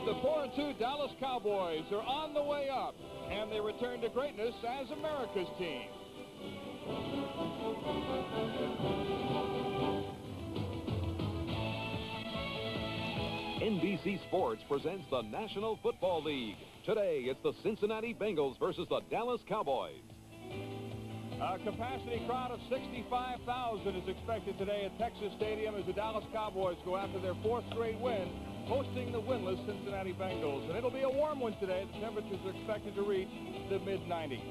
The 4-2 Dallas Cowboys are on the way up, and they return to greatness as America's team. NBC Sports presents the National Football League. Today, it's the Cincinnati Bengals versus the Dallas Cowboys. A capacity crowd of 65,000 is expected today at Texas Stadium as the Dallas Cowboys go after their 4th straight win, hosting the winless Cincinnati Bengals. And it'll be a warm one today. The temperatures are expected to reach the mid-90s.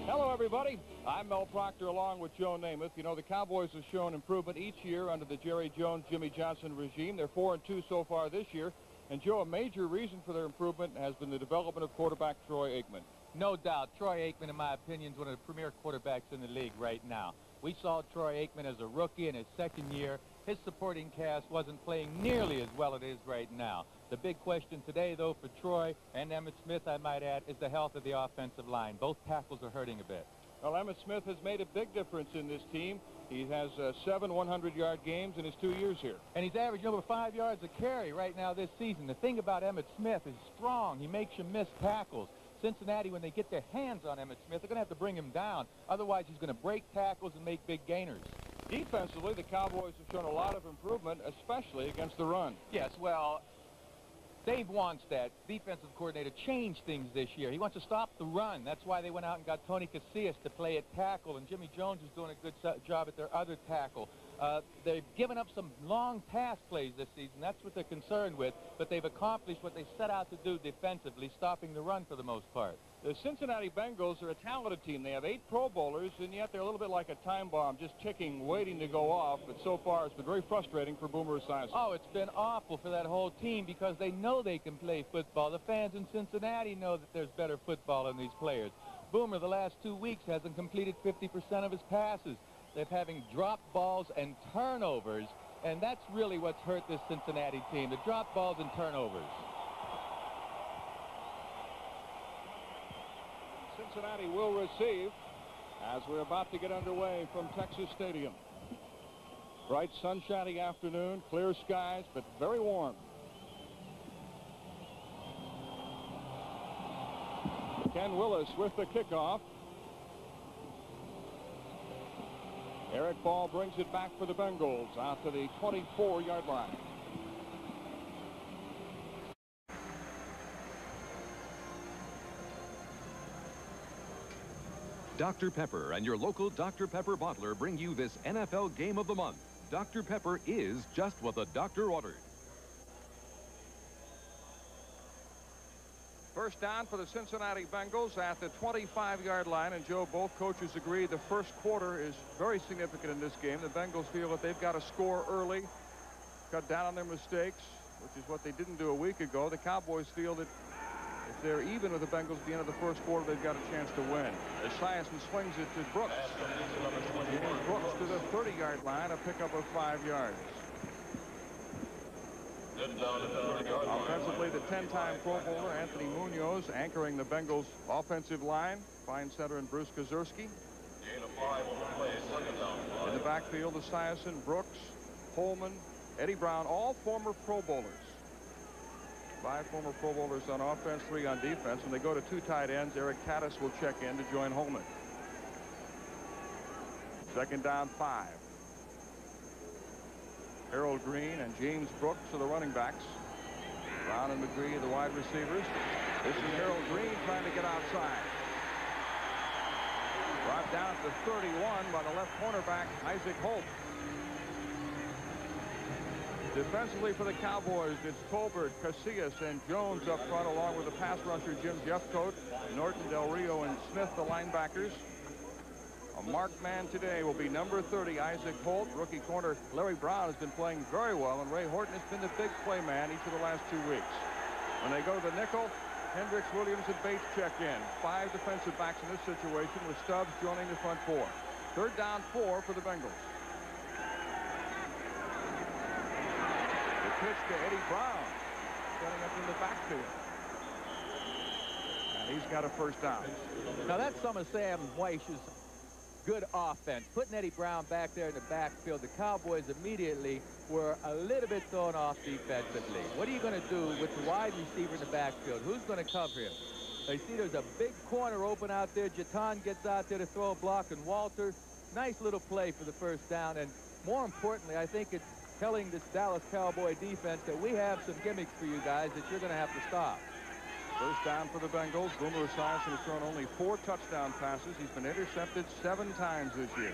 Hello, everybody. I'm Mel Proctor along with Joe Namath. You know, the Cowboys have shown improvement each year under the Jerry Jones, Jimmy Johnson regime. They're 4-2 so far this year. And, Joe, a major reason for their improvement has been the development of quarterback Troy Aikman. No doubt. Troy Aikman, in my opinion, is one of the premier quarterbacks in the league right now. We saw Troy Aikman as a rookie in his second year. His supporting cast wasn't playing nearly as well as it is right now. The big question today, though, for Troy and Emmitt Smith, I might add, is the health of the offensive line. Both tackles are hurting a bit. Well, Emmitt Smith has made a big difference in this team. He has 7 100-yard games in his 2 years here. And he's averaging over 5 yards a carry right now this season. The thing about Emmitt Smith is strong. He makes you miss tackles. Cincinnati, when they get their hands on Emmitt Smith, they're going to have to bring him down. Otherwise, he's going to break tackles and make big gainers. Defensively, the Cowboys have shown a lot of improvement, especially against the run. Yes, well, Dave Wannstedt, defensive coordinator, changed things this year. He wants to stop the run. That's why they went out and got Tony Casillas to play at tackle, and Jimmy Jones is doing a good job at their other tackle. They've given up some long pass plays this season. That's what they're concerned with, but they've accomplished what they set out to do defensively, stopping the run for the most part. The Cincinnati Bengals are a talented team. They have 8 Pro Bowlers, and yet they're a little bit like a time bomb, just ticking, waiting to go off. But so far, it's been very frustrating for Boomer Esiason. Oh, it's been awful for that whole team because they know they can play football. The fans in Cincinnati know that there's better football in these players. Boomer, the last 2 weeks, hasn't completed 50% of his passes. They're having drop balls and turnovers, and that's really what's hurt this Cincinnati team, the drop balls and turnovers. Cincinnati will receive as we're about to get underway from Texas Stadium. Bright sunshiny afternoon, clear skies, but very warm. Ken Willis with the kickoff. Eric Ball brings it back for the Bengals out to the 24-yard line. Dr. Pepper and your local Dr. Pepper bottler bring you this NFL Game of the Month. Dr. Pepper is just what the doctor ordered. First down for the Cincinnati Bengals at the 25-yard line. And, Joe, both coaches agree the first quarter is very significant in this game. The Bengals feel that they've got to score early, cut down on their mistakes, which is what they didn't do a week ago. The Cowboys feel that if they're even with the Bengals at the end of the first quarter, they've got a chance to win. Esiason swings it to Brooks. James Brooks to the 30-yard line, a pickup of 5 yards. Offensively, the 10-time Pro Bowler Anthony Munoz anchoring the Bengals offensive line. Fine center in Bruce Kazurski. In the backfield, Esiason, Brooks, Holman, Eddie Brown, all former Pro Bowlers. 5 former Pro Bowlers on offense, 3 on defense. When they go to 2 tight ends, Eric Caddis will check in to join Holman. Second down, 5. Harold Green and James Brooks are the running backs. Brown and McGree are the wide receivers. This is Harold Green trying to get outside. Brought down to 31 by the left cornerback, Isaac Holt. Defensively for the Cowboys, it's Tolbert, Casillas, and Jones up front, along with the pass rusher Jim Jeffcoat, Norton, Del Rio, and Smith, the linebackers. A marked man today will be number 30, Isaac Holt. Rookie corner Larry Brown has been playing very well, and Ray Horton has been the big play man each of the last 2 weeks. When they go to the nickel, Hendricks, Williams, and Bates check in. 5 defensive backs in this situation, with Stubbs joining the front 4. Third down, 4 for the Bengals. The pitch to Eddie Brown, setting up in the backfield. And he's got a first down. Now that's some of Sam Weich's good offense. Putting Eddie Brown back there in the backfield, the Cowboys immediately were a little bit thrown off defensively. What are you going to do with the wide receiver in the backfield? Who's going to cover him? They see there's a big corner open out there. Jatan gets out there to throw a block, and Walter, nice little play for the first down. And more importantly, I think it's telling this Dallas Cowboy defense that we have some gimmicks for you guys that you're going to have to stop. First down for the Bengals. Boomer Esiason has thrown only 4 touchdown passes. He's been intercepted 7 times this year.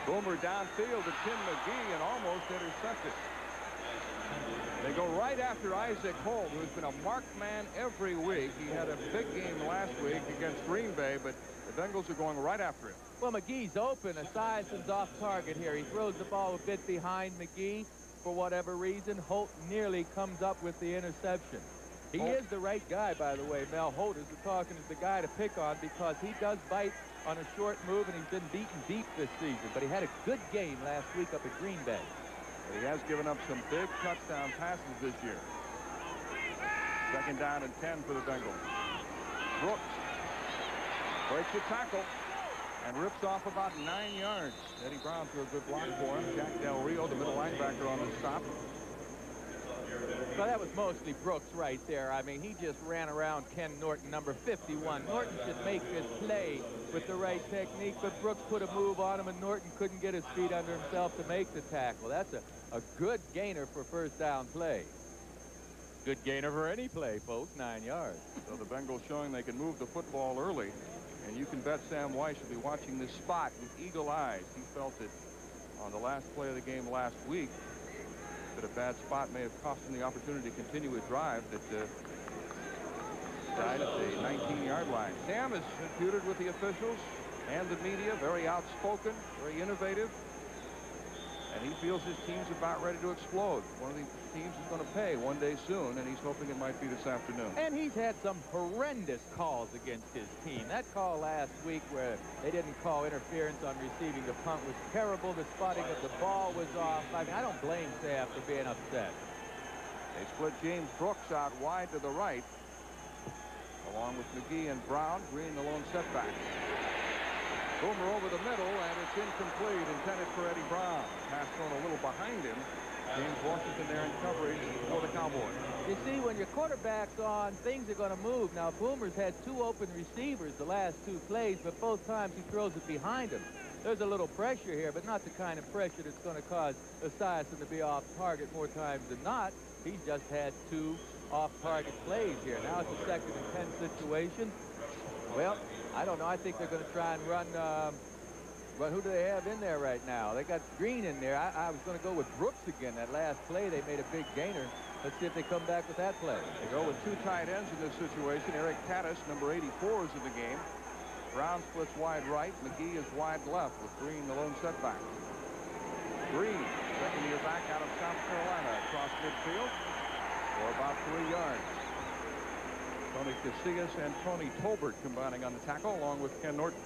Boomer downfield to Tim McGee and almost intercepted. They go right after Isaac Holt, who's been a marked man every week. He had a big game last week against Green Bay, but the Bengals are going right after him. Well, McGee's open. Esiason's off target here. He throws the ball a bit behind McGee for whatever reason. Holt nearly comes up with the interception. He is the right guy, by the way. Mel Holt, as we're talking, is the guy to pick on because he does bite on a short move, and he's been beaten deep this season. But he had a good game last week up at Green Bay. But he has given up some big touchdown passes this year. Second down and 10 for the Bengals. Brooks breaks the tackle and rips off about 9 yards. Eddie Brown threw a good block for him. Jack Del Rio, the middle linebacker, on the stop. Well, that was mostly Brooks right there. I mean, he just ran around Ken Norton, number 51. Norton should make this play with the right technique, but Brooks put a move on him, and Norton couldn't get his feet under himself to make the tackle. That's a good gainer for first down play. Good gainer for any play, folks, 9 yards. So the Bengals showing they can move the football early, and you can bet Sam Weiss will be watching this spot with eagle eyes. He felt it on the last play of the game last week, that a bad spot may have cost him the opportunity to continue a drive that died at the 19-yard line. Sam is feuded with the officials and the media, very outspoken, very innovative, and he feels his team's about ready to explode. One of these teams is going to pay one day soon, and he's hoping it might be this afternoon. And he's had some horrendous calls against his team. That call last week where they didn't call interference on receiving the punt was terrible. The spotting of the ball was off. I mean, I don't blame Sam for being upset. They split James Brooks out wide to the right, along with McGee and Brown. Green the lone setback. Boomer over the middle, and it's incomplete, intended for Eddie Brown. Pass thrown a little behind him. James Washington there in coverage for the Cowboys. You see, when your quarterback's on, things are going to move. Now, Boomer's had 2 open receivers the last 2 plays, but both times he throws it behind him. There's a little pressure here, but not the kind of pressure that's going to cause Esiason to be off target more times than not. He's just had 2 off-target plays here. Now it's a 2nd and 10 situation. Well, I don't know. I think they're going to try and run. But who do they have in there right now? They got Green in there. I was going to go with Brooks again. That last play, they made a big gainer. Let's see if they come back with that play. They go with 2 tight ends in this situation. Eric Caddis, number 84, is in the game. Brown splits wide right. McGee is wide left with Green the lone setback. Green, second-year back out of South Carolina, across midfield for about 3 yards. Tony Casillas and Tony Tolbert combining on the tackle, along with Ken Norton.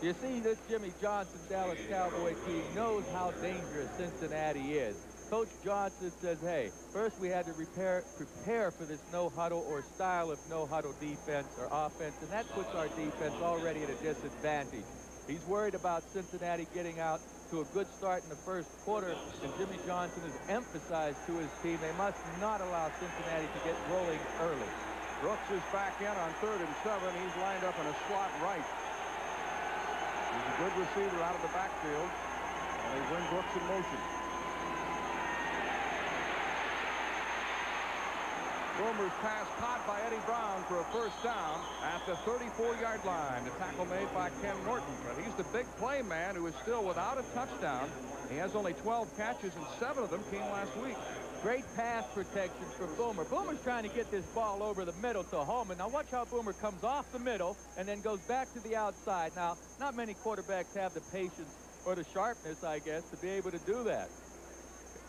You see, this Jimmy Johnson Dallas Cowboy team knows how dangerous Cincinnati is. Coach Johnson says, hey, first we had to prepare for this no-huddle or style of no-huddle defense or offense, and that puts our defense already at a disadvantage. He's worried about Cincinnati getting out to a good start in the first quarter, and Jimmy Johnson has emphasized to his team they must not allow Cincinnati to get rolling early. Brooks is back in on 3rd and 7. He's lined up in a slot right. He's a good receiver out of the backfield, and they bring Brooks in motion. Boomer's pass caught by Eddie Brown for a first down at the 34-yard line. The tackle made by Ken Norton, but he's the big play man who is still without a touchdown. He has only 12 catches, and 7 of them came last week. Great pass protection for Boomer. Boomer's trying to get this ball over the middle to Holman. Now watch how Boomer comes off the middle and then goes back to the outside. Now, not many quarterbacks have the patience or the sharpness, I guess, to be able to do that.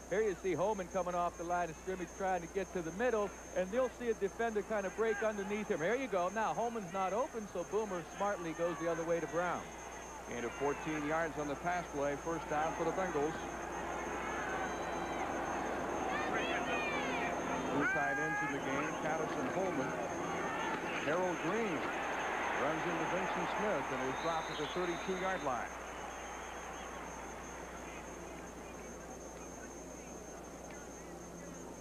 Here you see Holman coming off the line of scrimmage trying to get to the middle, and you'll see a defender kind of break underneath him. Here you go. Now Holman's not open, so Boomer smartly goes the other way to Brown. Gain of 14 yards on the pass play. First down for the Bengals. Two tight ends in the game, Patterson Holman. Harold Green runs into Vincent Smith and is dropped at the 32-yard line.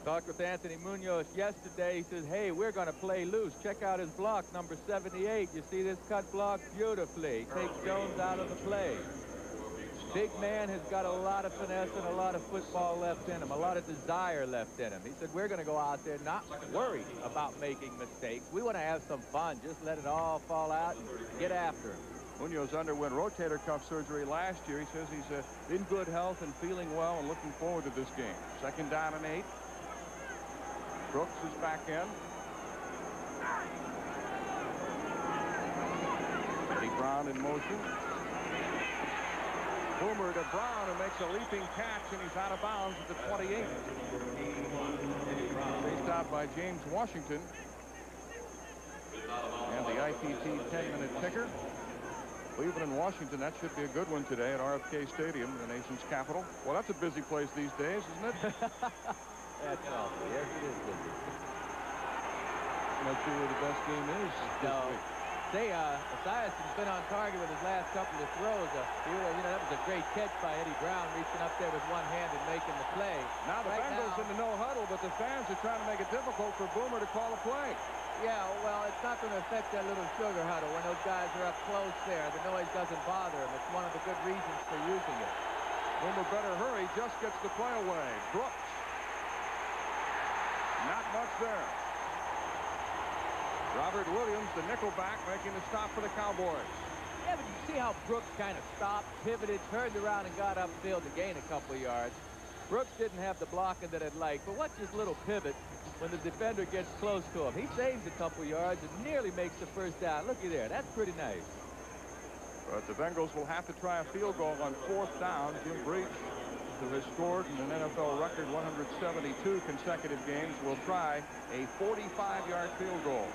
Talked with Anthony Munoz yesterday. He says, hey, we're going to play loose. Check out his block, number 78. You see this cut block beautifully. Takes Jones out of the play. Big man has got a lot of finesse and a lot of football left in him, a lot of desire left in him. He said, we're going to go out there not worried about making mistakes. We want to have some fun. Just let it all fall out and get after him. Munoz underwent rotator cuff surgery last year. He says he's in good health and feeling well and looking forward to this game. 2nd down and 8. Brooks is back in. Eddie Brown in motion. Boomer to Brown, who makes a leaping catch, and he's out of bounds at the 28. Chased out by James Washington. And the IPT 10-minute ticker. Cleveland and Washington, that should be a good one today at RFK Stadium, the nation's capital. Well, that's a busy place these days, isn't it? That's awful. Yes, it is busy. Not sure where the best game is this week. Say, Esiason's been on target with his last couple of throws. That was a great catch by Eddie Brown, reaching up there with one hand and making the play. Now the Bengals in the no huddle, but the fans are trying to make it difficult for Boomer to call a play. Yeah, well, it's not going to affect that little sugar huddle when those guys are up close there. The noise doesn't bother him. It's one of the good reasons for using it. Boomer better hurry, just gets the play away. Brooks. Not much there. Robert Williams, the nickelback, making the stop for the Cowboys. Yeah, but you see how Brooks kind of stopped, pivoted, turned around, and got upfield to gain a couple of yards. Brooks didn't have the blocking that I'd like, but watch this little pivot when the defender gets close to him. He saves a couple yards and nearly makes the first down. Looky there. That's pretty nice. But the Bengals will have to try a field goal on 4th down. Jim Breach, who has scored in an NFL record 172 consecutive games, will try a 45-yard field goal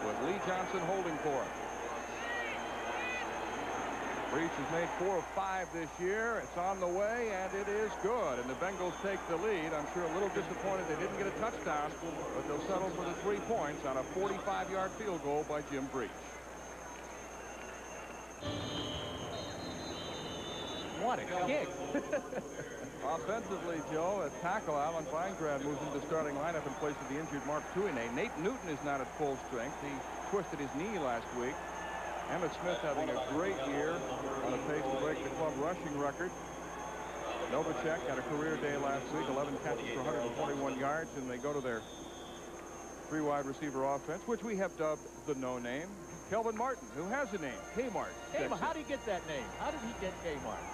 with Lee Johnson holding for him. Breach has made 4 of 5 this year. It's on the way, and it is good. And the Bengals take the lead. I'm sure a little disappointed they didn't get a touchdown, but they'll settle for the 3 points on a 45-yard field goal by Jim Breach. What a kick. Offensively, Joe, at tackle, Alan Feingrad moves into the starting lineup in place of the injured Mark Tuine. Nate Newton is not at full strength. He twisted his knee last week. Emmett Smith having a great year, on a pace to break the club rushing record. Novacek had a career day last week, 11 catches for 121 yards, and they go to their 3 wide receiver offense, which we have dubbed the no name. Kelvin Martin, who has a name, Kmart. Kmart. How did he get that name? How did he get Kmart?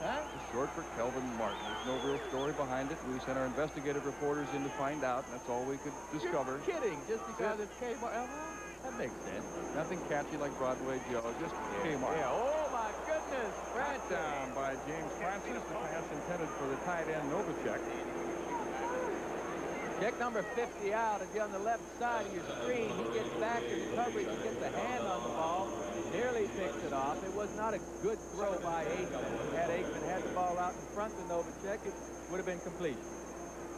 Huh? It's short for Kelvin Martin. There's no real story behind it. We sent our investigative reporters in to find out, and that's all we could discover. You're kidding, just because it's Kmart. That makes sense. Nothing catchy like Broadway Joe, just Kmart. Yeah, oh my goodness. Brought down by James Francis. The pass intended for the tight end Novacek. Check number 50 out, and on the left side of your screen, he gets back in coverage, he gets a hand on the ball, nearly picks it off. It was not a good throw by Aikman. Had Aikman had the ball out in front of Novacek, it would have been complete.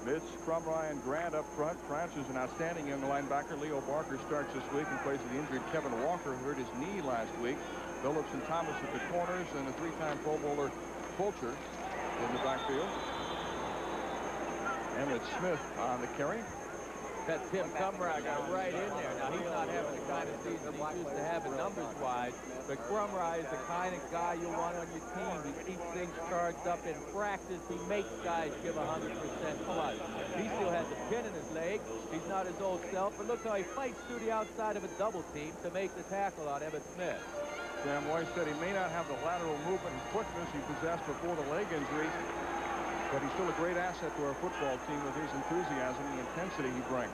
Mitch, Crumry, and Grant up front. Francis, an outstanding young linebacker. Leo Barker starts this week in place of the injured Kevin Walker, who hurt his knee last week. Phillips and Thomas at the corners, and a 3-time Pro Bowler Fulcher in the backfield. Emmett Smith on the carry. That Tim Crumry got right in there. Now, he's not having the kind of season he's used to having numbers-wise, but Crumry is the kind of guy you want on your team. He keeps things charged up in practice. He makes guys give 100% plus. He still has a pin in his leg. He's not his old self, but look how he fights through the outside of a double team to make the tackle on Emmett Smith. Sam Weiss said he may not have the lateral movement and quickness he possessed before the leg injury, but he's still a great asset to our football team with his enthusiasm and the intensity he brings.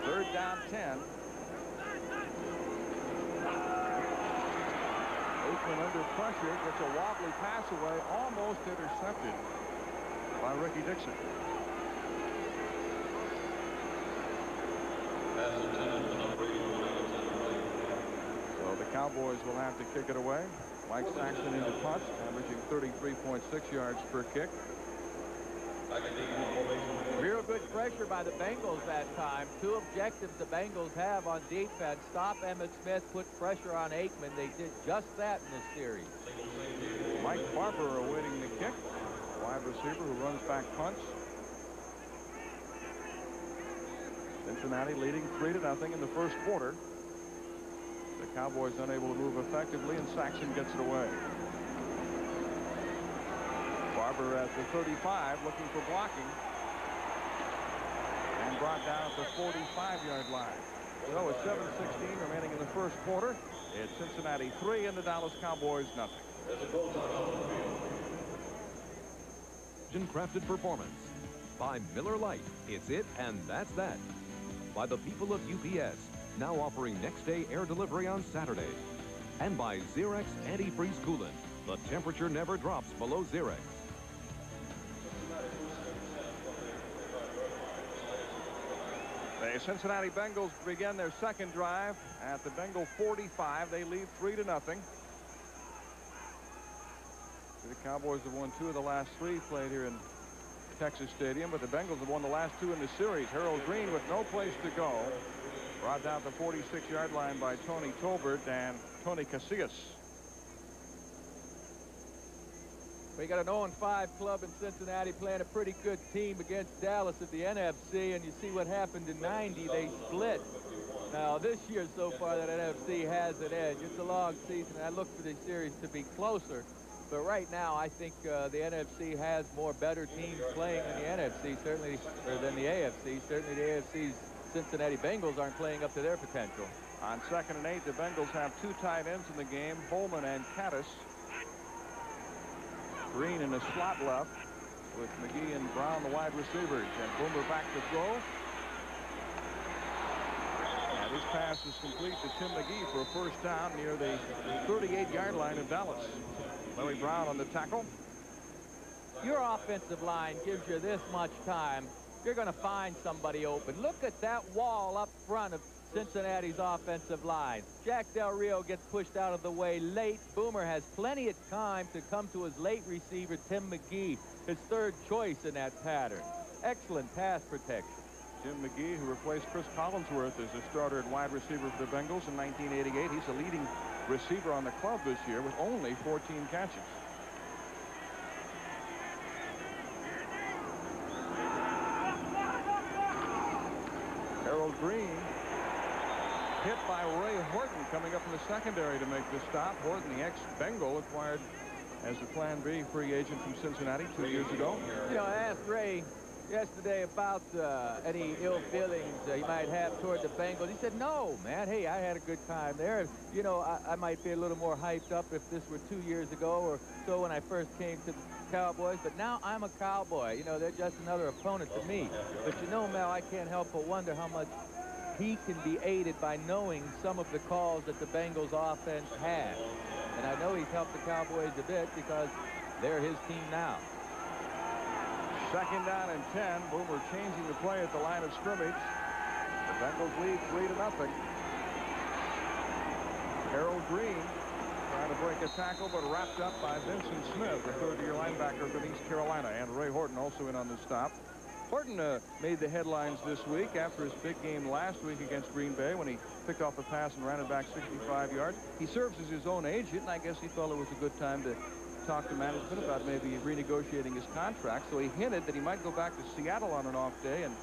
3rd down 10. Aikman under pressure, gets a wobbly pass away, almost intercepted by Ricky Dixon. So the Cowboys will have to kick it away. Mike Saxton into punt, averaging 33.6 yards per kick. Real good pressure by the Bengals that time. Two objectives the Bengals have on defense. Stop Emmitt Smith, put pressure on Aikman. They did just that in this series. Mike Barber awaiting the kick. Wide receiver who runs back punts. Cincinnati leading 3-0 in the first quarter. The Cowboys unable to move effectively, and Saxon gets it away. Barber at the 35 looking for blocking. And brought down at the 45-yard line. So with 7:16 remaining in the first quarter, it's Cincinnati 3 and the Dallas Cowboys nothing. Crafted performance. By Miller Lite, it's it and that's that. By the people of UPS, now offering next-day air delivery on Saturday. And by Xerox Antifreeze Coolant. The temperature never drops below Xerox. The Cincinnati Bengals begin their second drive at the Bengal 45. They lead 3-0. The Cowboys have won 2 of the last 3 played here in Texas Stadium, but the Bengals have won the last 2 in the series. Harold Green with no place to go. Brought down the 46-yard line by Tony Tolbert and Tony Casillas. We got an 0-5 club in Cincinnati playing a pretty good team against Dallas at the NFC, and you see what happened in '90. They split. Now, this year so far, that NFC has an edge. It's a long season, and I look for the series to be closer. But right now, I think the NFC has more better teams playing than the NFC, certainly, or than the AFC. Certainly, the AFC's Cincinnati Bengals aren't playing up to their potential. On 2nd and 8, the Bengals have 2 tight ends in the game, Holman and Caddis. Green in the slot left with McGee and Brown, the wide receivers. And Boomer back to throw. And his pass is complete to Tim McGee for a first down near the 38-yard line of Dallas. Larry Brown on the tackle. Your offensive line gives you this much time. You're going to find somebody open. Look at that wall up front of Cincinnati's offensive line. Jack Del Rio gets pushed out of the way late. Boomer has plenty of time to come to his late receiver, Tim McGee, his third choice in that pattern. Excellent pass protection. Jim McGee, who replaced Chris Collinsworth as a starter at wide receiver for the Bengals in 1988. He's the leading receiver on the club this year with only 14 catches. Harold Green hit by Ray Horton coming up in the secondary to make the stop. Horton, the ex-Bengal, acquired as a Plan B free agent from Cincinnati 2 years ago. You know, I asked Ray yesterday about any ill feelings he might have toward the Bengals. He said, no, man. Hey, I had a good time there. You know, I might be a little more hyped up if this were 2 years ago or so when I first came to the Cowboys. But now I'm a Cowboy. You know, they're just another opponent to me. But you know, Mel, I can't help but wonder how much he can be aided by knowing some of the calls that the Bengals offense has. And I know he's helped the Cowboys a bit because they're his team now. 2nd down and 10. Boomer changing the play at the line of scrimmage. The Bengals lead 3-0. Harold Green trying to break a tackle, but wrapped up by Vincent Smith, the third-year linebacker from East Carolina, and Ray Horton also in on the stop. Horton made the headlines this week after his big game last week against Green Bay when he picked off a pass and ran it back 65 yards. He serves as his own agent, and I guess he felt it was a good time to talk to management about maybe renegotiating his contract. So he hinted that he might go back to Seattle on an off day and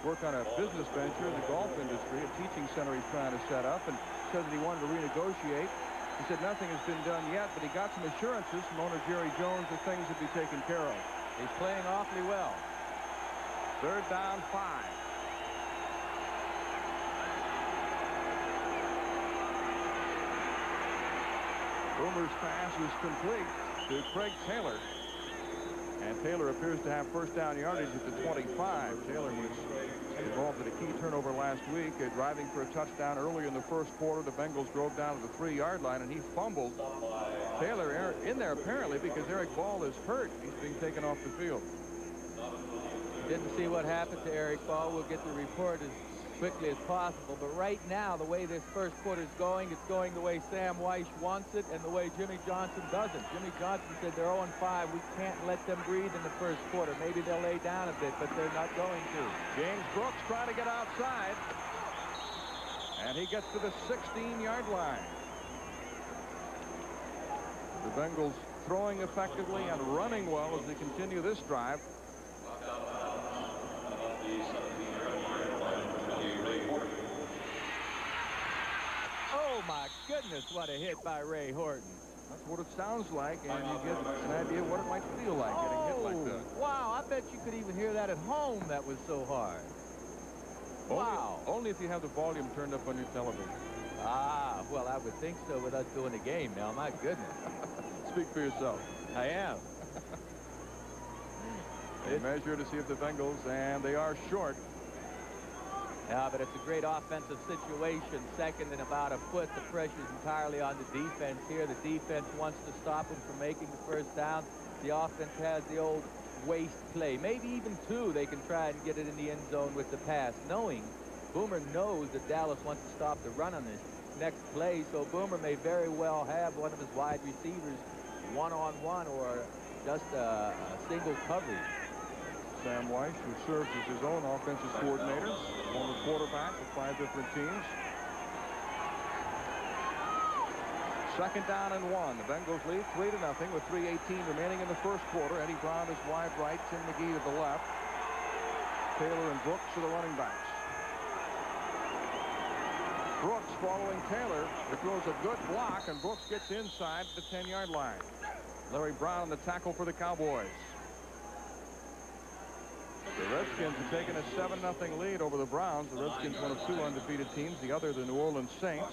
work on a business venture in the golf industry, a teaching center he's trying to set up, and said that he wanted to renegotiate. He said nothing has been done yet, but he got some assurances from owner Jerry Jones that things would be taken care of. He's playing awfully well. 3rd down, 5. Boomer's pass is complete to Craig Taylor. And Taylor appears to have first down yardage at the 25. Taylor was involved in a key turnover last week, driving for a touchdown early in the first quarter. The Bengals drove down to the 3-yard line, and he fumbled. Taylor in there apparently because Eric Ball is hurt. He's being taken off the field. Didn't see what happened to Eric Ball. We'll get the report as quickly as possible. But right now, the way this first quarter is going, it's going the way Sam Weiss wants it and the way Jimmy Johnson doesn't. Jimmy Johnson said they're 0-5. We can't let them breathe in the first quarter. Maybe they'll lay down a bit, but they're not going to. James Brooks trying to get outside. And he gets to the 16-yard line. The Bengals throwing effectively and running well as they continue this drive. Oh, my goodness, what a hit by Ray Horton. That's what it sounds like, and you get an idea what it might feel like getting hit like that. Wow, I bet you could even hear that at home. That was so hard. Wow. Only if you have the volume turned up on your television. Ah, well, I would think so with us doing the game now. My goodness. Speak for yourself. I am. They measure to see if the Bengals, and they are short. Yeah, but it's a great offensive situation. Second and about a foot. The pressure's entirely on the defense here. The defense wants to stop them from making the first down. The offense has the old waste play. Maybe even two. They can try and get it in the end zone with the pass, knowing Boomer knows that Dallas wants to stop the run on this next play. So Boomer may very well have one of his wide receivers one-on-one or just a single coverage. Sam Weiss, who serves as his own offensive coordinator, former quarterback with 5 different teams. Second down and 1. The Bengals lead 3-0 with 3:18 remaining in the first quarter. Eddie Brown is wide right, Tim McGee to the left. Taylor and Brooks are the running backs. Brooks following Taylor. It throws a good block, and Brooks gets inside the 10-yard line. Larry Brown on the tackle for the Cowboys. The Redskins have taken a 7-0 lead over the Browns. The Redskins, one of 2 undefeated teams, the other the New Orleans Saints,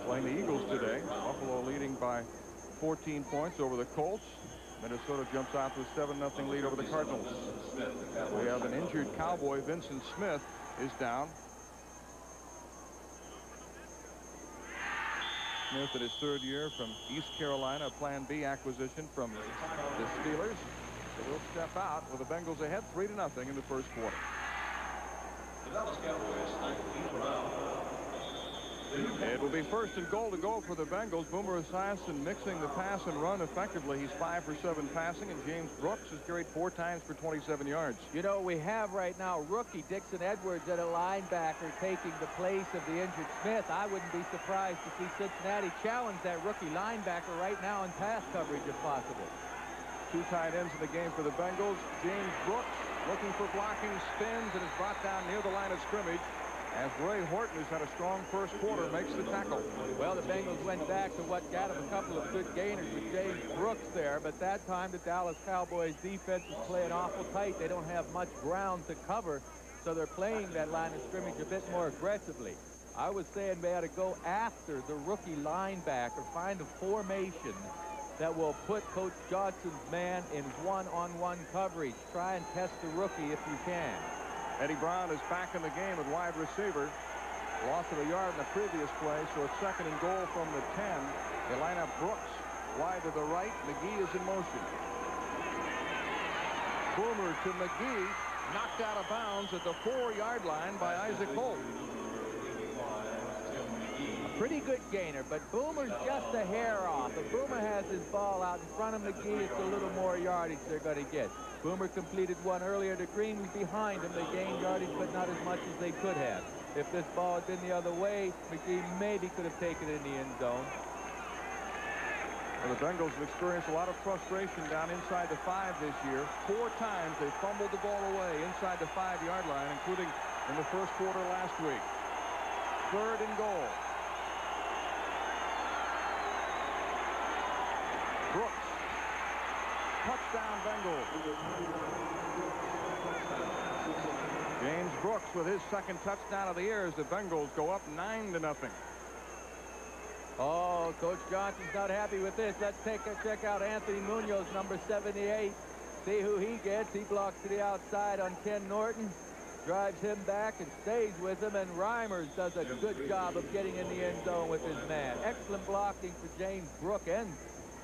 playing the Eagles today. Buffalo leading by 14 points over the Colts. Minnesota jumps out to a 7-0 lead over the Cardinals. We have an injured Cowboy. Vincent Smith is down. Smith in his 3rd year from East Carolina, a Plan B acquisition from the Steelers. So he'll step out with the Bengals ahead 3-0 in the first quarter. The Dallas Cowboys, It will be 1st and goal to go for the Bengals. Boomer Esiason mixing the pass and run effectively. He's 5 for 7 passing, and James Brooks has carried 4 times for 27 yards. You know, we have right now rookie Dixon Edwards at a linebacker taking the place of the injured Smith. I wouldn't be surprised to see Cincinnati challenge that rookie linebacker right now in pass coverage if possible. 2 tight ends in the game for the Bengals. James Brooks looking for blocking, spins, and is brought down near the line of scrimmage as Ray Horton, who's had a strong first quarter, makes the tackle. Well, the Bengals went back to what got them a couple of good gainers with James Brooks there, but that time the Dallas Cowboys defense is playing awful tight. They don't have much ground to cover, so they're playing that line of scrimmage a bit more aggressively. I was saying they ought to go after the rookie linebacker, find a formation that will put Coach Johnson's man in one-on-one coverage. Try and test the rookie if you can. Eddie Brown is back in the game at wide receiver. Loss of a yard in the previous play, so it's 2nd and goal from the 10. They line up Brooks wide to the right. McGee is in motion. Boomer to McGee, knocked out of bounds at the 4-yard line by Isaac Holt. Pretty good gainer, but Boomer's just a hair off. If Boomer has his ball out in front of McGee, it's a little more yardage they're going to get. Boomer completed one earlier to Green, who's behind him. They gained yardage, but not as much as they could have. If this ball had been the other way, McGee maybe could have taken it in the end zone. Well, the Bengals have experienced a lot of frustration down inside the 5 this year. 4 times they fumbled the ball away inside the 5-yard line, including in the first quarter last week. 3rd and goal. Brooks. Touchdown Bengals. James Brooks with his 2nd touchdown of the year as the Bengals go up 9-0. Oh, Coach Johnson's not happy with this. Let's check out Anthony Munoz, number 78. See who he gets. He blocks to the outside on Ken Norton, drives him back and stays with him, and Reimers does a good job of getting in the end zone with his man. Excellent blocking for James Brooks and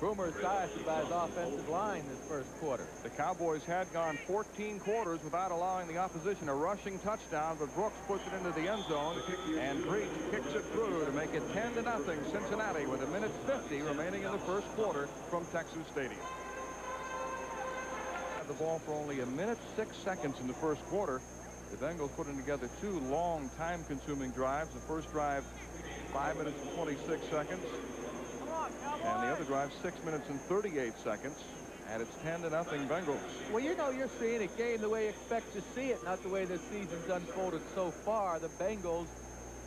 Boomer Esiason by his offensive line this first quarter. The Cowboys had gone 14 quarters without allowing the opposition a rushing touchdown, but Brooks puts it into the end zone, and Breach kicks it through to make it 10-0 Cincinnati with 1:50 remaining in the first quarter from Texas Stadium. Had the ball for only 1:06 in the first quarter. The Bengals putting together two long, time-consuming drives. The first drive, 5 minutes and 26 seconds. And the other drive, 6 minutes and 38 seconds. And it's 10-0 Bengals. Well, you know, you're seeing a game the way you expect to see it, not the way the season's unfolded so far. The Bengals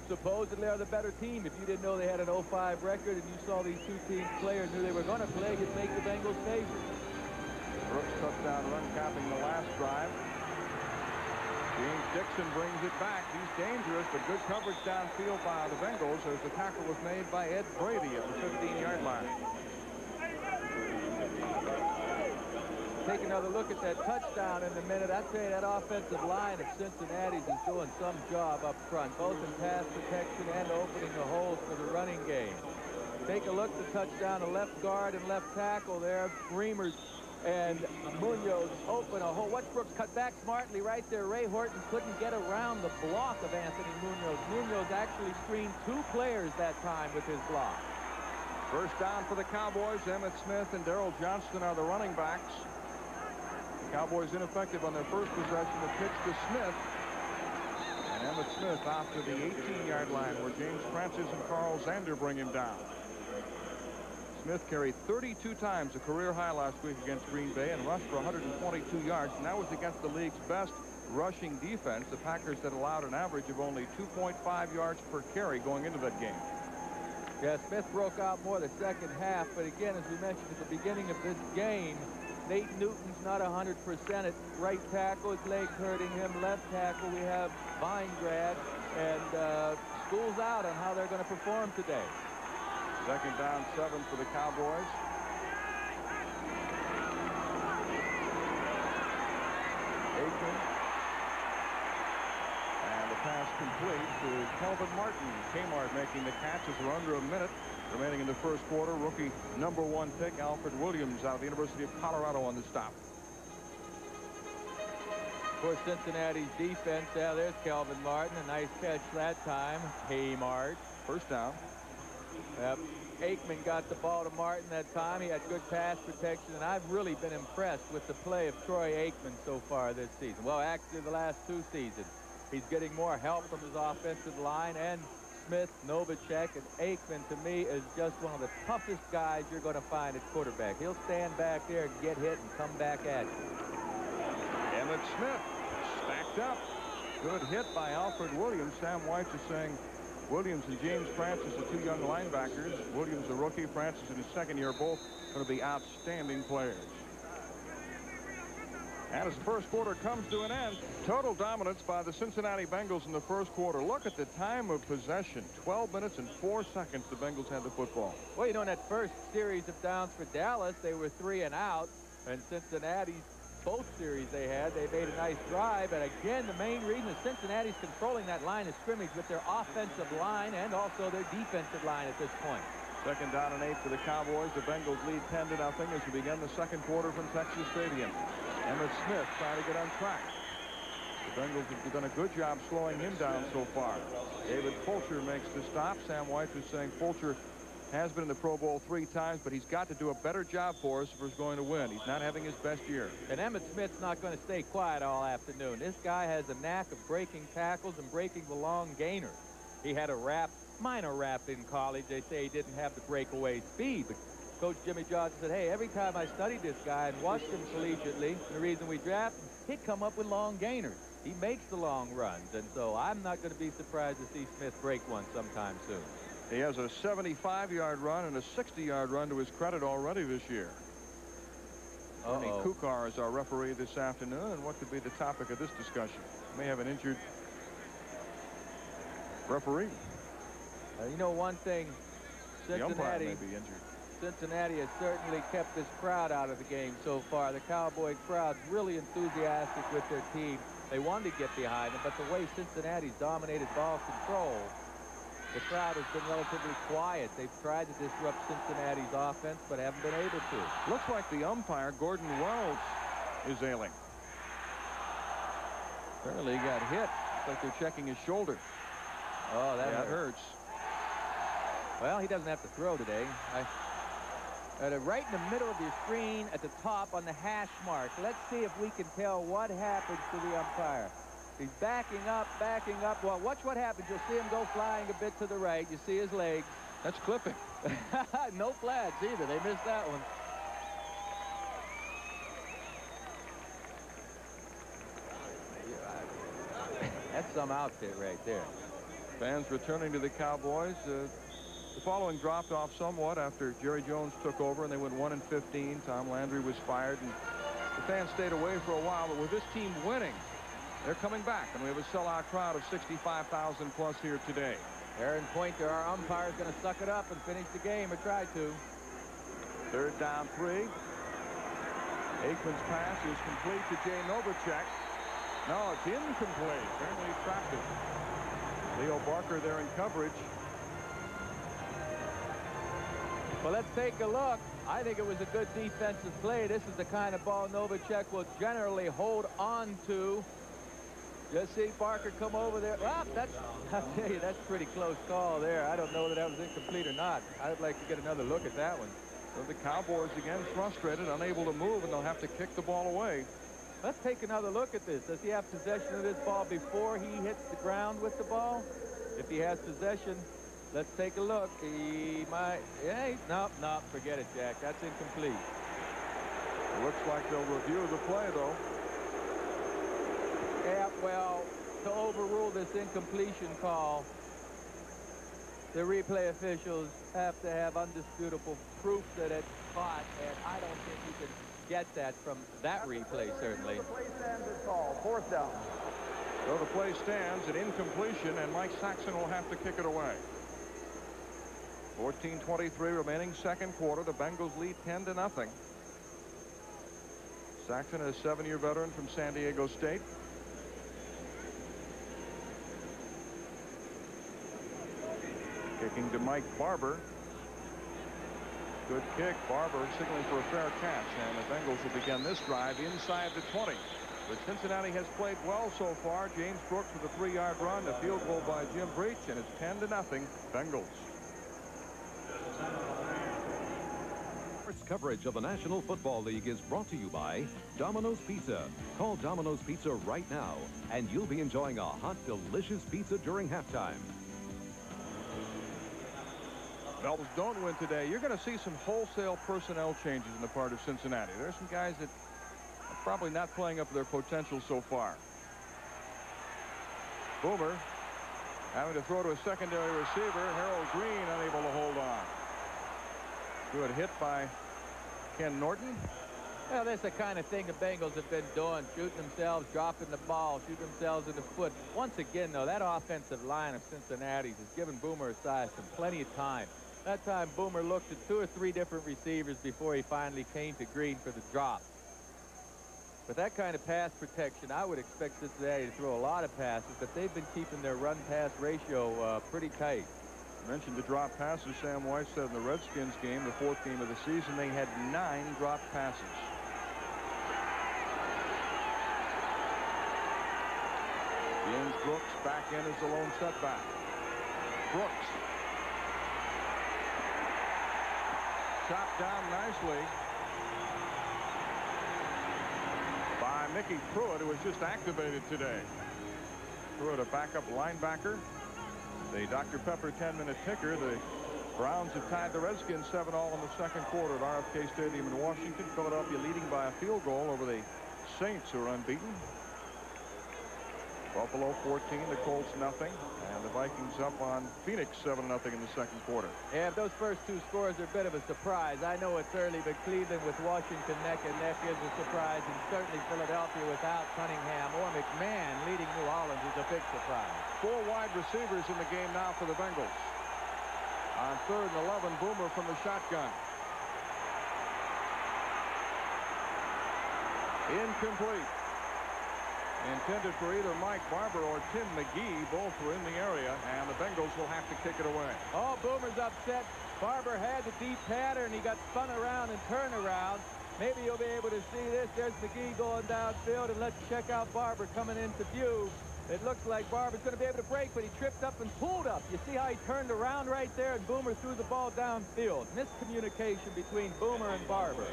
supposedly are the better team. If you didn't know they had an 0-5 record and you saw these two teams play or knew they were going to play, you'd make the Bengals favorite. Brooks touchdown run capping the last drive. James Dixon brings it back. He's dangerous, but good coverage downfield by the Bengals as the tackle was made by Ed Brady at the 15-yard line. Take another look at that touchdown in a minute. I'd say that offensive line of Cincinnati's is doing some job up front, both in pass protection and opening the holes for the running game. Take a look at the touchdown, the left guard and left tackle there. Reimers and Munoz open a hole. Watch Brooks cut back smartly right there. Ray Horton couldn't get around the block of Anthony Munoz. Munoz actually screened two players that time with his block. First down for the Cowboys. Emmitt Smith and Darrell Johnston are the running backs. The Cowboys ineffective on their first possession. The pitch to Smith. And Emmitt Smith off to the 18-yard line where James Francis and Carl Zander bring him down. Smith carried 32 times a career high last week against Green Bay and rushed for 122 yards. And that was against the league's best rushing defense. The Packers had allowed an average of only 2.5 yards per carry going into that game. Yeah, Smith broke out more the second half, but again, as we mentioned at the beginning of this game, Nate Newton's not 100% at right tackle. His leg's hurting him. Left tackle, we have Vinograd, and school's out on how they're going to perform today. Second down, 7 for the Cowboys. Aikman. And the pass complete to Kelvin Martin. Kmart making the catch as we're under a minute remaining in the first quarter. Rookie #1 pick Alfred Williams out of the University of Colorado on the stop. Of course, Cincinnati's defense. Yeah, there's Kelvin Martin. A nice catch that time. Kmart. First down. Yep. Aikman got the ball to Martin that time. He had good pass protection, and I've really been impressed with the play of Troy Aikman so far this season. Well, actually, the last two seasons. He's getting more help from his offensive line, and Smith, Novacek, and Aikman, to me, is just one of the toughest guys you're going to find at quarterback. He'll stand back there and get hit and come back at you. Emmitt Smith stacked up. Good hit by Alfred Williams. Sam White is saying Williams and James Francis, the two young linebackers. Williams, a rookie. Francis in his second year, both going to be outstanding players. And as the first quarter comes to an end, total dominance by the Cincinnati Bengals in the first quarter. Look at the time of possession. 12 minutes and 4 seconds the Bengals had the football. Well, you know, in that first series of downs for Dallas, they were 3 and out. And Cincinnati's both series they made a nice drive. And again, the main reason is Cincinnati's controlling that line of scrimmage with their offensive line and also their defensive line at this point. Second down and 8 for the Cowboys. The Bengals lead 10-0 as we begin the second quarter from Texas Stadium. Emmitt Smith trying to get on track. The Bengals have done a good job slowing him down so far. David Fulcher makes the stop. Sam White was saying Fulcher has been in the Pro Bowl 3 times, but he's got to do a better job for us if he's going to win. He's not having his best year. And Emmitt Smith's not going to stay quiet all afternoon. This guy has a knack of breaking tackles and breaking the long gainers. He had a minor rap in college. They say he didn't have the breakaway speed, but Coach Jimmy Johnson said, hey, every time I studied this guy and watched him collegiately, the reason we drafted him, he'd come up with long gainers. He makes the long runs, and so I'm not going to be surprised to see Smith break one sometime soon. He has a 75-yard run and a 60-yard run to his credit already this year. Ernie Kukar is our referee this afternoon, and what could be the topic of this discussion? May have an injured referee. You know one thing, The umpire may be injured. Cincinnati has certainly kept this crowd out of the game so far. The Cowboy crowd's really enthusiastic with their team. They wanted to get behind them, but the way Cincinnati's dominated ball control, the crowd has been relatively quiet. They've tried to disrupt Cincinnati's offense, but haven't been able to. Looks like the umpire, Gordon Wells, is ailing. Apparently he got hit. Looks like they're checking his shoulder. Oh, that hurts. Well, he doesn't have to throw today. Right in the middle of your screen at the top on the hash mark. Let's see if we can tell what happens to the umpire. He's backing up, backing up. Well, watch what happens. You'll see him go flying a bit to the right. You see his legs. That's clipping. No flags either. They missed that one. That's some outfit right there. Fans returning to the Cowboys. The following dropped off somewhat after Jerry Jones took over and they went 1-15. Tom Landry was fired and the fans stayed away for a while. But with this team winning, they're coming back, and we have a sellout crowd of 65,000 plus here today. Aaron Pointer, our umpire, is going to suck it up and finish the game, or try to. 3rd down 3. Aikman's pass is complete to Jay Novacek. No, it's incomplete. Apparently he trapped it. Leo Barker there in coverage. Well, let's take a look. I think it was a good defensive play. This is the kind of ball Novacek will generally hold on to. Just see Barker come over there. Well, I'll tell you, that's a pretty close call there. I don't know that was incomplete or not. I'd like to get another look at that one. So the Cowboys again frustrated, unable to move, and they'll have to kick the ball away. Let's take another look at this. Does he have possession of this ball before he hits the ground with the ball? If he has possession, let's take a look. He might. Yeah, no, forget it, Jack. That's incomplete. It looks like they'll review the play, though. Yeah, well, to overrule this incompletion call, the replay officials have to have undisputable proof that it's caught, and I don't think you can get that from that replay, certainly. The play stands at call. 4th down. So the play stands at incompletion, and Mike Saxon will have to kick it away. 14:23 remaining 2nd quarter. The Bengals lead 10-0. Saxon, a 7-year veteran from San Diego State. Kicking to Mike Barber. Good kick. Barber signaling for a fair catch, and the Bengals will begin this drive inside the 20. But Cincinnati has played well so far. James Brooks with a 3-yard run, a field goal by Jim Breach, and it's 10-0 Bengals. Coverage of the National Football League is brought to you by Domino's Pizza. Call Domino's Pizza right now, and you'll be enjoying a hot, delicious pizza during halftime. Bengals don't win today. You're going to see some wholesale personnel changes in the part of Cincinnati. There's some guys that are probably not playing up to their potential so far. Boomer having to throw to a secondary receiver. Harold Green unable to hold on. Good hit by Ken Norton. Well, that's the kind of thing the Bengals have been doing, shooting themselves, dropping the ball, shooting themselves in the foot. Once again, though, that offensive line of Cincinnati's has given Boomer Esiason plenty of time. That time, Boomer looked at 2 or 3 different receivers before he finally came to Green for the drop. With that kind of pass protection, I would expect Cincinnati to throw a lot of passes, but they've been keeping their run-pass ratio pretty tight. Mentioned the drop passes. Sam White said in the Redskins game, the 4th game of the season, they had 9 drop passes. James Brooks back in as the lone setback. Brooks chopped down nicely by Mickey Pruitt, who was just activated today. Pruitt, a backup linebacker. The Dr. Pepper 10-minute ticker. The Browns have tied the Redskins 7-all in the 2nd quarter at RFK Stadium in Washington. Philadelphia leading by a field goal over the Saints, who are unbeaten. Buffalo 14, the Colts nothing, and the Vikings up on Phoenix 7-0 in the 2nd quarter. Yeah, those first 2 scores are a bit of a surprise. I know it's early, but Cleveland with Washington neck and neck is a surprise, and certainly Philadelphia without Cunningham or McMahon leading New Orleans is a big surprise. 4 wide receivers in the game now for the Bengals. On 3rd and 11, Boomer from the shotgun. Incomplete. Intended for either Mike Barber or Tim McGee. Both were in the area, and the Bengals will have to kick it away. Oh, Boomer's upset. Barber had the deep pattern. He got spun around and turned around. Maybe you'll be able to see this. There's McGee going downfield, and let's check out Barber coming into view. It looks like Barber's going to be able to break, but he tripped up and pulled up. You see how he turned around right there, and Boomer threw the ball downfield. Miscommunication between Boomer and Barber.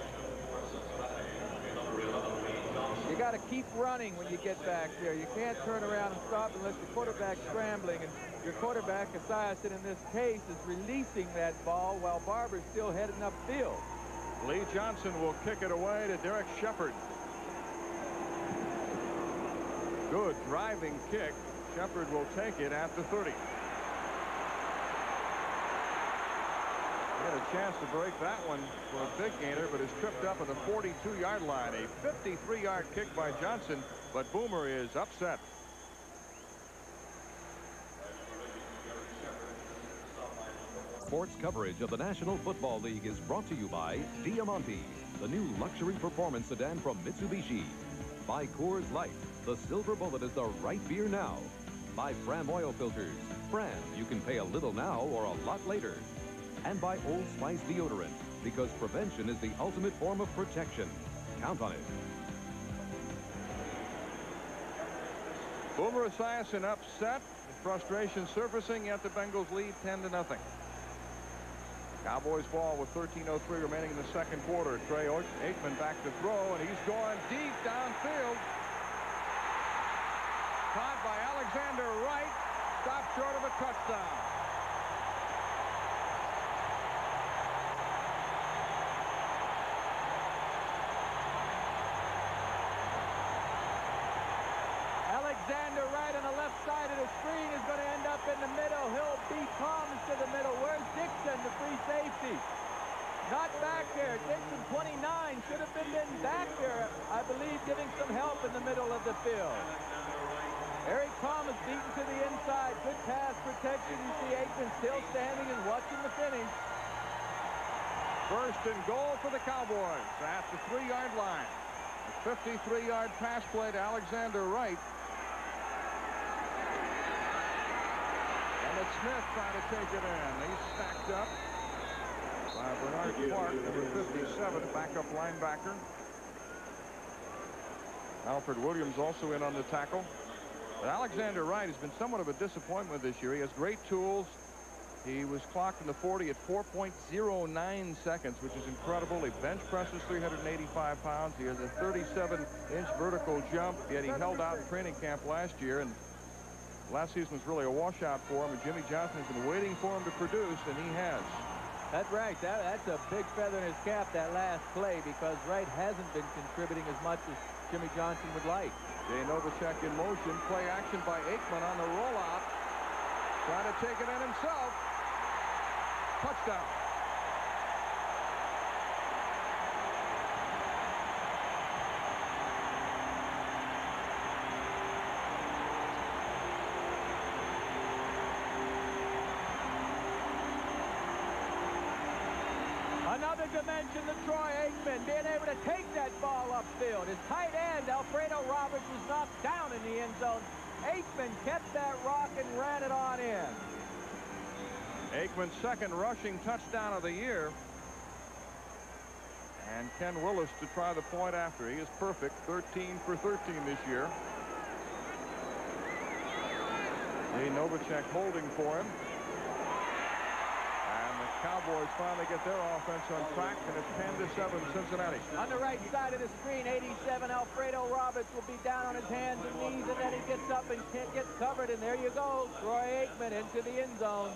You got to keep running when you get back there. You can't turn around and stop unless the quarterback's scrambling. And your quarterback, Esiason in this case, is releasing that ball while Barber's still heading upfield. Lee Johnson will kick it away to Derek Shepard. Good driving kick. Shepard will take it at the 30. He had a chance to break that one for a big gainer, but is tripped up at the 42-yard line. A 53-yard kick by Johnson, but Boomer is upset. Sports coverage of the National Football League is brought to you by Diamante, the new luxury performance sedan from Mitsubishi. By Coors Light, the Silver Bullet is the right beer now. By Fram Oil Filters. Fram, you can pay a little now or a lot later. And by Old Spice deodorant, because prevention is the ultimate form of protection. Count on it. Boomer Esiason upset. Frustration surfacing, yet the Bengals lead 10-0. Cowboys ball with 13:03 remaining in the second quarter. Trey Aikman back to throw, and he's going deep downfield. Caught by Alexander Wright. Stopped short of a touchdown. Alexander Wright on the left side of the screen is going to end up in the middle. He'll beat Thomas to the middle. Where's Dixon, the free safety? Not back there. Dixon, 29, should have been back there, I believe, giving some help in the middle of the field. Eric Thomas beaten to the inside. Good pass protection. You see Aikman still standing and watching the finish. First and goal for the Cowboys at the 3-yard line. A 53-yard pass play to Alexander Wright. Emmett Smith trying to take it in. He's stacked up by Bernard Clark, number 57, backup linebacker. Alfred Williams also in on the tackle. But Alexander Wright has been somewhat of a disappointment this year. He has great tools. He was clocked in the 40 at 4.09 seconds, which is incredible. He bench presses 385 pounds. He has a 37-inch vertical jump, yet he held out in training camp last year, and last season was really a washout for him, and Jimmy Johnson has been waiting for him to produce, and he has. That's right. That's a big feather in his cap, that last play, because Wright hasn't been contributing as much as Jimmy Johnson would like. Jay Novacek in motion. Play action by Aikman on the rollout. Trying to take it in himself. Touchdown. Another dimension to Troy Aikman, being able to take that ball upfield. His tight end, Alfredo Roberts, was knocked down in the end zone. Aikman kept that rock and ran it on in. Aikman's second rushing touchdown of the year. And Ken Willis to try the point after. He is perfect, 13 for 13 this year. Jay Novacek holding for him. Cowboys finally get their offense on track, and it's 10-7 Cincinnati. On the right side of the screen, 87, Alfredo Roberts will be down on his hands and knees, and then he gets up and gets covered, and there you go. Troy Aikman into the end zone.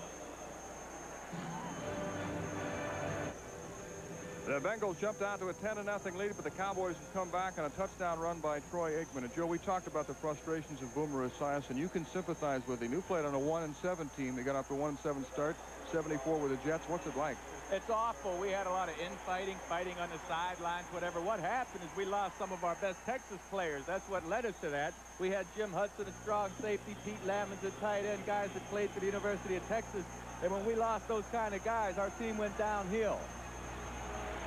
The Bengals jumped out to a 10-0 lead, but the Cowboys have come back on a touchdown run by Troy Aikman. And Joe, we talked about the frustrations of Boomer Esiason. You can sympathize with him. You played on a 1-7 team. They got off to a 1-7 start. 74 with the Jets. What's it like? It's awful. We had a lot of infighting, fighting on the sidelines, whatever. What happened is we lost some of our best Texas players. That's what led us to that. We had Jim Hudson, a strong safety, Pete Lamons, a tight end, guys that played for the University of Texas. And when we lost those kind of guys, our team went downhill.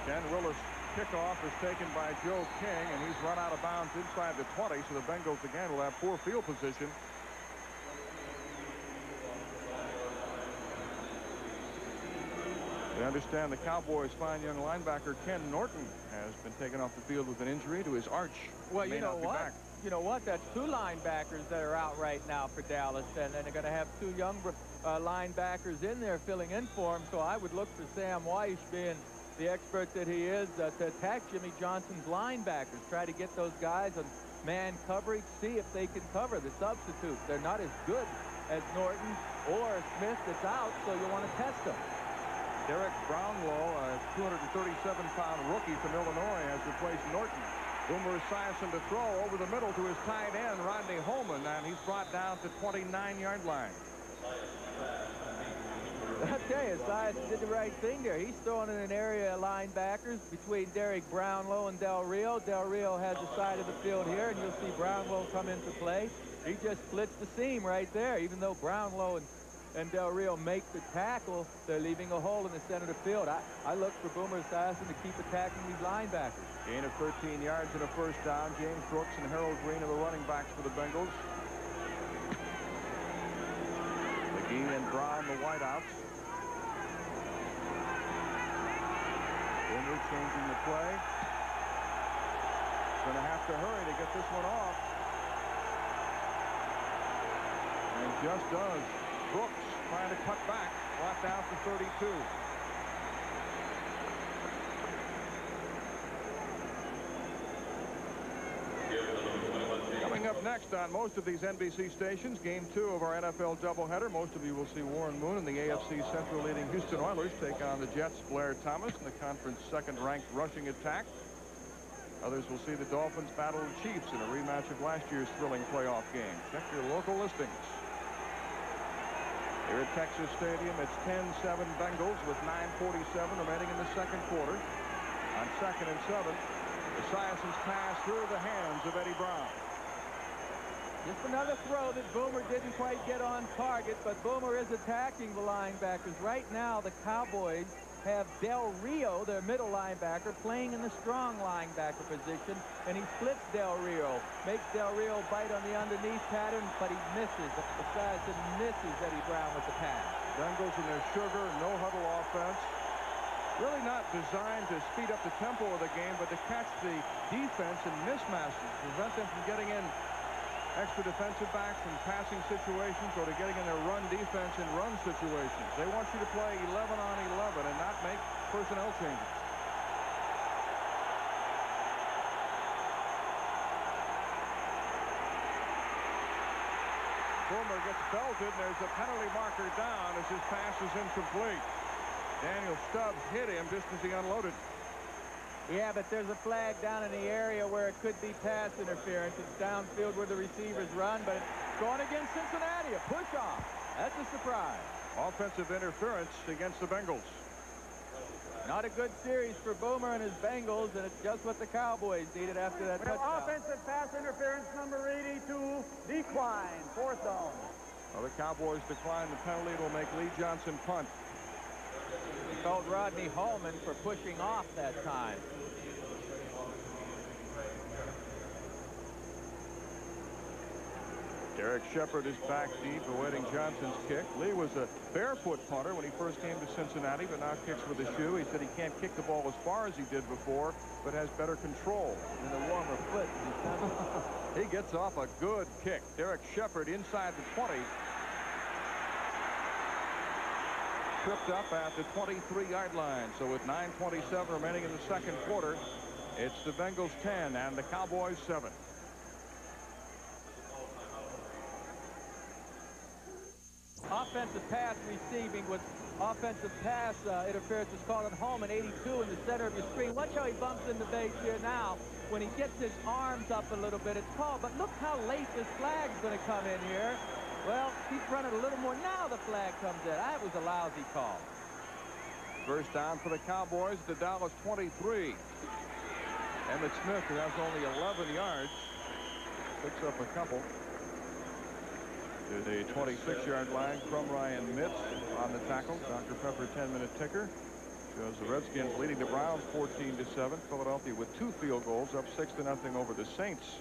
Ken Willis kickoff is taken by Joe King, and he's run out of bounds inside the 20, so the Bengals again will have poor field position. We understand the Cowboys' fine young linebacker Ken Norton has been taken off the field with an injury to his arch. Well, you know what? You know what? That's two linebackers that are out right now for Dallas, and then they're going to have two young linebackers in there filling in for him. So I would look for Sam Weiss, being the expert that he is, to attack Jimmy Johnson's linebackers. Try to get those guys on man coverage, see if they can cover the substitutes. They're not as good as Norton or Smith that's out, so you want to test them. Derek Brownlow, a 237-pound rookie from Illinois, has replaced Norton. Boomer Esiason to throw over the middle to his tight end, Rodney Holman, and he's brought down to 29-yard line. I'll tell you, Esiason did the right thing there. He's throwing in an area of linebackers between Derek Brownlow and Del Rio. Del Rio has the side of the field here, and you'll see Brownlow come into play. He just splits the seam right there. Even though Brownlow and Del Rio make the tackle, they're leaving a hole in the center of the field. I look for Boomer Esiason to keep attacking these linebackers. Gain of 13 yards and a first down. James Brooks and Harold Green are the running backs for the Bengals. McGee and Brown the wideouts. Boomer changing the play. Going to have to hurry to get this one off. And just does. Brooks trying to cut back, brought down to 32. Coming up next on most of these NBC stations, Game 2 of our NFL doubleheader. Most of you will see Warren Moon and the AFC Central leading Houston Oilers take on the Jets' Blair Thomas in the conference second-ranked rushing attack. Others will see the Dolphins battle the Chiefs in a rematch of last year's thrilling playoff game. Check your local listings. Here at Texas Stadium, it's 10-7 Bengals with 9:47 remaining in the second quarter. On 2nd and 7, Esiason's pass through the hands of Eddie Brown. Just another throw that Boomer didn't quite get on target, but Boomer is attacking the linebackers. Right now, the Cowboys have Del Rio, their middle linebacker, playing in the strong linebacker position, and he splits Del Rio, makes Del Rio bite on the underneath pattern, but he misses. Esiason misses Eddie Brown with the pass. Bengals in their sugar, no-huddle offense. Really not designed to speed up the tempo of the game, but to catch the defense and mismatches, prevent them from getting in extra defensive backs from passing situations or to getting in their run defense in run situations. They want you to play 11 on 11 and not make personnel changes. Boomer gets belted, and there's a penalty marker down as his pass is incomplete. Daniel Stubbs hit him just as he unloaded. Yeah, but there's a flag down in the area where it could be pass interference. It's downfield where the receivers run, but it's going against Cincinnati. A push-off. That's a surprise. Offensive interference against the Bengals. Not a good series for Boomer and his Bengals, and it's just what the Cowboys needed after that touchdown. Offensive pass interference number 82, decline, 4th down. Well, the Cowboys decline the penalty. It will make Lee Johnson punt. He called Rodney Holman for pushing off that time. Derek Shepard is back deep, awaiting Johnson's kick. Lee was a barefoot punter when he first came to Cincinnati, but now kicks with a shoe. He said he can't kick the ball as far as he did before, but has better control. And a warmer foot. He gets off a good kick. Derek Shepard inside the 20. Tripped up at the 23-yard line. So with 9:27 remaining in the second quarter, it's the Bengals 10 and the Cowboys 7. Offensive pass receiving with offensive pass interference is called on Holman, 82 in the center of your screen. Watch how he bumps in the base here now. When he gets his arms up a little bit, it's called. But look how late this flag's going to come in here. Well, he's running a little more. Now the flag comes in. That was a lousy call. First down for the Cowboys at the Dallas 23. Emmitt Smith, who has only 11 yards, picks up a couple. To the 26-yard line, Crumry and Mitz on the tackle. Dr. Pepper 10-minute ticker. Shows the Redskins leading the Browns 14-7. Philadelphia with 2 field goals, up 6-0 over the Saints.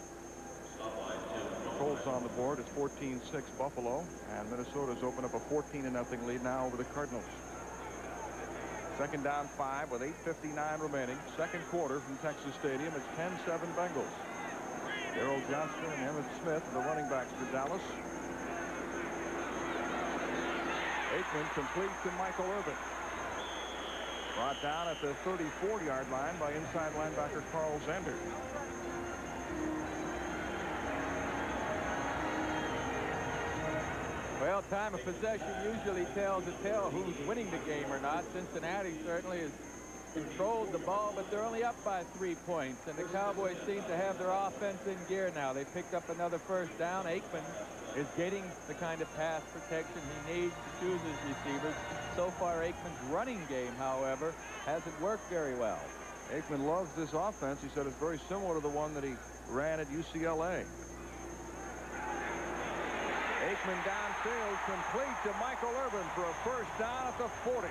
Colts on the board. It's 14-6 Buffalo, and Minnesota's opened up a 14-0 lead now over the Cardinals. Second down 5 with 8:59 remaining. Second quarter from Texas Stadium. It's 10-7 Bengals. Darrell Johnston and Emmett Smith, the running backs for Dallas. Aikman complete to Michael Irvin. Brought down at the 34-yard line by inside linebacker Carl Zander. Well, time of possession usually tells a tale who's winning the game or not. Cincinnati certainly has controlled the ball, but they're only up by 3 points, and the Cowboys seem to have their offense in gear now. They picked up another first down. Aikman is getting the kind of pass protection he needs to choose his receivers. So far, Aikman's running game, however, hasn't worked very well. Aikman loves this offense. He said it's very similar to the one that he ran at UCLA. Aikman downfield, complete to Michael Irvin for a first down at the 40.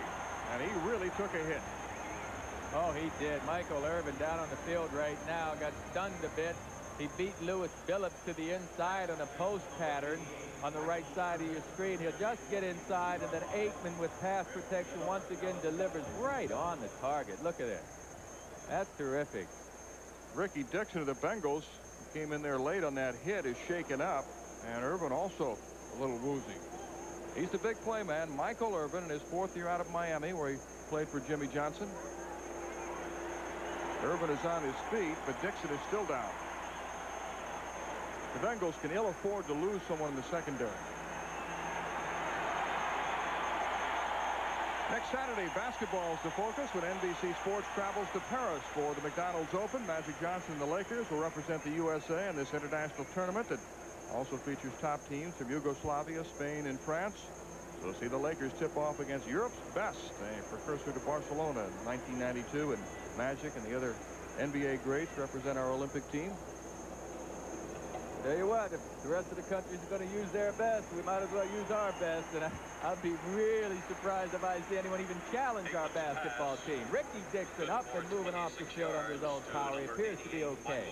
And he really took a hit. Oh, he did. Michael Irvin down on the field right now got stunned a bit. He beat Lewis Phillips to the inside on a post pattern on the right side of your screen. He'll just get inside, and then Aikman with pass protection once again delivers right on the target. Look at it. That's terrific. Ricky Dixon of the Bengals, who came in there late on that hit, is shaken up, and Irvin also a little woozy. He's the big play man, Michael Irvin, in his 4th year out of Miami, where he played for Jimmy Johnson. Irvin is on his feet, but Dixon is still down. The Bengals can ill afford to lose someone in the secondary. Next Saturday, basketball is the focus when NBC Sports travels to Paris for the McDonald's Open. Magic Johnson and the Lakers will represent the USA in this international tournament that also features top teams from Yugoslavia, Spain, and France. We'll see the Lakers tip off against Europe's best, a precursor to Barcelona in 1992, and Magic and the other NBA greats represent our Olympic team. Tell you what, if the rest of the country's going to use their best, we might as well use our best, and I'd be really surprised if I see anyone even challenge our basketball team. Ricky Dixon up and moving off the field under his own power. He appears to be okay.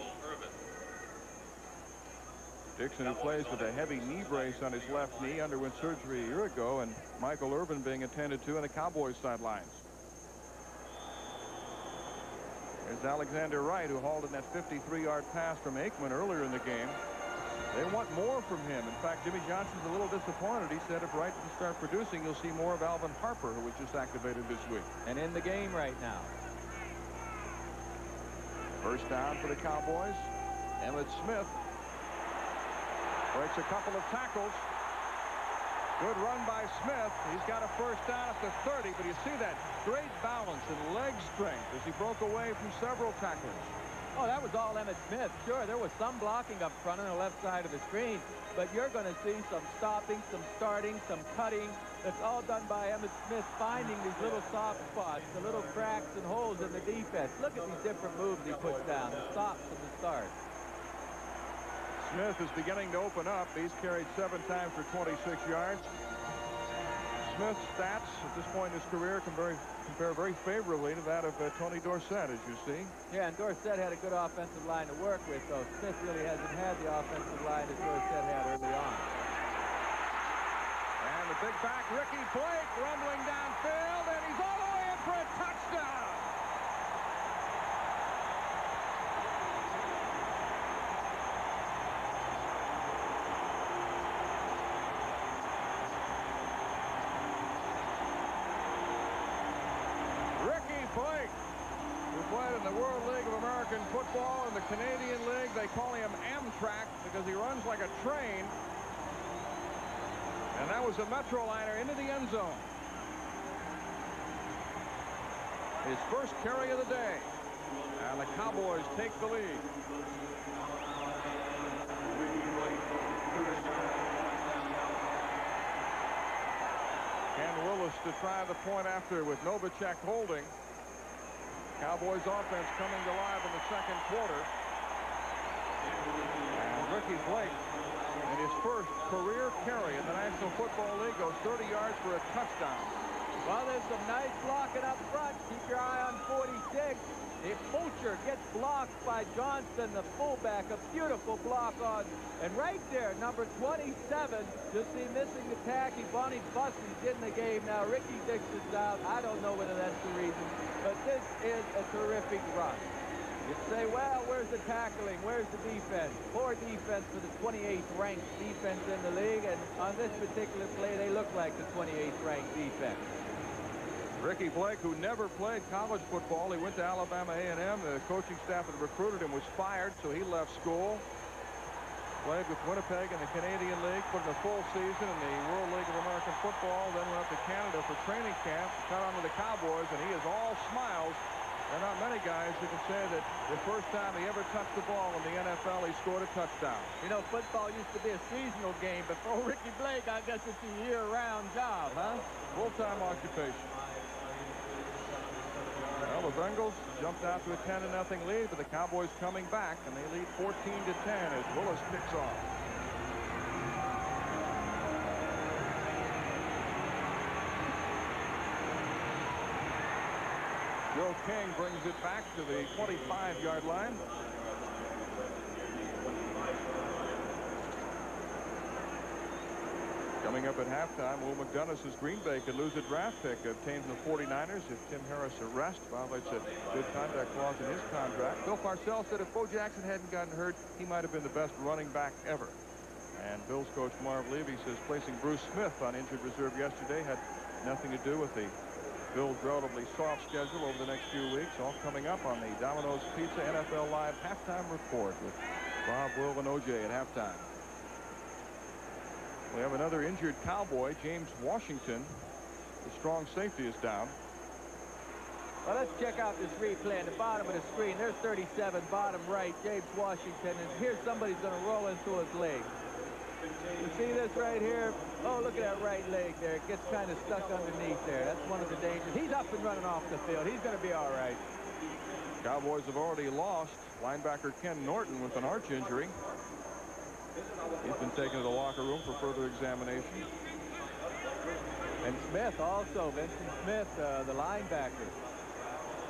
Dixon, who plays with a heavy knee brace on his left knee, underwent surgery a year ago, and Michael Irvin being attended to on the Cowboys sidelines. There's Alexander Wright, who hauled in that 53-yard pass from Aikman earlier in the game. They want more from him. In fact, Jimmy Johnson's a little disappointed. He said if Wright doesn't start producing, you'll see more of Alvin Harper, who was just activated this week. And in the game right now. First down for the Cowboys. Emmett Smith breaks a couple of tackles. Good run by Smith. He's got a first down at the 30, but you see that great balance and leg strength as he broke away from several tackles. Oh, that was all Emmett Smith. Sure, there was some blocking up front on the left side of the screen, but you're going to see some stopping, some starting, some cutting. That's all done by Emmett Smith, finding these little soft spots, the little cracks and holes in the defense. Look at these different moves he puts down, the stops and the starts. Smith is beginning to open up. He's carried 7 times for 26 yards. Smith's stats at this point in his career compare very favorably to that of Tony Dorsett, as you see. Yeah, and Dorsett had a good offensive line to work with, though Smith really hasn't had the offensive line that Dorsett had early on. And the big back, Ricky Blake, rumbling downfield, and he's all the way in for a touchdown. Blake, who played in the World League of American Football and the Canadian League. They call him Amtrak because he runs like a train. And that was a Metroliner into the end zone. His first carry of the day. And the Cowboys take the lead. Ken Willis to try the point after with Novacek holding. Cowboys offense coming to life in the second quarter. And Ricky Blake, in his first career carry in the National Football League, goes 30 yards for a touchdown. Well, there's some nice blocking up front. Keep your eye on 46. If Fulcher gets blocked by Johnston, the fullback, a beautiful block on. And right there, number 27, you'll see missing the tackle. Bonnie Bussey's in the game now. Ricky Dixon's out. I don't know whether that's the reason, but this is a terrific run. You say, well, where's the tackling? Where's the defense? Poor defense for the 28th ranked defense in the league, and on this particular play, they look like the 28th ranked defense. Ricky Blake, who never played college football, he went to Alabama A&M. The coaching staff that recruited him was fired, so he left school. Played with Winnipeg in the Canadian League, put in a full season in the World League of American Football, then went up to Canada for training camp, cut on to the Cowboys, and he is all smiles. There are not many guys who can say that the first time he ever touched the ball in the NFL, he scored a touchdown. You know, football used to be a seasonal game. Before Ricky Blake, I guess it's a year-round job, huh? Full-time occupation. Well, the Bengals jumped out to a 10-0 lead, but the Cowboys coming back, and they lead 14-10 as Willis kicks off. Joe King brings it back to the 25-yard line. Coming up at halftime, Will McDonough Green Bay could lose a draft pick obtained from the 49ers if Tim Harris' arrest violates a good conduct clause in his contract. Bill Parcells said if Bo Jackson hadn't gotten hurt, he might have been the best running back ever. And Bills coach Marv Levy says placing Bruce Smith on injured reserve yesterday had nothing to do with the Bills' relatively soft schedule over the next few weeks. All coming up on the Domino's Pizza NFL Live halftime report with Bob, Will, and OJ at halftime. We have another injured Cowboy, James Washington. The strong safety is down. Well, let's check out this replay on the bottom of the screen. There's 37, bottom right, James Washington. And here's somebody's going to roll into his leg. You see this right here? Oh, look at that right leg there. It gets kind of stuck underneath there. That's one of the dangers. He's up and running off the field. He's going to be all right. Cowboys have already lost linebacker Ken Norton with an arch injury. He's been taken to the locker room for further examination. And Smith also, Vincent Smith, the linebacker,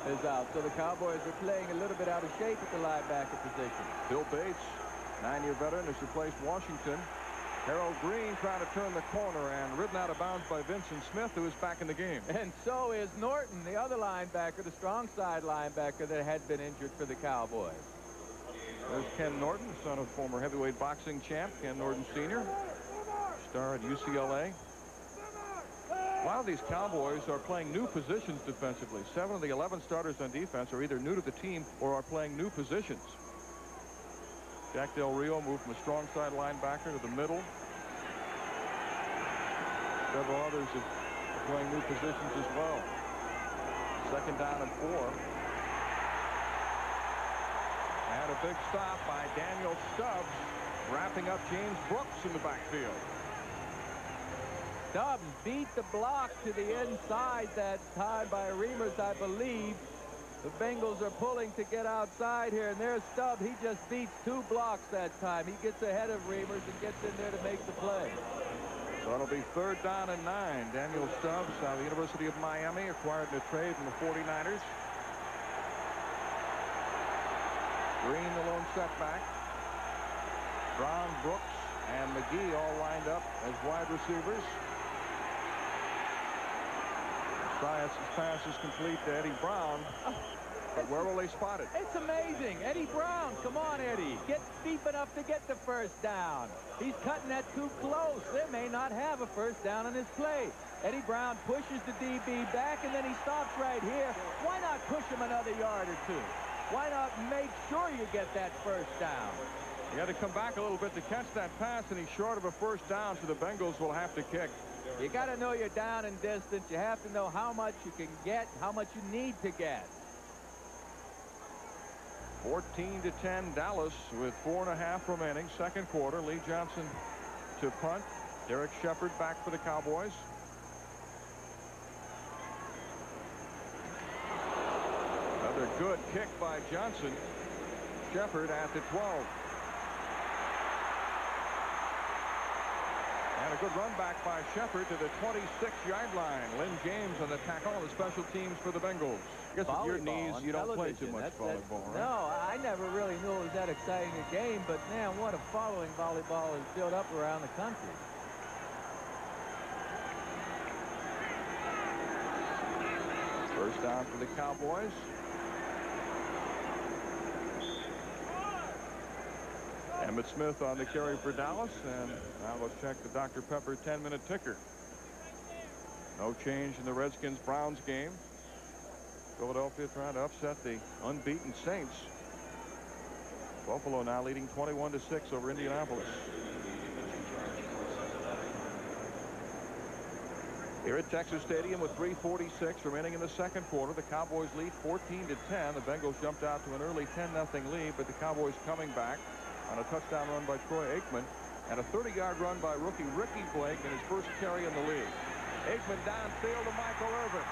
is out. So the Cowboys are playing a little bit out of shape at the linebacker position. Bill Bates, 9-year veteran, has replaced Washington. Harold Green trying to turn the corner and ridden out of bounds by Vincent Smith, who is back in the game. And so is Norton, the other linebacker, the strong side linebacker that had been injured for the Cowboys. There's Ken Norton, son of former heavyweight boxing champ Ken Norton Sr., star at UCLA. A lot of these Cowboys are playing new positions defensively. 7 of the 11 starters on defense are either new to the team or are playing new positions. Jack Del Rio moved from a strong side linebacker to the middle. Several others are playing new positions as well. 2nd down and 4. And a big stop by Daniel Stubbs, wrapping up James Brooks in the backfield. Stubbs beat the block to the inside that time by Reimers, I believe. The Bengals are pulling to get outside here, and there's Stubbs. He just beats 2 blocks that time. He gets ahead of Reimers and gets in there to make the play. So it'll be 3rd down and 9. Daniel Stubbs out of the University of Miami, acquired in a trade from the 49ers. Green, the lone setback. Brown, Brooks, and McGee all lined up as wide receivers. Science's pass is complete to Eddie Brown. But where will they spot it? It's amazing. Eddie Brown. Come on, Eddie. Get deep enough to get the first down. He's cutting that too close. They may not have a first down on his play. Eddie Brown pushes the DB back, and then he stops right here. Why not push him another yard or 2? Why not make sure you get that first down? He had to come back a little bit to catch that pass, and he's short of a first down, so the Bengals will have to kick. You got to know your down and distance. You have to know how much you can get, how much you need to get. 14-10 Dallas with 4.5 remaining. 2nd quarter. Lee Johnson to punt. Derek Shepard back for the Cowboys. Another good kick by Johnson. Shepard at the 12. And a good run back by Shepard to the 26-yard line. Lynn James on the tackle on the special teams for the Bengals. I guess with your knees, you don't play too much volleyball, right? No, I never really knew it was that exciting a game, but man, what a following volleyball has built up around the country. First down for the Cowboys. Emmett Smith on the carry for Dallas. And now let's check the Dr. Pepper 10-minute ticker. No change in the Redskins-Browns game. Philadelphia trying to upset the unbeaten Saints. Buffalo now leading 21-6 over Indianapolis. Here at Texas Stadium with 3:46 remaining in the second quarter, the Cowboys lead 14-10. The Bengals jumped out to an early 10-0 lead, but the Cowboys coming back on a touchdown run by Troy Aikman and a 30-yard run by rookie Ricky Blake in his first carry in the league. Aikman downfield to Michael Irvin.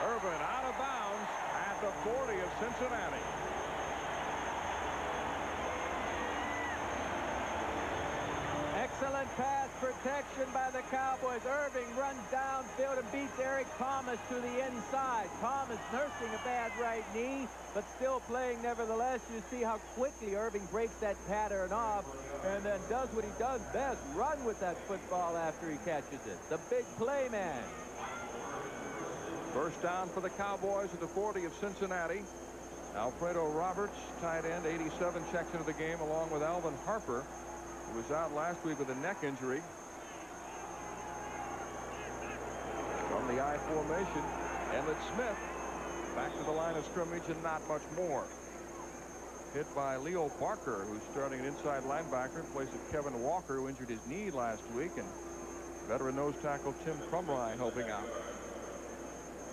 Irvin out of bounds at the 40 of Cincinnati. Excellent pass protection by the Cowboys. Irving runs downfield and beats Eric Thomas to the inside. Thomas nursing a bad right knee, but still playing nevertheless. You see how quickly Irving breaks that pattern off and then does what he does best, run with that football after he catches it. The big play man. First down for the Cowboys at the 40 of Cincinnati. Alfredo Roberts, tight end, 87, checks into the game along with Alvin Harper, who was out last week with a neck injury. From the I formation, Emmett Smith back to the line of scrimmage and not much more. Hit by Leo Barker, who's starting an inside linebacker in place of Kevin Walker, who injured his knee last week, and veteran nose tackle Tim Crumrye helping out.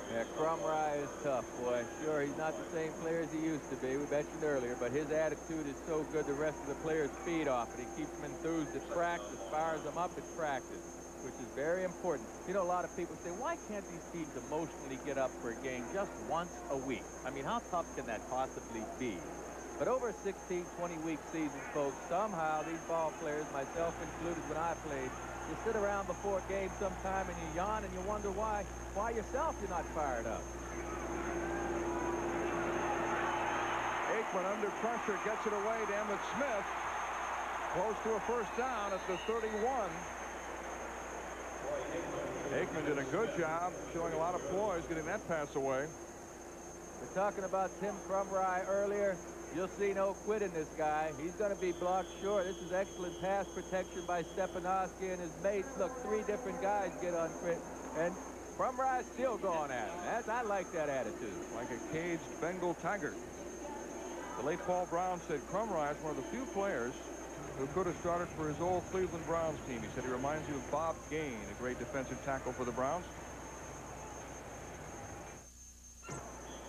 Yeah, Crumrye is tough, boy. Sure, he's not the same player as he used to be. We mentioned earlier, but his attitude is so good the rest of the players feed off it. He keeps them enthused at practice, fires them up at practice, which is very important. You know, a lot of people say, why can't these teams emotionally get up for a game just once a week? I mean, how tough can that possibly be? But over a 16, 20-week season, folks, somehow these ball players, myself included when I played, you sit around before a game sometime and you yawn and you wonder why yourself you're not fired up. Aikman under pressure gets it away to Emmett Smith. Close to a first down at the 31. Aikman did a good job showing a lot of poise getting that pass away. We're talking about Tim Crumrye earlier. You'll see no quit in this guy. He's going to be blocked short. This is excellent pass protection by Stepanowski and his mates. Look, 3 different guys get on Crit, and Crumrye's still going at him. I like that attitude. Like a caged Bengal tiger. The late Paul Brown said Crumrye is one of the few players who could have started for his old Cleveland Browns team. He said he reminds you of Bob Gain, a great defensive tackle for the Browns.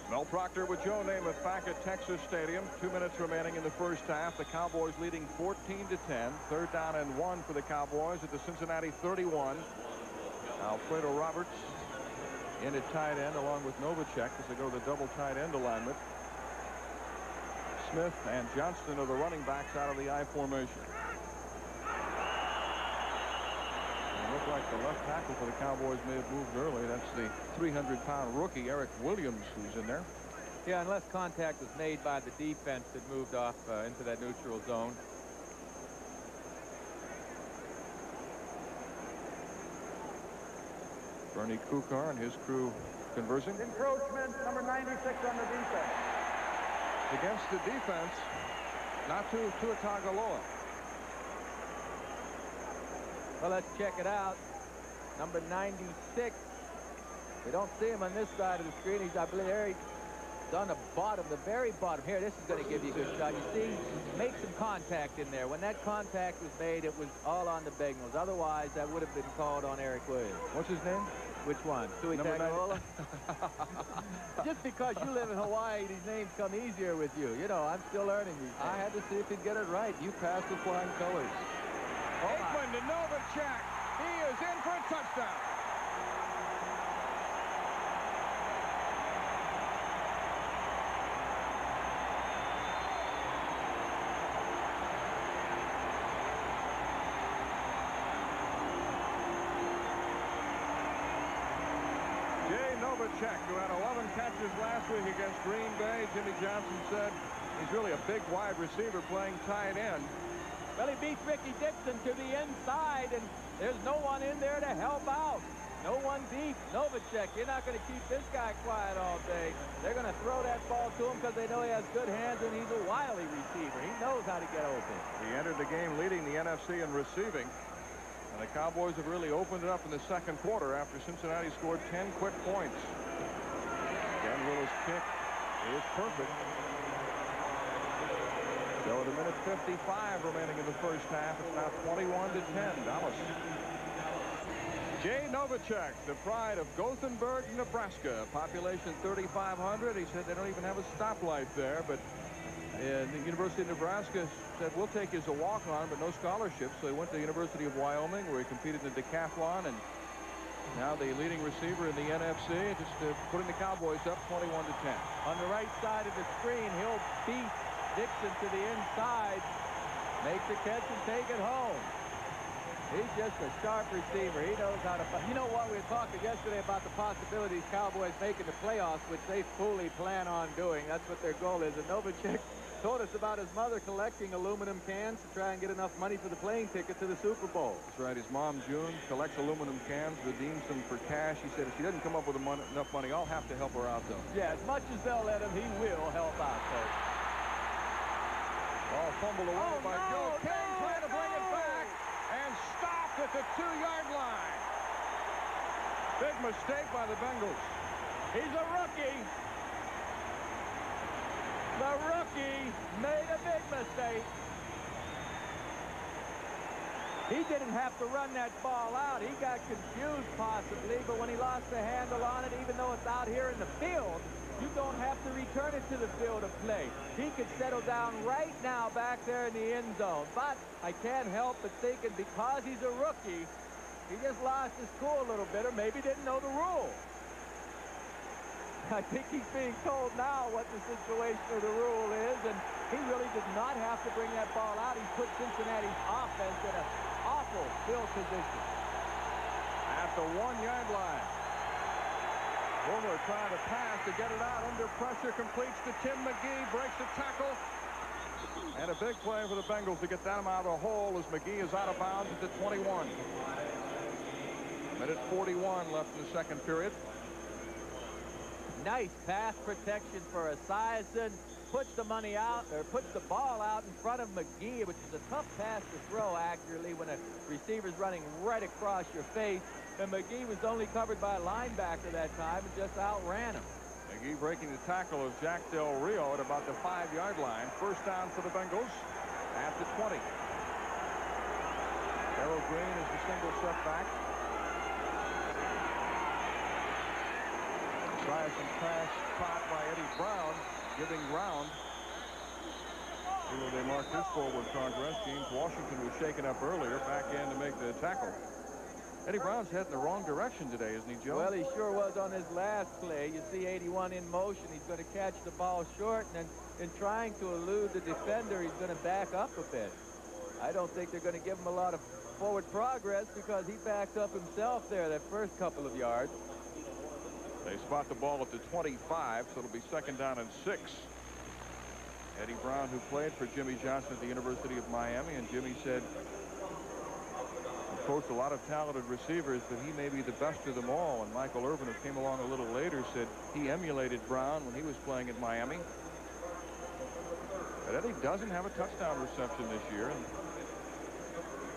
Mel Proctor with Joe Namath back at Texas Stadium. 2 minutes remaining in the first half. The Cowboys leading 14-10. Third down and 1 for the Cowboys at the Cincinnati 31. Alfredo Roberts in at tight end along with Novacek as they go the double tight end alignment. Smith and Johnston are the running backs out of the I formation. It looked like the left tackle for the Cowboys may have moved early. That's the 300-pound rookie Eric Williams who's in there. Yeah, unless contact was made by the defense that moved off into that neutral zone. Bernie Kukar and his crew conversing. Encroachment, number 96 on the defense. Against the defense, not to Tagovailoa. Well, let's check it out. Number 96. We don't see him on this side of the screen. He's, I believe, there. He's on the bottom, the very bottom. Here, this is going to give you a good shot. You see, make some contact in there. When that contact was made, it was all on the Bengals. Otherwise, that would have been called on Eric Williams. What's his name? Which one? Tui Tagovailoa? Just because you live in Hawaii, these names come easier with you. You know, I'm still learning these names. I had to see if he'd get it right. You passed with flying colors. Aikman to Novacek. He is in for a touchdown. Novacek, who had 11 catches last week against Green Bay. Jimmy Johnson said he's really a big wide receiver playing tight end. Well, he beats Ricky Dixon to the inside, and there's no one in there to help out. No one deep. Novacek, you're not going to keep this guy quiet all day. They're going to throw that ball to him because they know he has good hands and he's a wily receiver. He knows how to get open. He entered the game leading the NFC in receiving. And the Cowboys have really opened it up in the second quarter after Cincinnati scored 10 quick points. Again, Willis' kick is perfect. So at a minute 55 remaining in the first half, it's now 21-10, Dallas. Jay Novacek, the pride of Gothenburg, Nebraska. Population 3,500. He said they don't even have a stoplight there, but the University of Nebraska said, we'll take you as a walk-on, but no scholarship. So he went to the University of Wyoming, where he competed in the decathlon, and now the leading receiver in the NFC, just putting the Cowboys up 21-10. On the right side of the screen, he'll beat Dixon to the inside, make the catch and take it home. He's just a sharp receiver. He knows how to... You know what? We were talking yesterday about the possibilities Cowboys making the playoffs, which they fully plan on doing. That's what their goal is. And Novacek told us about his mother collecting aluminum cans to try and get enough money for the plane ticket to the Super Bowl. That's right. His mom, June, collects aluminum cans, redeems them for cash. He said if she doesn't come up with enough money, I'll have to help her out, though. Yeah, as much as they'll let him, he will help out, folks. Ball fumbled away by Joe King, trying to bring it back. And stopped at the 2-yard line. Big mistake by the Bengals. He's a rookie. The rookie made a big mistake. He didn't have to run that ball out. He got confused possibly, but when he lost the handle on it, even though it's out here in the field, you don't have to return it to the field of play. He could settle down right now back there in the end zone. But I can't help but thinking because he's a rookie, he just lost his cool a little bit or maybe didn't know the rule. I think he's being told now what the situation of the rule is, and he really did not have to bring that ball out. He put Cincinnati's offense in an awful field position. At the 1-yard line. Boomer trying to pass to get it out under pressure, completes to Tim McGee, breaks a tackle. And a big play for the Bengals to get them out of the hole as McGee is out of bounds at the 21. Minute 41 left in the second period. Nice pass protection for Esiason. Puts the money out, or puts the ball out in front of McGee, which is a tough pass to throw accurately when a receiver's running right across your face. And McGee was only covered by a linebacker that time and just outran him. McGee breaking the tackle of Jack Del Rio at about the 5-yard line. First down for the Bengals at the 20. Darrell Green is the single setback. Esiason pass caught by Eddie Brown, giving ground. They marked his forward progress. James Washington was shaken up earlier, back in to make the tackle. Eddie Brown's heading the wrong direction today, isn't he, Joe? Well, he sure was on his last play. You see 81 in motion. He's going to catch the ball short, and then in trying to elude the defender, he's going to back up a bit. I don't think they're going to give him a lot of forward progress because he backed up himself there that first couple of yards. They spot the ball at the 25, so it'll be second down and 6. Eddie Brown, who played for Jimmy Johnson at the University of Miami, and Jimmy said, coached a lot of talented receivers, but he may be the best of them all. And Michael Irvin, who came along a little later, said he emulated Brown when he was playing at Miami. But Eddie doesn't have a touchdown reception this year.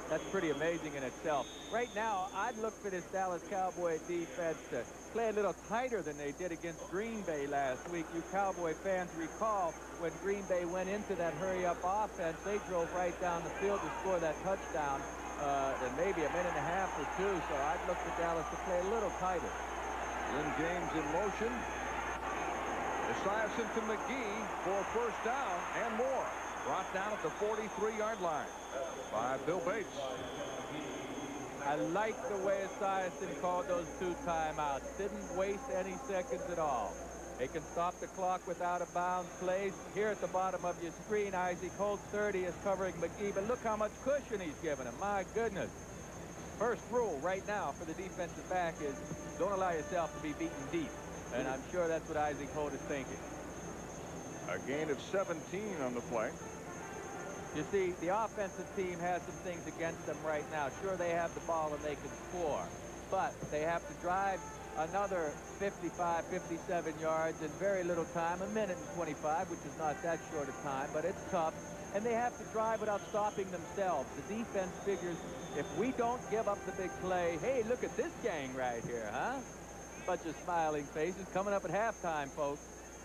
That's pretty amazing in itself. Right now, I'd look for this Dallas Cowboy defense to play a little tighter than they did against Green Bay last week. You Cowboy fans recall when Green Bay went into that hurry-up offense, they drove right down the field to score that touchdown in maybe a minute and a half or two. So I'd look for Dallas to play a little tighter. Lynn James in motion. Esiason to McGee for first down and more. Brought down at the 43-yard line by Bill Bates. I like the way Esiason called those 2 timeouts. Didn't waste any seconds at all. They can stop the clock with out-of-bounds plays. Here at the bottom of your screen, Isaac Holt 30 is covering McGee, but look how much cushion he's given him. My goodness. First rule right now for the defensive back is don't allow yourself to be beaten deep. And I'm sure that's what Isaac Holt is thinking. A gain of 17 on the play. You see, the offensive team has some things against them right now. Sure, they have the ball and they can score, but they have to drive another 55, 57 yards in very little time, a minute and 25, which is not that short a time, but it's tough. And they have to drive without stopping themselves. The defense figures, if we don't give up the big play, hey, look at this gang right here, huh? Bunch of smiling faces coming up at halftime, folks.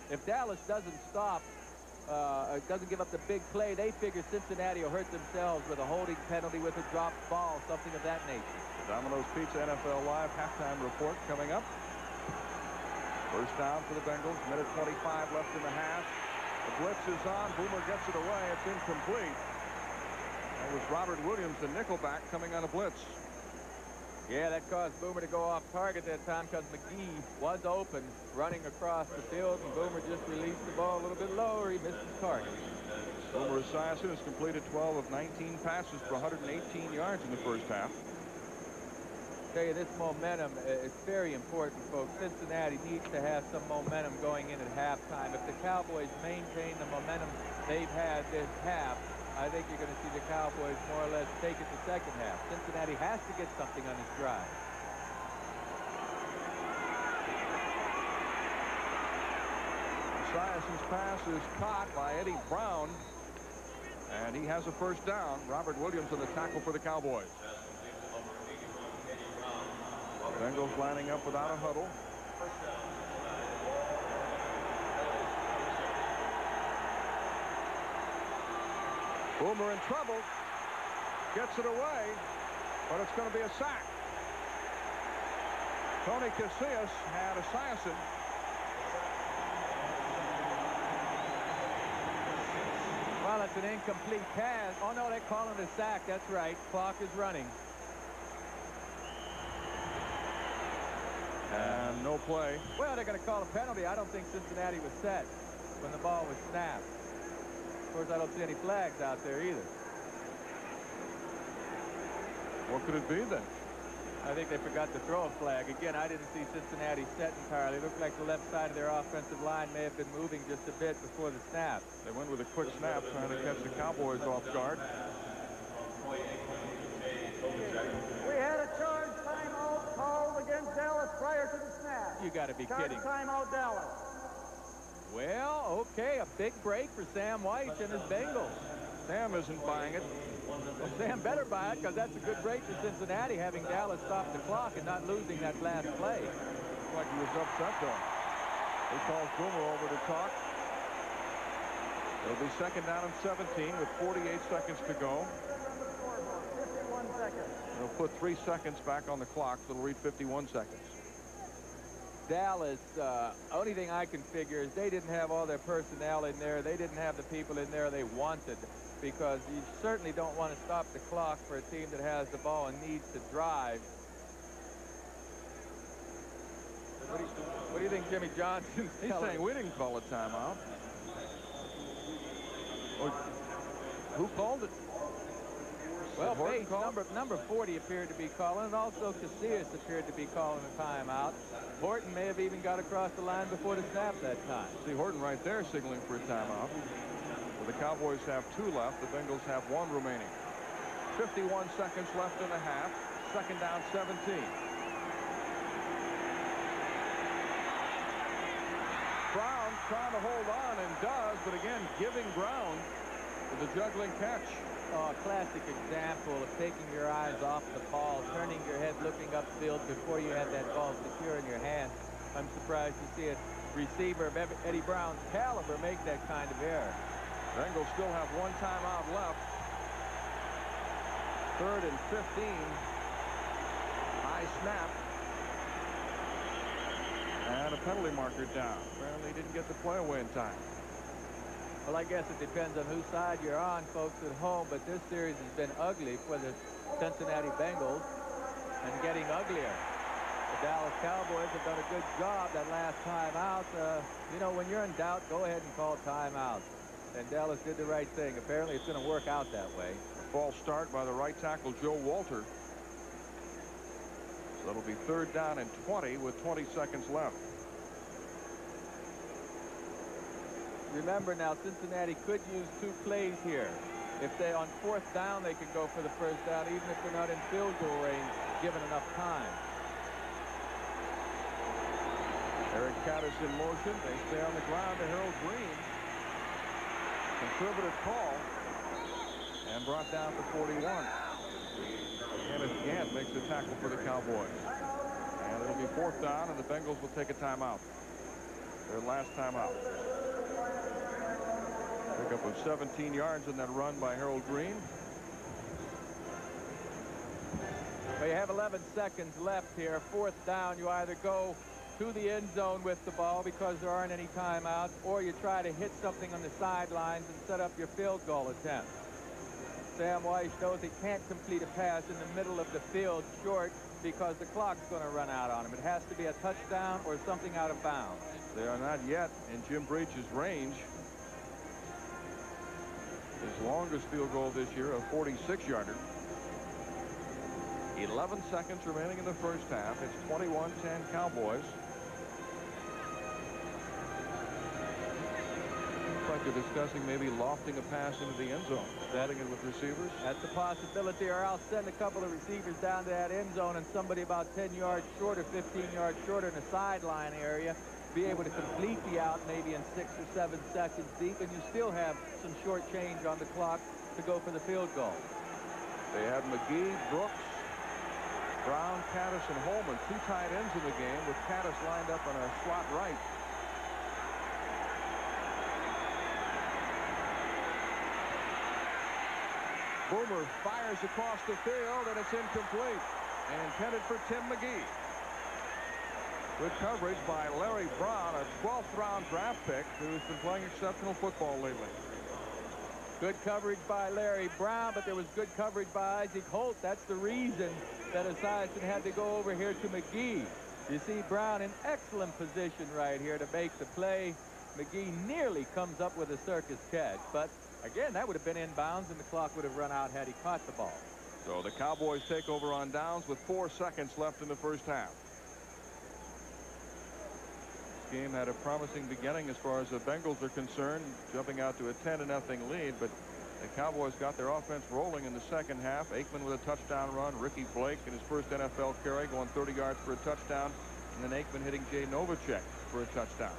If Dallas doesn't stop, doesn't give up the big play, they figure Cincinnati will hurt themselves with a holding penalty, with a dropped ball, something of that nature. Domino's Pizza NFL Live halftime report coming up. First down for the Bengals, minute 25 left in the half. The blitz is on. Boomer gets it away. It's incomplete. That was Robert Williams, the nickelback, coming on a blitz. Yeah, that caused Boomer to go off target that time because McGee was open, running across the field, and Boomer just released the ball a little bit lower. He missed his target. Boomer Esiason has completed 12 of 19 passes for 118 yards in the first half. Tell you, this momentum is very important, folks. Cincinnati needs to have some momentum going in at halftime. If the Cowboys maintain the momentum they've had this half, I think you're going to see the Cowboys more or less take it the second half. Cincinnati has to get something on this drive. Esiason's pass is caught by Eddie Brown, and he has a first down. Robert Williams on the tackle for the Cowboys. Bengals lining up without a huddle. Boomer in trouble. Gets it away, but it's going to be a sack. Tony Casillas had Esiason. Well, it's an incomplete pass. Oh, no, they call it a sack. That's right. Clock is running. And no play. Well, they're going to call a penalty. I don't think Cincinnati was set when the ball was snapped. Of course, I don't see any flags out there either. What could it be then? I think they forgot to throw a flag. Again, I didn't see Cincinnati set entirely. It looked like the left side of their offensive line may have been moving just a bit before the snap. They went with a quick snap trying to catch the Cowboys off guard. We had a charge timeout called against Dallas prior to the snap. You got to be Charge kidding. timeout, Dallas. Well, okay, a big break for Sam White and his Bengals. Sam isn't buying it. Well, Sam better buy it because that's a good break for Cincinnati, having Dallas stop the clock and not losing that last play. Looks like he was upset though. He calls Boomer over to talk. It'll be second down and 17 with 48 seconds to go. 51 seconds. It'll put 3 seconds back on the clock, so it'll read 51 seconds. Dallas, only thing I can figure is they didn't have all their personnel in there. They didn't have the people in there they wanted, because you certainly don't want to stop the clock for a team that has the ball and needs to drive. What do you think Jimmy Johnson's He's saying we didn't call a timeout. Who called it? Well, Bates, number 40 appeared to be calling, and also Casillas appeared to be calling a timeout. Horton may have even got across the line before the snap that time. See Horton right there signaling for a timeout. Well, the Cowboys have 2 left. The Bengals have 1 remaining. 51 seconds left in the half. Second down, 17. Brown trying to hold on and does, but again, giving ground with a juggling catch. Oh, a classic example of taking your eyes off the ball, turning your head, looking upfield before you had that ball secure in your hand. I'm surprised to see a receiver of Eddie Brown's caliber make that kind of error. Bengals still have 1 timeout left. 3rd and 15. High snap. And a penalty marker down. Apparently didn't get the play away in time. Well, I guess it depends on whose side you're on, folks at home, but this series has been ugly for the Cincinnati Bengals and getting uglier. The Dallas Cowboys have done a good job that last time out. You know, when you're in doubt, go ahead and call timeout. And Dallas did the right thing. Apparently it's going to work out that way. A false start by the right tackle, Joe Walter. So that'll be 3rd down and 20 with 20 seconds left. Remember now, Cincinnati could use 2 plays here. If they on 4th down, they can go for the 1st down, even if they're not in field goal range, given enough time. Eric Caddis in motion. They stay on the ground to Harold Green. Conservative call. And brought down to 41. Kenneth Gant makes the tackle for the Cowboys. And it'll be 4th down, and the Bengals will take a timeout. Their last timeout. Pickup of 17 yards in that run by Harold Green. Well, you have 11 seconds left here. 4th down, you either go to the end zone with the ball because there aren't any timeouts, or you try to hit something on the sidelines and set up your field goal attempt. Sam Weiss knows he can't complete a pass in the middle of the field short because the clock's going to run out on him. It has to be a touchdown or something out of bounds. They are not yet in Jim Breach's range. His longest field goal this year, a 46-yarder. 11 seconds remaining in the first half. It's 21-10 Cowboys. Looks like they're discussing maybe lofting a pass into the end zone, batting it with receivers. That's a possibility, or I'll send a couple of receivers down to that end zone and somebody about 10 yards short or 15 yards shorter in the sideline area be able to complete the out maybe in 6 or 7 seconds deep, and you still have some short change on the clock to go for the field goal. They have McGee, Brooks, Brown, Caddis, and Holman, 2 tight ends in the game, with Caddis lined up on a slot right. Boomer fires across the field, and it's incomplete. And intended for Tim McGee. Good coverage by Larry Brown, a 12th round draft pick who's been playing exceptional football lately. Good coverage by Larry Brown, but there was good coverage by Isaac Holt. That's the reason that Esiason had to go over here to McGee. You see Brown in excellent position right here to make the play. McGee nearly comes up with a circus catch, but again, that would have been in bounds and the clock would have run out had he caught the ball. So the Cowboys take over on downs with 4 seconds left in the first half. This game had a promising beginning as far as the Bengals are concerned, jumping out to a 10-0 lead, but the Cowboys got their offense rolling in the second half. Aikman with a touchdown run, Ricky Blake in his first NFL carry going 30 yards for a touchdown, and then Aikman hitting Jay Novacek for a touchdown.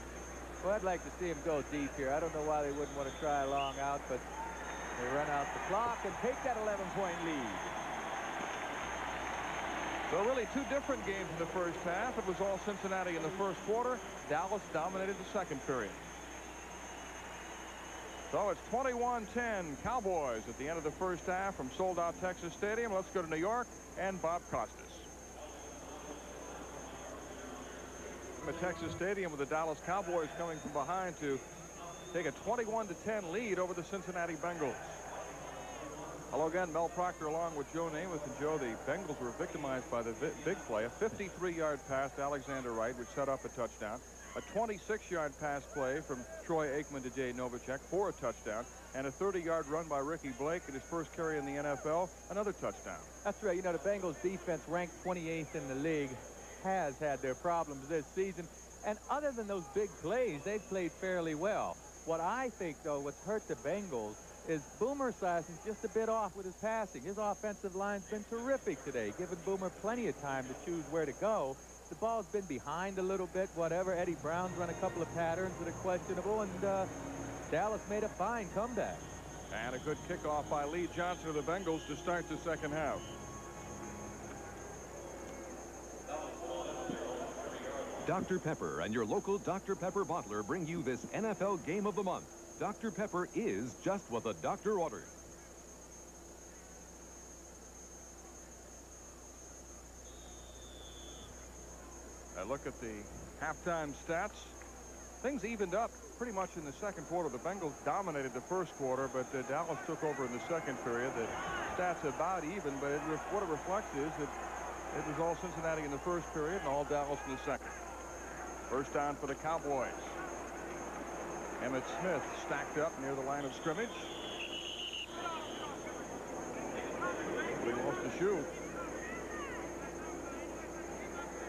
Well, I'd like to see him go deep here. I don't know why they wouldn't want to try a long out, but they run out the clock and take that 11-point lead. So really 2 different games in the first half. It was all Cincinnati in the first quarter. Dallas dominated the second period. So it's 21-10 Cowboys at the end of the first half from sold-out Texas Stadium. Let's go to New York and Bob Costas. At Texas Stadium with the Dallas Cowboys coming from behind to take a 21-10 lead over the Cincinnati Bengals. Hello again, Mel Proctor along with Joe Namath. And Joe, the Bengals were victimized by the big play, a 53-yard pass to Alexander Wright, which set up a touchdown. A 26-yard pass play from Troy Aikman to Jay Novacek for a touchdown, and a 30-yard run by Ricky Blake in his first carry in the NFL, another touchdown. That's right. You know, the Bengals defense ranked 28th in the league, has had their problems this season, and other than those big plays, they've played fairly well. What I think, though, what's hurt the Bengals is Boomer Esiason's just a bit off with his passing. His offensive line's been terrific today, giving Boomer plenty of time to choose where to go. The ball's been behind a little bit, whatever. Eddie Brown's run a couple of patterns that are questionable, and Dallas made a fine comeback. And a good kickoff by Lee Johnson of the Bengals to start the second half. Dr. Pepper and your local Dr. Pepper bottler bring you this NFL Game of the Month. Dr. Pepper is just what the doctor ordered. I look at the halftime stats. Things evened up pretty much in the second quarter. The Bengals dominated the first quarter, but Dallas took over in the second period. The stats about even, but what it reflects is that it was all Cincinnati in the first period and all Dallas in the second. First down for the Cowboys. Emmitt Smith stacked up near the line of scrimmage. He wants to shoot.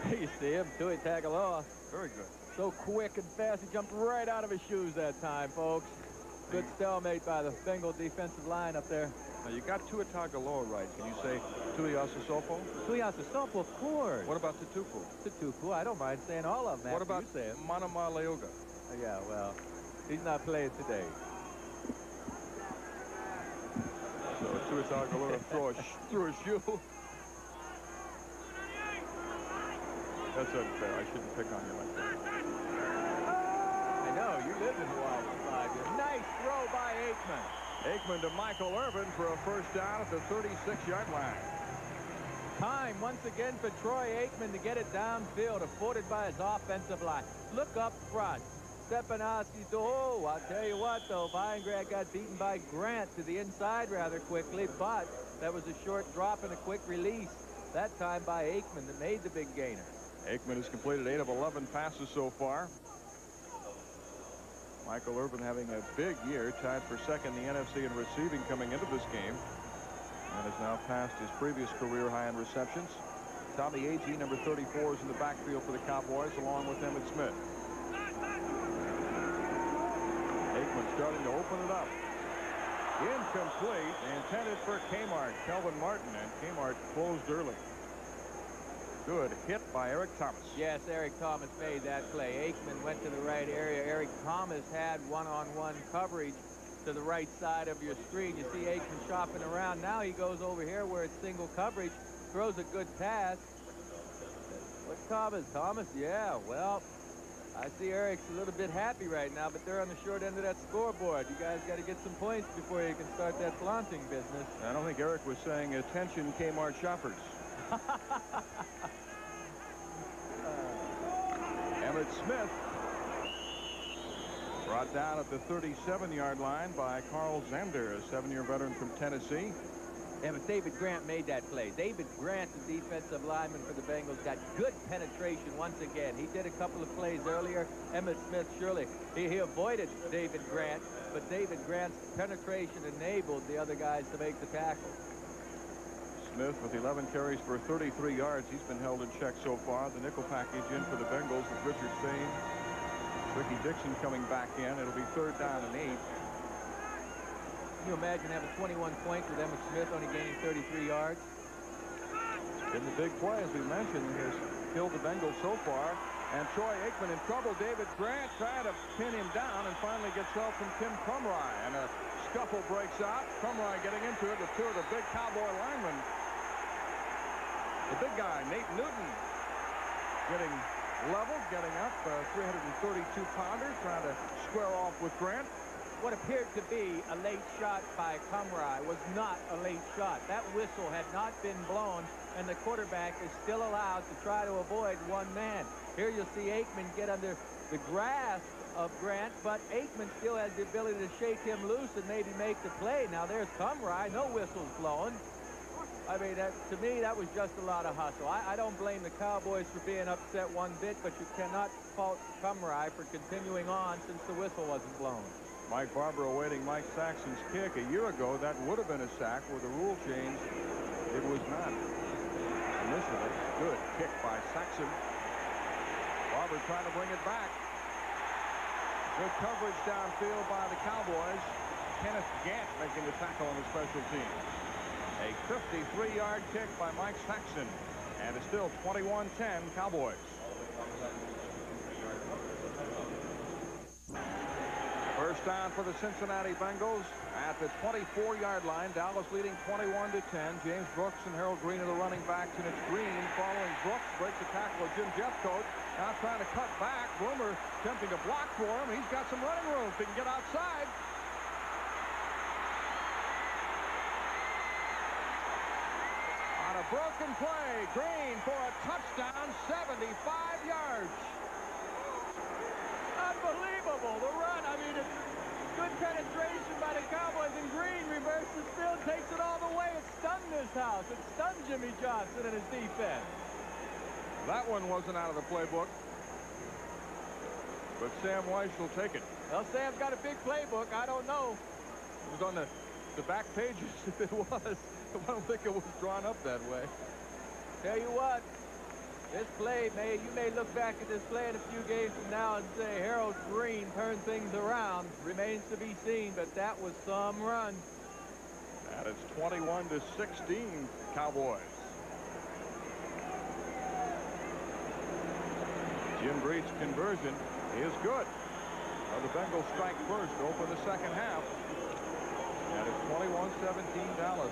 You see him, Tui Tagovailoa. Very good. So quick and fast, he jumped right out of his shoes that time, folks. Good stalemate by the Bengal defensive line up there. Now, you got Tuatagaloa right. Can you say Tuiasosopo? Tuiasosopo, of course. What about Tutupu? Tutupu, I don't mind saying all of them. What about Manama Leoga? Yeah, well, he's not playing today. So Tuatagaloa threw a shoe. That's unfair. I shouldn't pick on you like that. I know. You lived in Hawaii for 5 years. Nice throw by Aikman. Aikman to Michael Irvin for a first down at the 36-yard line. Time once again for Troy Aikman to get it downfield, afforded by his offensive line. Look up front. Stepanowski's, oh, I'll tell you what, though, Weingrad got beaten by Grant to the inside rather quickly, but that was a short drop and a quick release. That time by Aikman that made the big gainer. Aikman has completed 8 of 11 passes so far. Michael Irvin having a big year, tied for second in the NFC in receiving coming into this game, and has now passed his previous career high in receptions. Tommy Agee, number 34, is in the backfield for the Cowboys, along with Emmitt Smith. Aikman starting to open it up. Incomplete, intended for Kmart. Kelvin Martin, and Kmart closed early. Good hit by Eric Thomas. Yes, Eric Thomas made that play. Aikman went to the right area. Eric Thomas had one-on-one coverage to the right side of your screen. You see Aikman shopping around. Now he goes over here where it's single coverage, throws a good pass. What Thomas? Yeah, well, I see Eric's a little bit happy right now, but they're on the short end of that scoreboard. You guys got to get some points before you can start that flaunting business. I don't think Eric was saying, attention, Kmart shoppers. Emmitt Smith brought down at the 37-yard line by Carl Zander, a 7-year veteran from Tennessee. Yeah, but David Grant made that play. David Grant, the defensive lineman for the Bengals, got good penetration once again. He did a couple of plays earlier. Emmitt Smith, surely, he avoided David Grant, but David Grant's penetration enabled the other guys to make the tackle. Smith with 11 carries for 33 yards. He's been held in check so far. The nickel package in for the Bengals with Richard Spain. Ricky Dixon coming back in. It'll be 3rd down and 8. Can you imagine having 21 points with Emmitt Smith only gaining 33 yards? Been the big play, as we mentioned, has killed the Bengals so far. And Troy Aikman in trouble. David Grant trying to pin him down and finally gets help from Tim Crumry. And a scuffle breaks out. Crumry getting into it with 2 of the big Cowboy linemen. The big guy, Nate Newton, getting leveled, getting up, 332-pounder, trying to square off with Grant. What appeared to be a late shot by Crumry was not a late shot. That whistle had not been blown, and the quarterback is still allowed to try to avoid one man. Here you'll see Aikman get under the grasp of Grant, but Aikman still has the ability to shake him loose and maybe make the play. Now there's Crumry, no whistles blown. I mean, to me, that was just a lot of hustle. I don't blame the Cowboys for being upset one bit, but you cannot fault Crumry for continuing on since the whistle wasn't blown. Mike Barber awaiting Mike Saxon's kick. A year ago, that would have been a sack. With the rule change, it was not. Initially, good kick by Saxon. Barber trying to bring it back. Good coverage downfield by the Cowboys. Kenneth Gant making the tackle on the special teams. A 53-yard kick by Mike Saxon. And it's still 21-10 Cowboys. First down for the Cincinnati Bengals at the 24-yard line. Dallas leading 21-10. James Brooks and Harold Green are the running backs, and it's Green following Brooks. Breaks the tackle of Jim Jeffcoat. Now trying to cut back. Bloomer attempting to block for him. He's got some running room if he can get outside. On a broken play, Green for a touchdown, 75 yards. Unbelievable, the run. I mean, it's good penetration by the Cowboys, and Green reverses field, takes it all the way. It stunned this house. It stunned Jimmy Johnson and his defense. That one wasn't out of the playbook, but Sam Weiss will take it. Well, Sam's got a big playbook. I don't know. It was on the back pages. It was. I don't think it was drawn up that way. Tell you what, This play, you may look back at this play in a few games from now and say Harold Green turned things around. Remains to be seen, but that was some run. And it's 21-16 Cowboys. Jim Breed's conversion is good. Well, the Bengals strike first to open the second half. And it's 21-17 Dallas.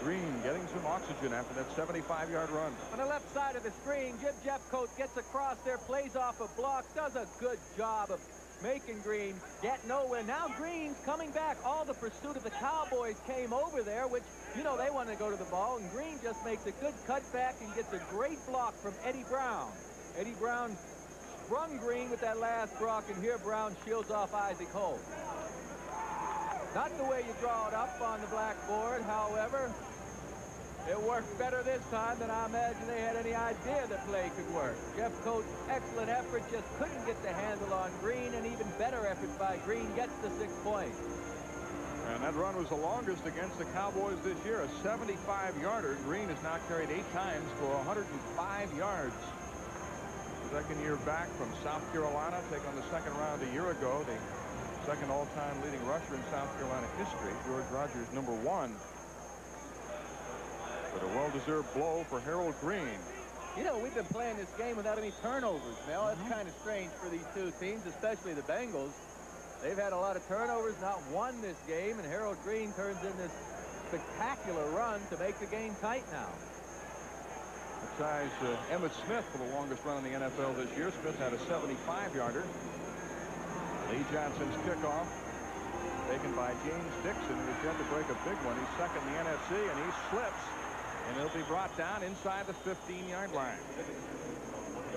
Green getting some oxygen after that 75-yard run. On the left side of the screen, Jim Jeffcoat gets across there, plays off a block, does a good job of making Green get nowhere. Now Green's coming back. All the pursuit of the Cowboys came over there, which, you know, they want to go to the ball, and Green just makes a good cutback and gets a great block from Eddie Brown. Eddie Brown sprung Green with that last block, and here Brown shields off Isaac Holt. Not the way you draw it up on the blackboard, however. It worked better this time than I imagine they had any idea the play could work. Jeffcoat's excellent effort, just couldn't get the handle on Green, and even better effort by Green gets the 6 points. And that run was the longest against the Cowboys this year, a 75-yarder. Green has now carried 8 times for 105 yards. Second year back from South Carolina, taken on the second round a year ago. The second all-time leading rusher in South Carolina history. George Rogers, number 1. But a well-deserved blow for Harold Green. You know, we've been playing this game without any turnovers, Mel. That's kind of strange for these two teams, especially the Bengals. They've had a lot of turnovers, not won this game, and Harold Green turns in this spectacular run to make the game tight now. Besides Emmitt Smith for the longest run in the NFL this year. Smith had a 75-yarder. Lee Johnson's kickoff taken by James Dixon, who's yet to break a big one. He's second in the NFC, and he slips, and he'll be brought down inside the 15-yard line.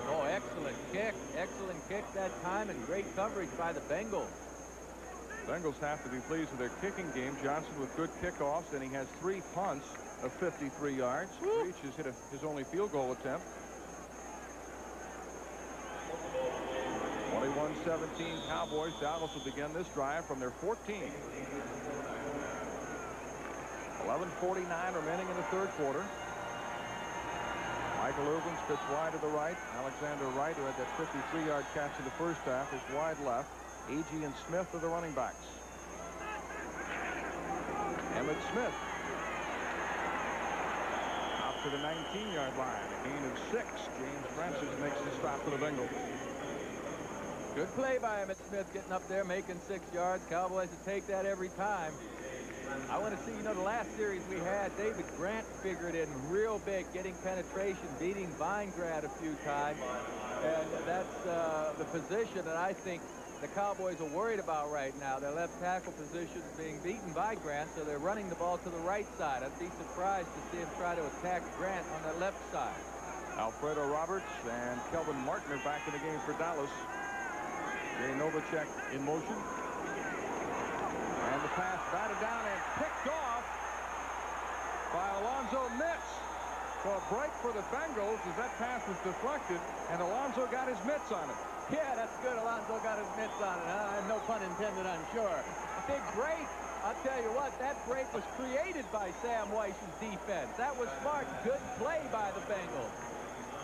Oh, excellent kick that time, and great coverage by the Bengals. Bengals have to be pleased with their kicking game. Johnson with good kickoffs, and he has 3 punts of 53 yards. Breach has hit his only field goal attempt. 21-17 Cowboys. Dallas will begin this drive from their 14. 11:49 remaining in the third quarter. Michael Irvin spits wide to the right. Alexander Wright, who had that 53-yard catch in the first half, is wide left. Agee and Smith are the running backs. Emmitt Smith out to the 19-yard line. A gain of 6. James Francis makes the stop for the Bengals. Good play by Emmitt Smith, getting up there, making 6 yards. Cowboys would take that every time. I want to see, you know, the last series we had, David Grant figured in real big, getting penetration, beating Veingrad a few times. And that's the position that I think the Cowboys are worried about right now. Their left tackle position is being beaten by Grant, so they're running the ball to the right side. I'd be surprised to see him try to attack Grant on the left side. Alfredo Roberts and Kelvin Martin are back in the game for Dallas. Jay Novacek in motion. And the pass batted down and picked off by Alonzo Mitts. So a break for the Bengals as that pass was deflected, and Alonzo got his mitts on it. Yeah, that's good. Alonzo got his mitts on it, huh? No pun intended, I'm sure. A big break. I'll tell you what, that break was created by Sam Weiss's defense. That was smart, good play by the Bengals.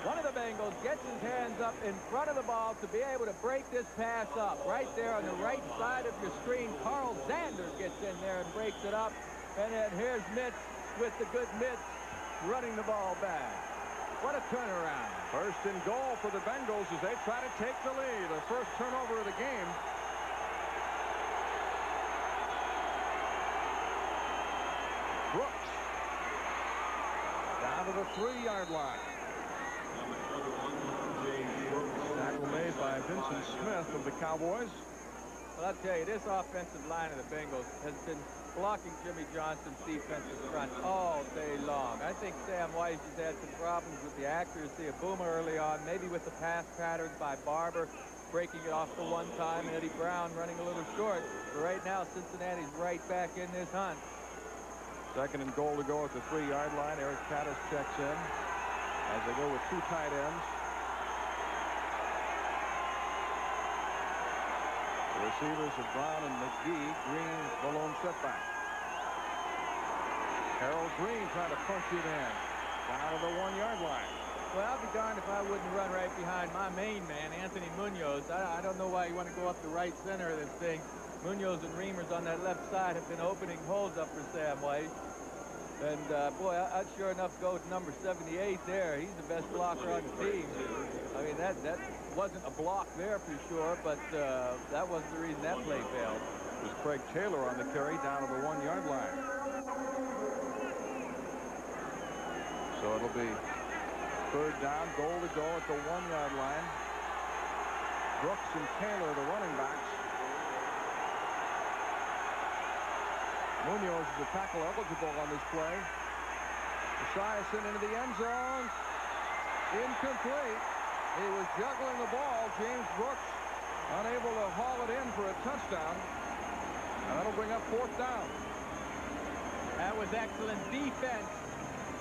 One of the Bengals gets his hands up in front of the ball to be able to break this pass up. Right there on the right side of your screen, Carl Sanders gets in there and breaks it up. And then here's Mitts with the good mitts running the ball back. What a turnaround. First and goal for the Bengals as they try to take the lead. The first turnover of the game. Brooks down to the 3-yard line. Tackle made by Vincent Smith of the Cowboys. Well, I'll tell you, this offensive line of the Bengals has been blocking Jimmy Johnson's defensive front all day long. I think Sam Weiss has had some problems with the accuracy of Boomer early on, maybe with the pass patterns by Barber, breaking it off the one time, and Eddie Brown running a little short. But right now, Cincinnati's right back in this hunt. Second and goal to go at the 3-yard line. Eric Caddis checks in as they go with 2 tight ends. The receivers are Brown and McGee. Green, the lone setback. Harold Green trying to punch it in. Down to the 1-yard line. Well, I'll be darned if I wouldn't run right behind my main man, Anthony Munoz. I don't know why you want to go up the right center of this thing. Munoz and Reimers on that left side have been opening holes up for Sam White. And, boy, I'd sure enough go to number 78 there. He's the best blocker on the team. I mean, that wasn't a block there for sure, but that wasn't the reason that play failed. It was Craig Taylor on the carry down to the 1-yard line. So it'll be third down, goal to go at the 1-yard line. Brooks and Taylor, the running backs. Munoz is a tackle eligible on this play. Esiason into the end zone. Incomplete. He was juggling the ball. James Brooks unable to haul it in for a touchdown. And that'll bring up fourth down. That was excellent defense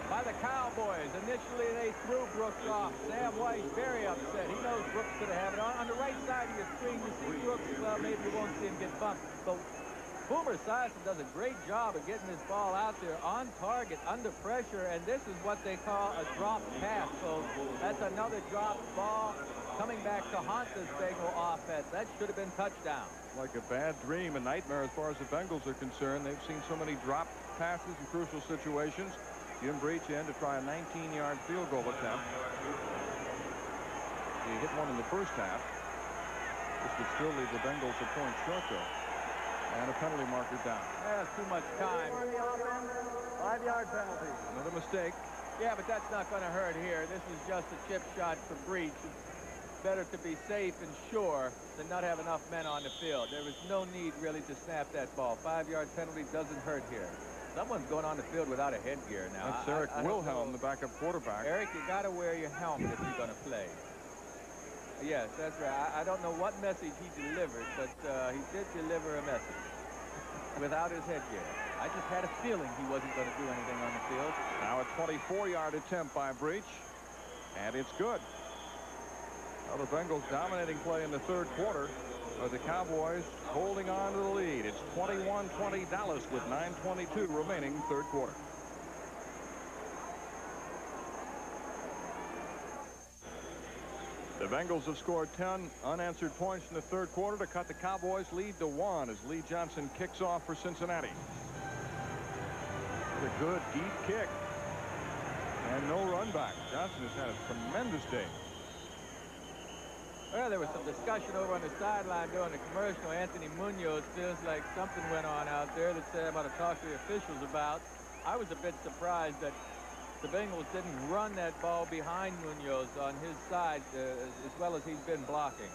by the Cowboys. Initially, they threw Brooks off. Sam White very upset. He knows Brooks could have it. On the right side of your screen, you see Brooks. Well, maybe you won't see him get bumped. But Boomer Esiason does a great job of getting this ball out there on target, under pressure, and this is what they call a drop pass. So that's another dropped ball coming back to haunt this Bengal offense. That should have been touchdown. Like a bad dream, a nightmare as far as the Bengals are concerned. They've seen so many drop passes in crucial situations. Jim Breach in to try a 19-yard field goal attempt. He hit one in the first half. This would still leave the Bengals a point short, though. And a penalty marker down. That's too much time. 5-yard penalty. Another mistake. Yeah, but that's not going to hurt here. This was just a chip shot for Breach. It's better to be safe and sure than not have enough men on the field. There was no need really to snap that ball. 5-yard penalty doesn't hurt here. Someone's going on the field without a headgear now. That's Eric Wilhelm, the backup quarterback. Eric, you got to wear your helmet if you're going to play. Yes, that's right. I don't know what message he delivered, but he did deliver a message without his headgear. I just had a feeling he wasn't going to do anything on the field. Now a 24-yard attempt by Breach, and it's good. Well, the Bengals dominating play in the third quarter, but the Cowboys holding on to the lead. It's 21-20 Dallas with 9:22 remaining third quarter. The Bengals have scored 10 unanswered points in the third quarter to cut the Cowboys' lead to 1 as Lee Johnson kicks off for Cincinnati. With a good deep kick and no run back. Johnson has had a tremendous day. Well, there was some discussion over on the sideline during the commercial. Anthony Munoz feels like something went on out there that said I'm going to talk to the officials about. I was a bit surprised that the Bengals didn't run that ball behind Munoz on his side as well as he's been blocking.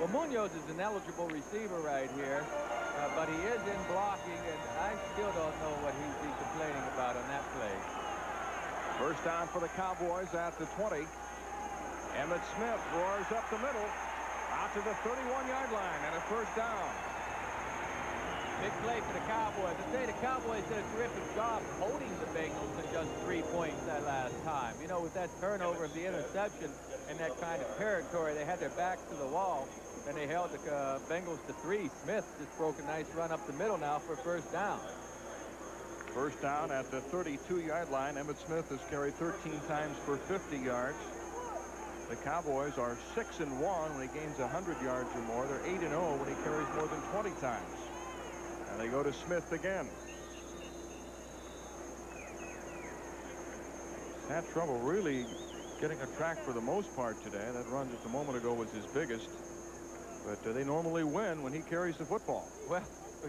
Well, Munoz is an eligible receiver right here, but he is in blocking, and I still don't know what he'd be complaining about on that play. First down for the Cowboys at the 20. Emmitt Smith roars up the middle, out to the 31-yard line, and a first down. Big play for the Cowboys. I say the Cowboys did a terrific job holding the Bengals to just 3 points that last time. You know, with that turnover of the interception in that kind of territory, they had their backs to the wall, and they held the Bengals to 3. Smith just broke a nice run up the middle now for first down. First down at the 32-yard line. Emmitt Smith has carried 13 times for 50 yards. The Cowboys are 6-1 when he gains 100 yards or more. They're 8-0 when he carries more than 20 times. And they go to Smith again. Had trouble really getting a track for the most part today. That run just a moment ago was his biggest. But they normally win when he carries the football. Well,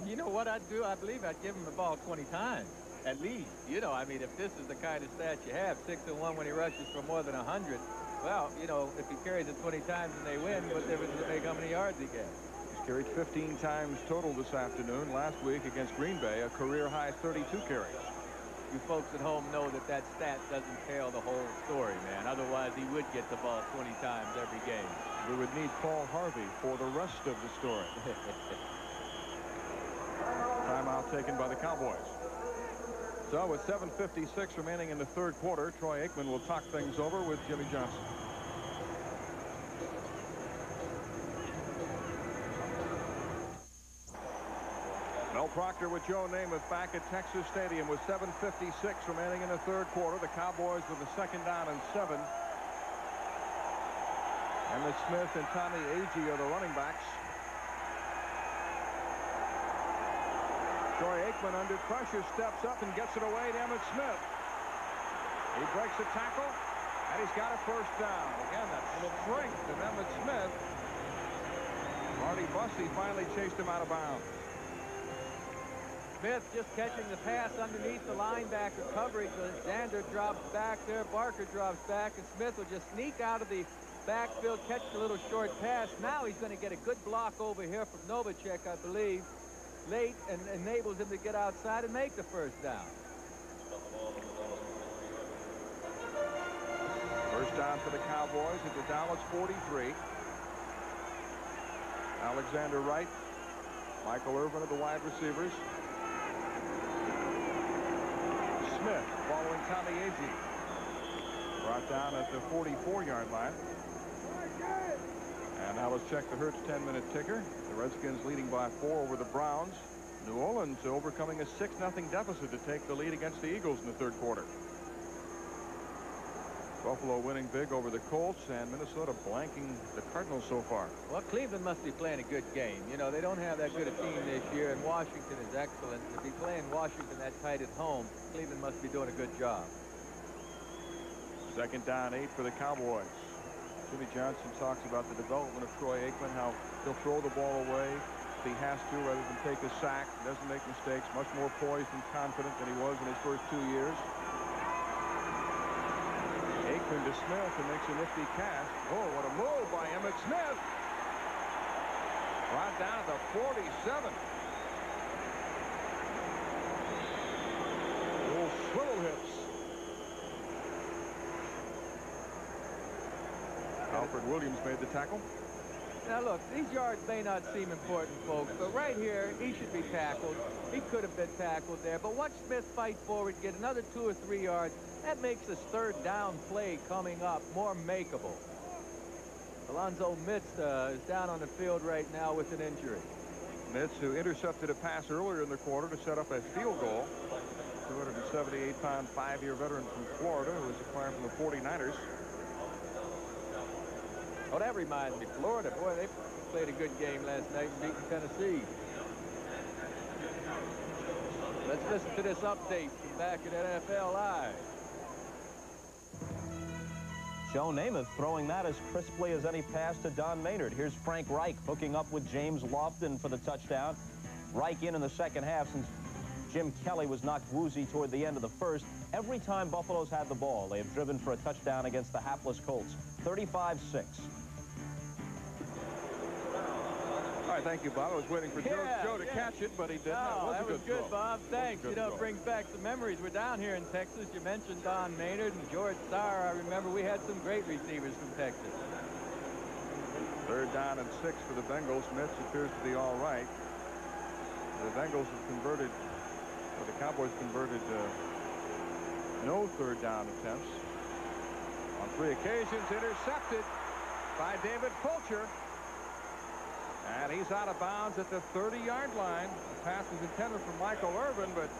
you know what I'd do? I believe I'd give him the ball 20 times, at least. You know, I mean, if this is the kind of stat you have, 6-1 when he rushes for more than 100, well, you know, if he carries it 20 times and they win, what difference does it make how many yards he gets? He's carried 15 times total this afternoon. Last week against Green Bay, a career-high 32 carries. You folks at home know that that stat doesn't tell the whole story, man. Otherwise, he would get the ball 20 times every game. We would need Paul Harvey for the rest of the story. Timeout taken by the Cowboys. So with 7:56 remaining in the third quarter, Troy Aikman will talk things over with Jimmy Johnson. Well, Mel Proctor with Joe Namath back at Texas Stadium with 7:56 remaining in the third quarter. The Cowboys with a 2nd down and 7. Emmitt Smith and Tommy Agee are the running backs. Troy Aikman under pressure steps up and gets it away to Emmitt Smith. He breaks a tackle, and he's got a 1st down. Again, that's the strength of Emmitt Smith. Marty Bussey finally chased him out of bounds. Smith just catching the pass underneath the linebacker coverage. Xander drops back there. Barker drops back, and Smith will just sneak out of the backfield, catch the little short pass. Now he's going to get a good block over here from Novacek, I believe, late, and enables him to get outside and make the 1st down. 1st down for the Cowboys at the Dallas 43. Alexander Wright, Michael Irvin are the wide receivers. Smith following Tommy Agee. Brought down at the 44-yard line. And now let's check the Hertz 10-minute ticker. The Redskins leading by 4 over the Browns. New Orleans overcoming a 6-0 deficit to take the lead against the Eagles in the 3rd quarter. Buffalo winning big over the Colts, and Minnesota blanking the Cardinals so far. Well, Cleveland must be playing a good game. You know, they don't have that good a team this year, and Washington is excellent. To be playing Washington that tight at home, Cleveland must be doing a good job. 2nd down 8 for the Cowboys. Jimmy Johnson talks about the development of Troy Aikman, how he'll throw the ball away if he has to rather than take a sack. He doesn't make mistakes, much more poised and confident than he was in his first 2 years. Aikman to Smith and makes a nifty catch. Oh, what a move by Emmitt Smith. Brought down to 47. Little swivel hips. Alfred Williams made the tackle. Now look, these yards may not seem important, folks, but right here he should be tackled. He could have been tackled there, but watch Smith fight forward, get another 2 or 3 yards. That makes this 3rd down play coming up more makeable. Alonzo Mitz is down on the field right now with an injury. Mitz, who intercepted a pass earlier in the quarter to set up a field goal. 278-pound 5-year veteran from Florida who was acquired from the 49ers. Oh, that reminds me, Florida, boy, they played a good game last night and beating Tennessee. Let's listen to this update from back at NFL Live. Joe Namath throwing that as crisply as any pass to Don Maynard. Here's Frank Reich hooking up with James Lofton for the touchdown. Reich in the 2nd half since Jim Kelly was knocked woozy toward the end of the 1st. Every time Buffalo's had the ball, they have driven for a touchdown against the hapless Colts. 35-6. All right, thank you, Bob. I was waiting for Joe to catch it, but he didn't. No, that was good, throw. Bob. Thanks. You know, it brings back some memories. We're down here in Texas. You mentioned Don Maynard and George Sauer. I remember we had some great receivers from Texas. 3rd down and 6 for the Bengals. Mitch appears to be all right. The Bengals have converted, or the Cowboys converted no 3rd down attempts. On 3 occasions, intercepted by David Fulcher. And he's out of bounds at the 30-yard line. The pass was intended for Michael Irvin, but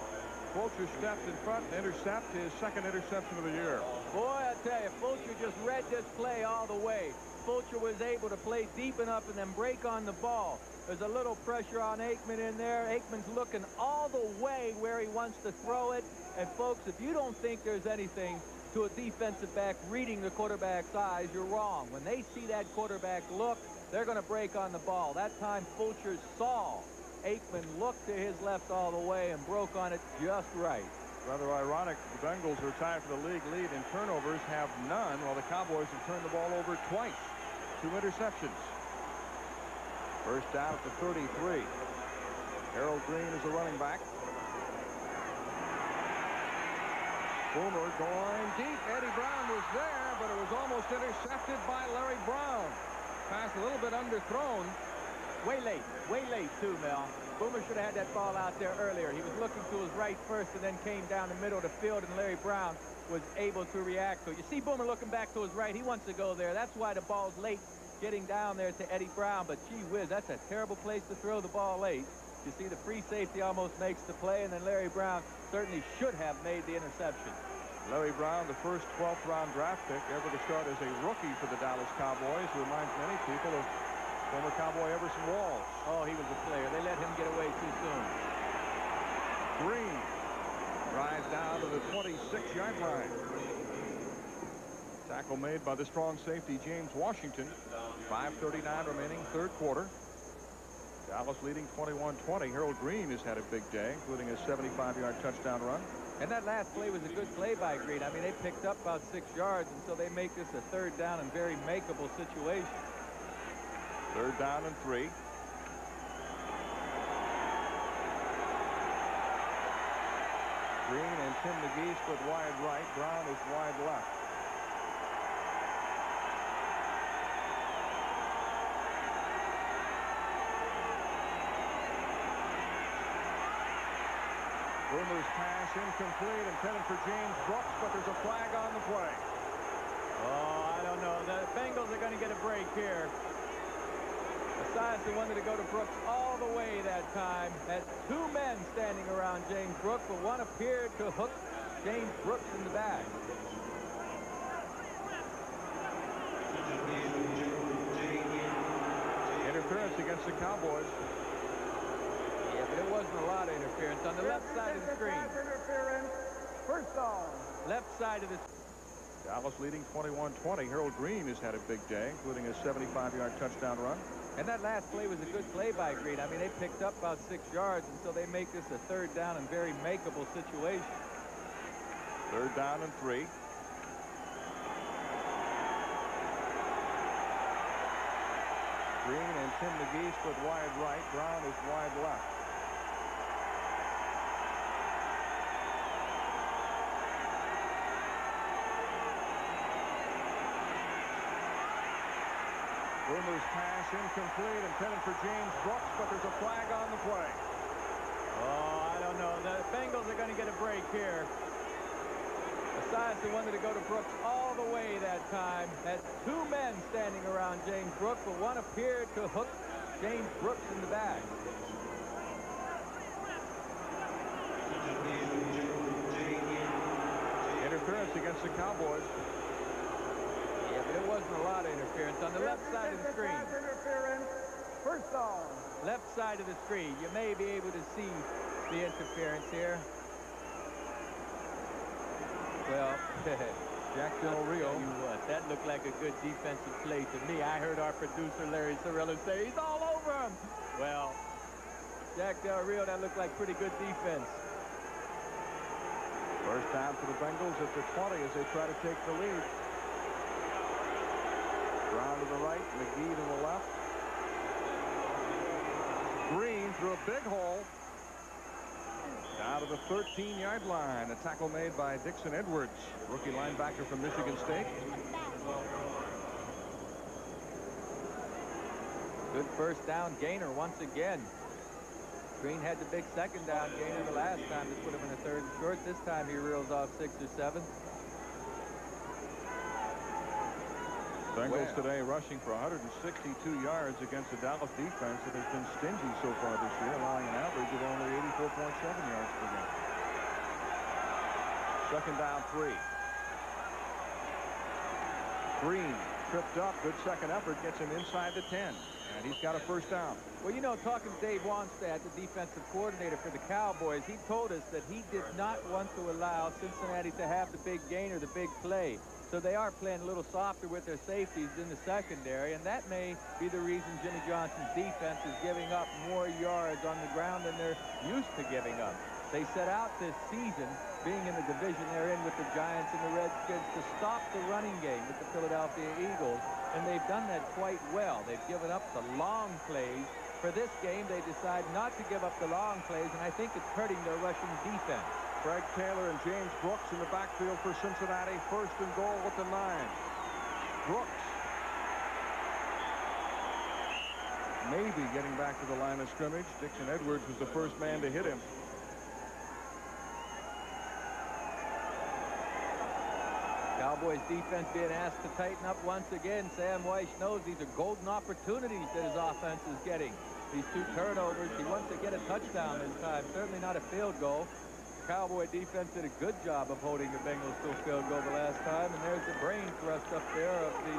Fulcher stepped in front and intercept his 2nd interception of the year. Boy, I tell you, Fulcher just read this play all the way. Fulcher was able to play deep enough and then break on the ball. There's a little pressure on Aikman in there. Aikman's looking all the way where he wants to throw it. And, folks, if you don't think there's anything to a defensive back reading the quarterback's eyes, you're wrong. When they see that quarterback look, they're going to break on the ball. That time, Fulcher saw Aikman look to his left all the way and broke on it just right. Rather ironic, the Bengals are tied for the league lead in turnovers, have none, while the Cowboys have turned the ball over twice. 2 interceptions. 1st down at the 33. Harold Green is the running back. Boomer going deep. Eddie Brown was there, but it was almost intercepted by Larry Brown. Pass a little bit underthrown. Way late too, Mel. Boomer should have had that ball out there earlier. He was looking to his right first and then came down the middle of the field, and Larry Brown was able to react to it. You see Boomer looking back to his right. He wants to go there. That's why the ball's late getting down there to Eddie Brown. But gee whiz, that's a terrible place to throw the ball late. You see, the free safety almost makes the play, and then Larry Brown certainly should have made the interception. Larry Brown, the first 12th round draft pick ever to start as a rookie for the Dallas Cowboys, reminds many people of former Cowboy Everson Walls. Oh, he was a player. They let him get away too soon. Green drives down to the 26-yard line. Tackle made by the strong safety James Washington. 5:39 remaining, third quarter. Dallas leading 21-20. Harold Green has had a big day, including a 75-yard touchdown run. And that last play was a good play by Green. I mean, they picked up about 6 yards, and so they make this a third down and very makeable situation. Third down and 3. Green and Tim McGee split wide right. Brown is wide left. Boomer's pass incomplete, intended for James Brooks, but there's a flag on the play. Oh, I don't know. The Bengals are going to get a break here. Esiason wanted to go to Brooks all the way that time. Had 2 men standing around James Brooks, but one appeared to hook James Brooks in the back. Interference against the Cowboys. Yeah, but it wasn't a lot of interference on the left side of the screen. Interference. First down. Left side of the. Dallas leading 21-20. Harold Green has had a big day, including a 75-yard touchdown run. And that last play was a good play by Green. I mean, they picked up about 6 yards, and so they make this a third down and very makeable situation. Third down and 3. Green and Tim McGee split wide right. Brown is wide left. Boomer's pass incomplete, intended for James Brooks, but there's a flag on the play. Oh, I don't know. The Bengals are going to get a break here. Esiason wanted to go to Brooks all the way that time. Had 2 men standing around James Brooks, but one appeared to hook James Brooks in the back. Interference against the Cowboys. Yeah, but it wasn't a lot of interference on the left side of the screen. Interference. First down. Left side of the screen. You may be able to see the interference here. Well, Jack Del Rio. You what? That looked like a good defensive play to me. I heard our producer Larry Sorella say he's all over him. Well, Jack Del Rio, that looked like pretty good defense. First down for the Bengals at the 20 as they try to take the lead. Brown to the right, McGee to the left. Green through a big hole. Down to the 13-yard line. A tackle made by Dixon Edwards, rookie linebacker from Michigan State. Good first down gainer once again. Green had the big second down gainer the last time to put him in a third and short. This time he reels off 6 or 7. Bengals today rushing for 162 yards against a Dallas defense that has been stingy so far this year, allowing an average of only 84.7 yards per game. Second down 3. Green tripped up. Good second effort. Gets him inside the 10. And he's got a first down. Well, you know, talking to Dave Wannstedt, the defensive coordinator for the Cowboys, he told us that he did not want to allow Cincinnati to have the big gainer, the big play. So they are playing a little softer with their safeties in the secondary, and that may be the reason Jimmy Johnson's defense is giving up more yards on the ground than they're used to giving up. They set out this season, being in the division they're in with the Giants and the Redskins, to stop the running game with the Philadelphia Eagles, and they've done that quite well. They've given up the long plays. For this game, they decide not to give up the long plays, and I think it's hurting their rushing defense. Craig Taylor and James Brooks in the backfield for Cincinnati. First and goal at the 9. Brooks maybe getting back to the line of scrimmage. Dixon Edwards was the first man to hit him. Cowboys defense being asked to tighten up once again. Sam Weiss knows these are golden opportunities that his offense is getting. These 2 turnovers. He wants to get a touchdown this time. Certainly not a field goal. The Cowboy defense did a good job of holding the Bengals to a field goal the last time. And there's the brain thrust up there of the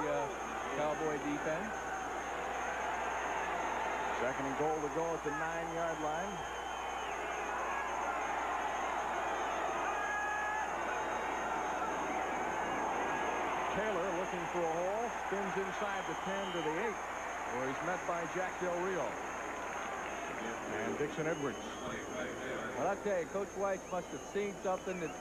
Cowboy defense. 2nd and goal to go at the 9-yard line. Taylor looking for a hole, spins inside the 10 to the 8, where he's met by Jack Del Rio and Dixon Edwards. Well, I'll tell you, Coach Weiss must have seen something that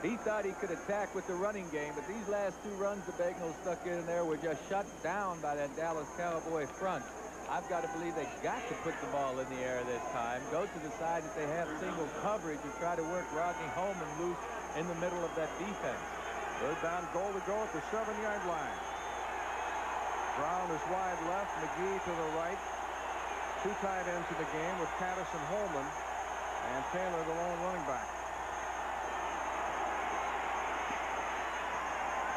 he thought he could attack with the running game, but these last 2 runs the Bengals stuck in there were just shut down by that Dallas Cowboy front. I've got to believe they got to put the ball in the air this time, go to the side that they have single coverage and try to work Rodney Holman loose in the middle of that defense. 3rd down, goal to go at the 7-yard line. Brown is wide left, McGee to the right. 2 tight ends in the game with Caddis and Holman, and Taylor the lone running back.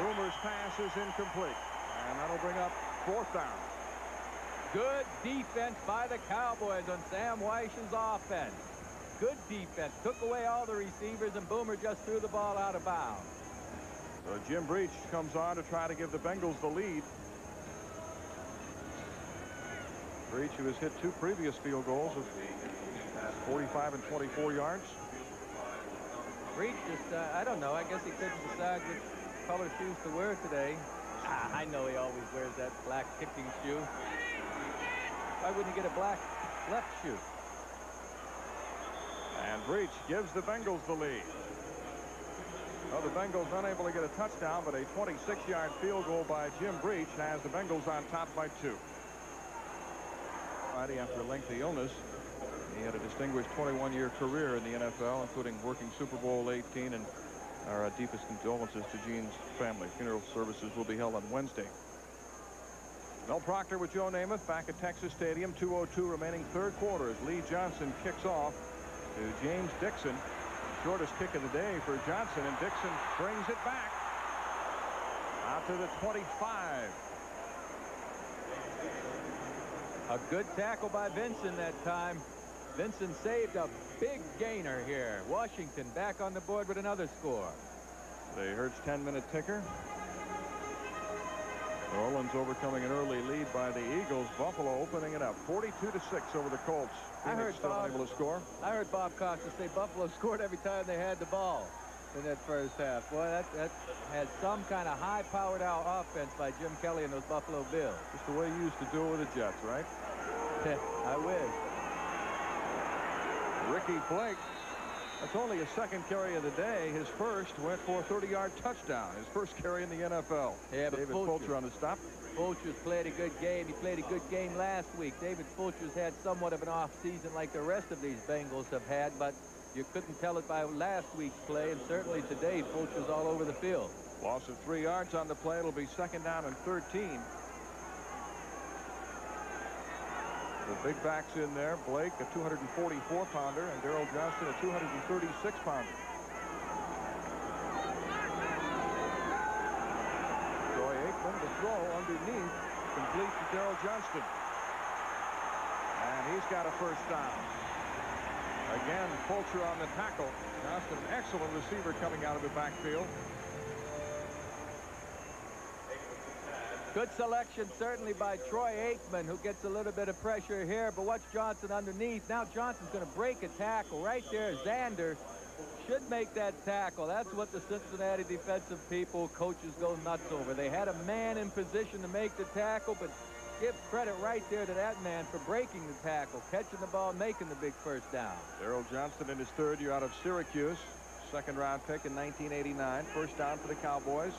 Boomer's pass is incomplete, and that'll bring up 4th down. Good defense by the Cowboys on Sam Weiss's offense. Good defense. Took away all the receivers, and Boomer just threw the ball out of bounds. So Jim Breach comes on to try to give the Bengals the lead. Breach, who has hit 2 previous field goals of 45 and 24 yards. Breach just, I don't know, I guess he couldn't decide which color shoes to wear today. I know he always wears that black kicking shoe. Why wouldn't he get a black left shoe? And Breach gives the Bengals the lead. Well, the Bengals unable to get a touchdown, but a 26-yard field goal by Jim Breach has the Bengals on top by 2. Friday, after a lengthy illness, he had a distinguished 21-year career in the NFL, including working Super Bowl 18, and our deepest condolences to Gene's family. Funeral services will be held on Wednesday. Mel Proctor with Joe Namath back at Texas Stadium. 2:02 remaining 3rd quarter as Lee Johnson kicks off to James Dixon. Shortest kick of the day for Johnson, and Dixon brings it back out to the 25. A good tackle by Vincent that time. Vincent saved a big gainer here. Washington back on the board with another score. The Hurts 10-minute ticker. New Orleans overcoming an early lead by the Eagles. Buffalo opening it up 42-6 over the Colts. Phoenix still unable to score. I heard Bob Costa say Buffalo scored every time they had the ball in that first half. Boy, that had some kind of high-powered offense by Jim Kelly and those Buffalo Bills. Just the way you used to do it with the Jets, right? I wish. Ricky Blake, that's only his 2nd carry of the day. His first went for a 30-yard touchdown. His first carry in the NFL. Yeah, but David Fulcher on the stop. Fulcher's played a good game. He played a good game last week. David Fulcher's had somewhat of an off season like the rest of these Bengals have had, but you couldn't tell it by last week's play, and certainly today Fulcher's all over the field. Loss of 3 yards on the play. It'll be 2nd down and 13. The big backs in there. Blake, a 244-pounder, and Darrell Johnston, a 236-pounder. Troy Aikman, the throw underneath, complete to Darrell Johnston. And he's got a 1st down. Again, Fulcher on the tackle. Johnston, an excellent receiver coming out of the backfield. Good selection certainly by Troy Aikman, who gets a little bit of pressure here, but watch Johnson underneath. Now Johnson's going to break a tackle right there. Xander should make that tackle. That's what the Cincinnati defensive people, coaches, go nuts over. They had a man in position to make the tackle, but give credit right there to that man for breaking the tackle, catching the ball, making the big 1st down. Darrell Johnston in his 3rd year out of Syracuse. 2nd-round pick in 1989. 1st down for the Cowboys.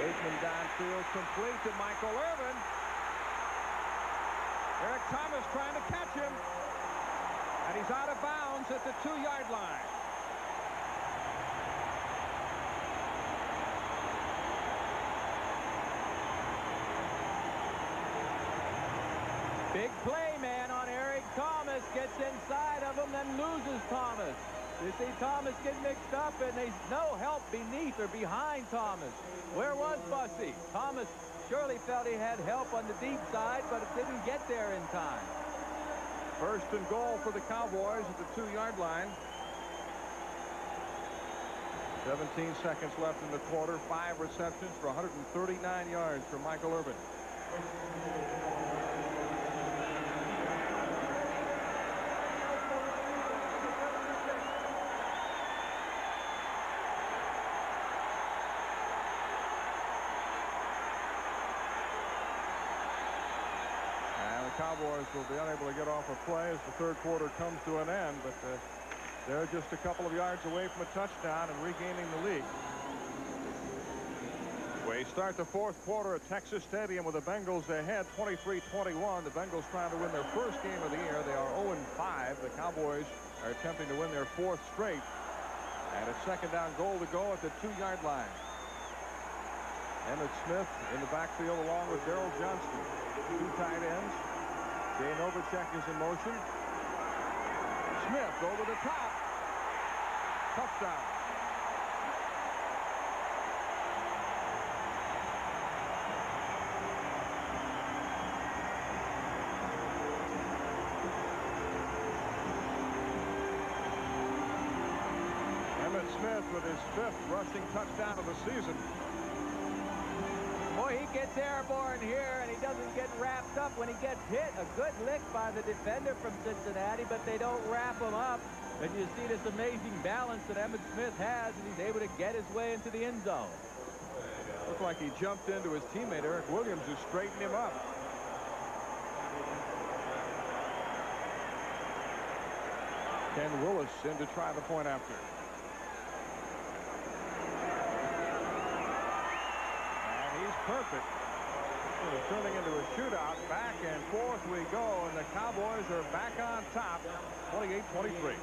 Aikman downfield, complete to Michael Irvin. Eric Thomas trying to catch him. And he's out of bounds at the 2-yard line. Big play, man, on Eric Thomas. Gets inside of him, then loses Thomas. You see Thomas get mixed up, and there's no help beneath or behind Thomas. Where was Bussey? Thomas surely felt he had help on the deep side, but it didn't get there in time. First and goal for the Cowboys at the 2-yard line. 17 seconds left in the quarter. 5 receptions for 139 yards for Michael Irvin. Cowboys will be unable to get off a play as the third quarter comes to an end, but they're just a couple of yards away from a touchdown and regaining the lead. We start the fourth quarter at Texas Stadium with the Bengals ahead 23-21. The Bengals trying to win their first game of the year. They are 0-5. The Cowboys are attempting to win their fourth straight. And a second down goal to go at the 2-yard line. Emmett Smith in the backfield along with Darrell Johnston. 2 tight ends. Jay Novacek is in motion. Smith over the top. Touchdown. Emmett Smith with his 5th rushing touchdown of the season. Boy, he gets airborne here, and he doesn't get wrapped up when he gets hit. A good lick by the defender from Cincinnati, but they don't wrap him up. And you see this amazing balance that Emmett Smith has, and he's able to get his way into the end zone. Looked like he jumped into his teammate, Eric Williams, who straightened him up. Ken Willis in to try the point after. Perfect. It's turning into a shootout. Back and forth we go, and the Cowboys are back on top, 28-23.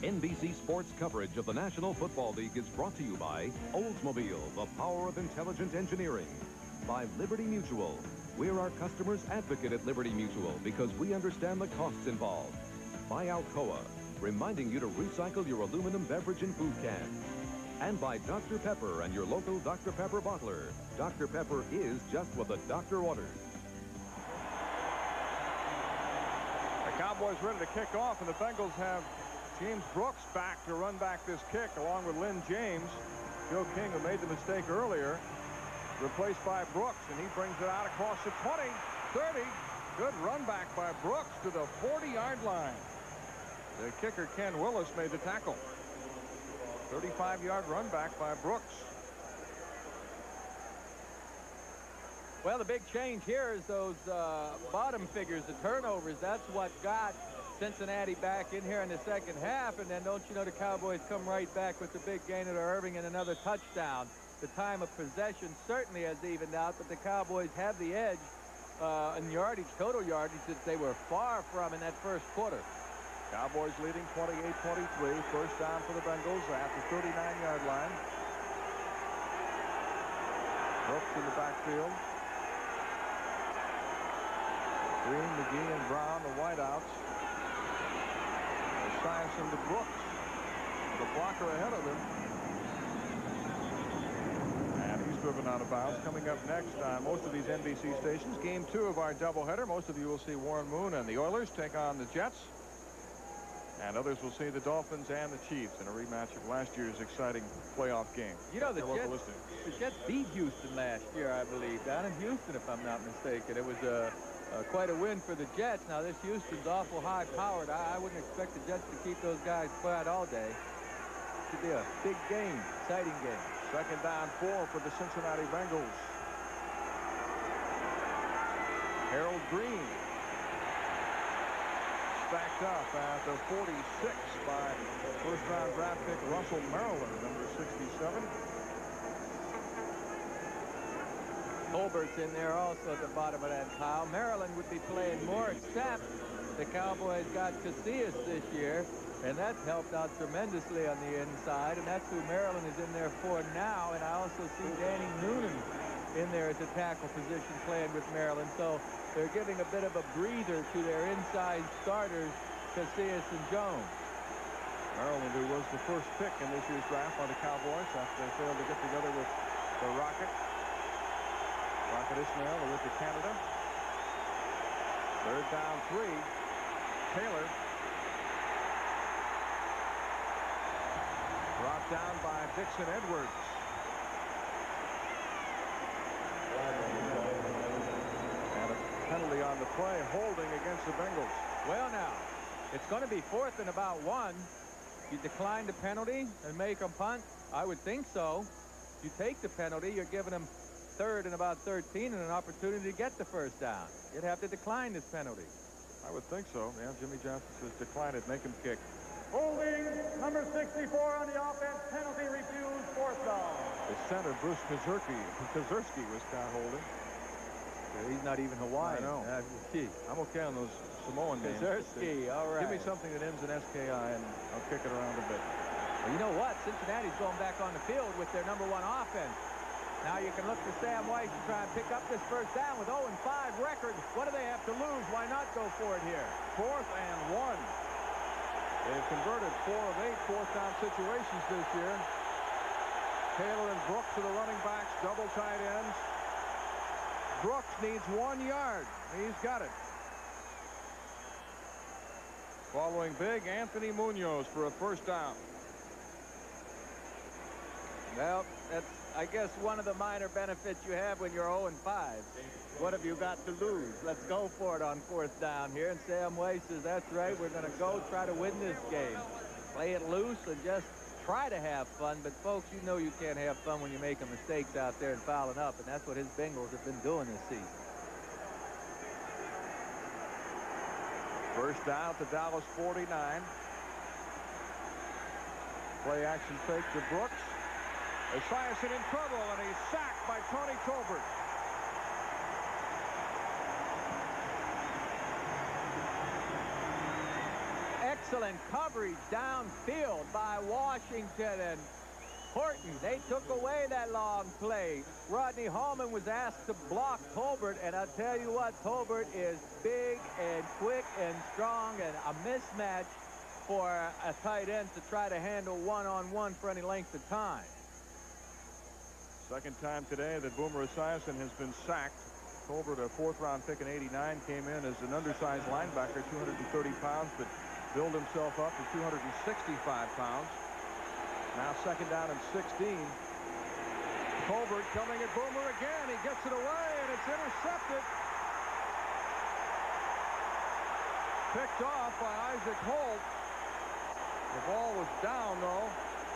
NBC Sports coverage of the National Football League is brought to you by Oldsmobile, the power of intelligent engineering. By Liberty Mutual. We're our customers' advocate at Liberty Mutual because we understand the costs involved. By Alcoa, reminding you to recycle your aluminum beverage and food cans. And by Dr. Pepper and your local Dr. Pepper bottler. Dr. Pepper is just what the doctor orders. The Cowboys ready to kick off, and the Bengals have James Brooks back to run back this kick along with Lynn James. Joe King, who made the mistake earlier, replaced by Brooks, and he brings it out across the 20, 30. Good run back by Brooks to the 40-yard line. The kicker, Ken Willis, made the tackle. 35-yard run back by Brooks. Well, the big change here is those bottom figures, the turnovers. That's what got Cincinnati back in here in the second half. And then don't you know the Cowboys come right back with the big gain to Irving and another touchdown. The time of possession certainly has evened out, but the Cowboys have the edge in yardage, total yardage, that they were far from in that first quarter. Cowboys leading 28-23. First down for the Bengals at the 39-yard line. Brooks in the backfield. Green, McGee, and Brown, the wideouts. Esiason to Brooks. The blocker ahead of him. And he's driven out of bounds. Coming up next on most of these NBC stations, game 2 of our doubleheader. Most of you will see Warren Moon and the Oilers take on the Jets. And others will see the Dolphins and the Chiefs in a rematch of last year's exciting playoff game. You know, the Jets beat Houston last year, I believe, down in Houston, if I'm not mistaken. It was quite a win for the Jets. Now, this Houston's awful high-powered. I wouldn't expect the Jets to keep those guys quiet all day. It should be a big game, exciting game. Second down 4 for the Cincinnati Bengals. Harold Green. Backed up at the 46 by first-round draft pick Russell Maryland, number 67. Colbert's in there also at the bottom of that pile. Maryland would be playing more, except the Cowboys got Casillas this year, and that's helped out tremendously on the inside, and that's who Maryland is in there for now. And I also see Danny Noonan in there at the tackle position playing with Maryland. So they're giving a bit of a breather to their inside starters, Casillas and Jones. Maryland, who was the first pick in this year's draft by the Cowboys after they failed to get together with the Rocket Ismail, who went to Canada. Third down 3. Taylor brought down by Dixon Edwards. And a penalty on the play, holding against the Bengals. Well, now, it's going to be 4th and about 1. You decline the penalty and make them punt? I would think so. If you take the penalty, you're giving them 3rd and about 13 and an opportunity to get the first down. You'd have to decline this penalty. I would think so. Yeah, Jimmy Johnson says decline it, make him kick. Holding number 64 on the offense, penalty refused, 4th down. The center, Bruce Kazurski was caught holding. He's not even Hawaiian. I know. I'm okay on those Samoan names. Kazurski, all right. Give me something that ends in SKI and I'll kick it around a bit. Well, you know what? Cincinnati's going back on the field with their #1 offense. Now you can look to Sam Weiss to try and pick up this first down with 0-5 record. What do they have to lose? Why not go for it here? 4th and 1. They've converted 4 of 8 fourth down situations this year. Taylor and Brooks are the running backs, double tight ends. Brooks needs 1 yard. He's got it. Following big, Anthony Munoz for a first down. Well, that's, I guess, one of the minor benefits you have when you're 0-5. What have you got to lose? Let's go for it on 4th down here. And Sam Weiss says, that's right, we're going to go try to win this game. Play it loose and just try to have fun. But, folks, you know you can't have fun when you're making mistakes out there and fouling up. And that's what his Bengals have been doing this season. First down to Dallas 49. Play action fake to Brooks. Esiason in trouble, and he's sacked by Tony Tolbert. Excellent coverage downfield by Washington and Horton. They took away that long play. Rodney Hallman was asked to block Tolbert, and I'll tell you what, Tolbert is big and quick and strong, and a mismatch for a tight end to try to handle one-on-one for any length of time. Second time today that Boomer Esiason has been sacked. Tolbert, a 4th-round pick in '89, came in as an undersized linebacker, 230 pounds, but built himself up to 265 pounds. Now 2nd down and 16. Tolbert coming at Boomer again. He gets it away, and it's intercepted. Picked off by Isaac Holt. The ball was down, though.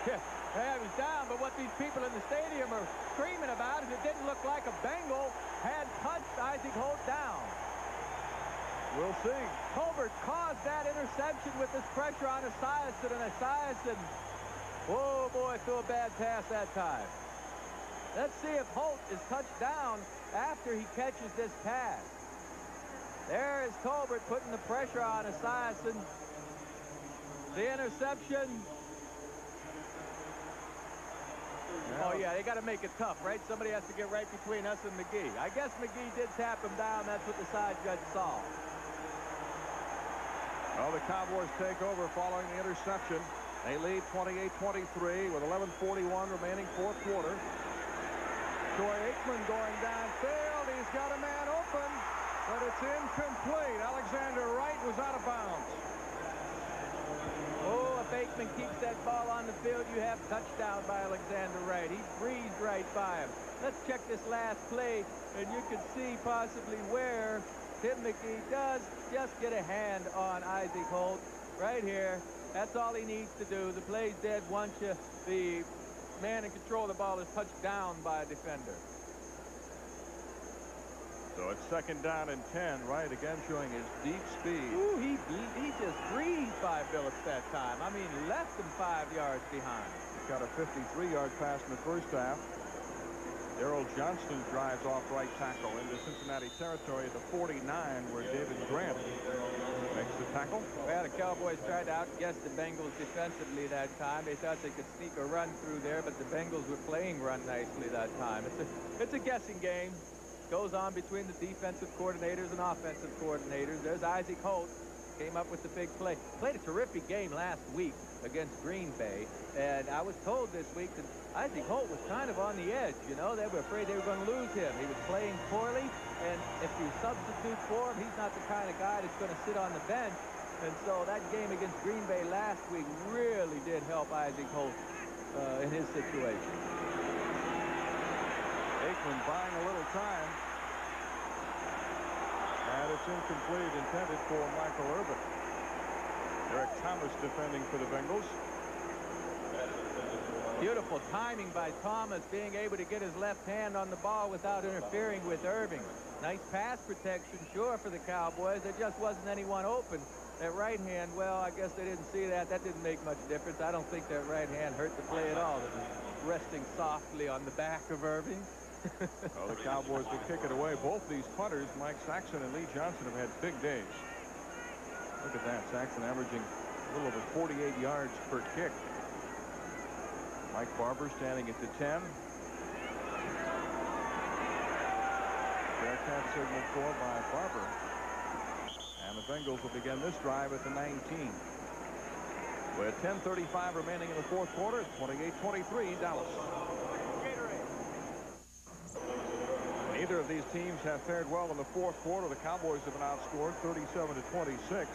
Yeah, it was down, but what these people in the stadium are screaming about is it didn't look like a Bengal had touched Isaac Holt down. We'll see. Tolbert caused that interception with this pressure on Esiason, and Esiason, oh boy, threw a bad pass that time. Let's see if Holt is touched down after he catches this pass. There is Tolbert putting the pressure on Esiason. The interception. Oh, yeah, they got to make it tough, right? Somebody has to get right between us and McGee. I guess McGee did tap him down. That's what the side judge saw. Well, the Cowboys take over following the interception. They lead 28-23 with 11:41 remaining, 4th quarter. Troy Aikman going downfield. He's got a man open, but it's incomplete. Alexander Wright was out of bounds. Oh, if Aikman keeps that ball on the field, you have touchdown by Alexander Wright. He breezed right by him. Let's check this last play, and you can see possibly where Tim McGee does just get a hand on Isaac Holt right here. That's all he needs to do. The play's dead once the man in control of the ball is touched down by a defender. So it's 2nd down and 10. Wright again showing his deep speed. Ooh, he just breezed by Billups that time. I mean, left him 5 yards behind. He got a 53-yard pass in the first half. Darrell Johnston drives off right tackle into Cincinnati territory at the 49, where David Grant makes the tackle. Well, the Cowboys tried to outguess the Bengals defensively that time. They thought they could sneak a run through there, but the Bengals were playing run nicely that time. It's a guessing game. Goes on between the defensive coordinators and offensive coordinators. There's Isaac Holt. Came up with the big play. Played a terrific game last week against Green Bay. And I was told this week that Isaac Holt was kind of on the edge. You know, they were afraid they were going to lose him. He was playing poorly. And if you substitute for him, he's not the kind of guy that's going to sit on the bench. And so that game against Green Bay last week really did help Isaac Holt in his situation. Aikman buying a little time. And it's incomplete, intended for Michael Irvin. Eric Thomas defending for the Bengals. Beautiful timing by Thomas, being able to get his left hand on the ball without interfering with Irving. Nice pass protection, sure, for the Cowboys. There just wasn't anyone open. That right hand, well, I guess they didn't see that. That didn't make much difference. I don't think that right hand hurt the play at all. It was resting softly on the back of Irving. Well, the Cowboys will kick it away. Both these punters, Mike Saxon and Lee Johnson, have had big days. Look at that. Saxon averaging a little over 48 yards per kick. Mike Barber standing at the 10. Bearcat signal for by Barber. And the Bengals will begin this drive at the 19. With 10:35 remaining in the fourth quarter, 28-23 Dallas. Neither of these teams have fared well in the fourth quarter. The Cowboys have been outscored 37-26.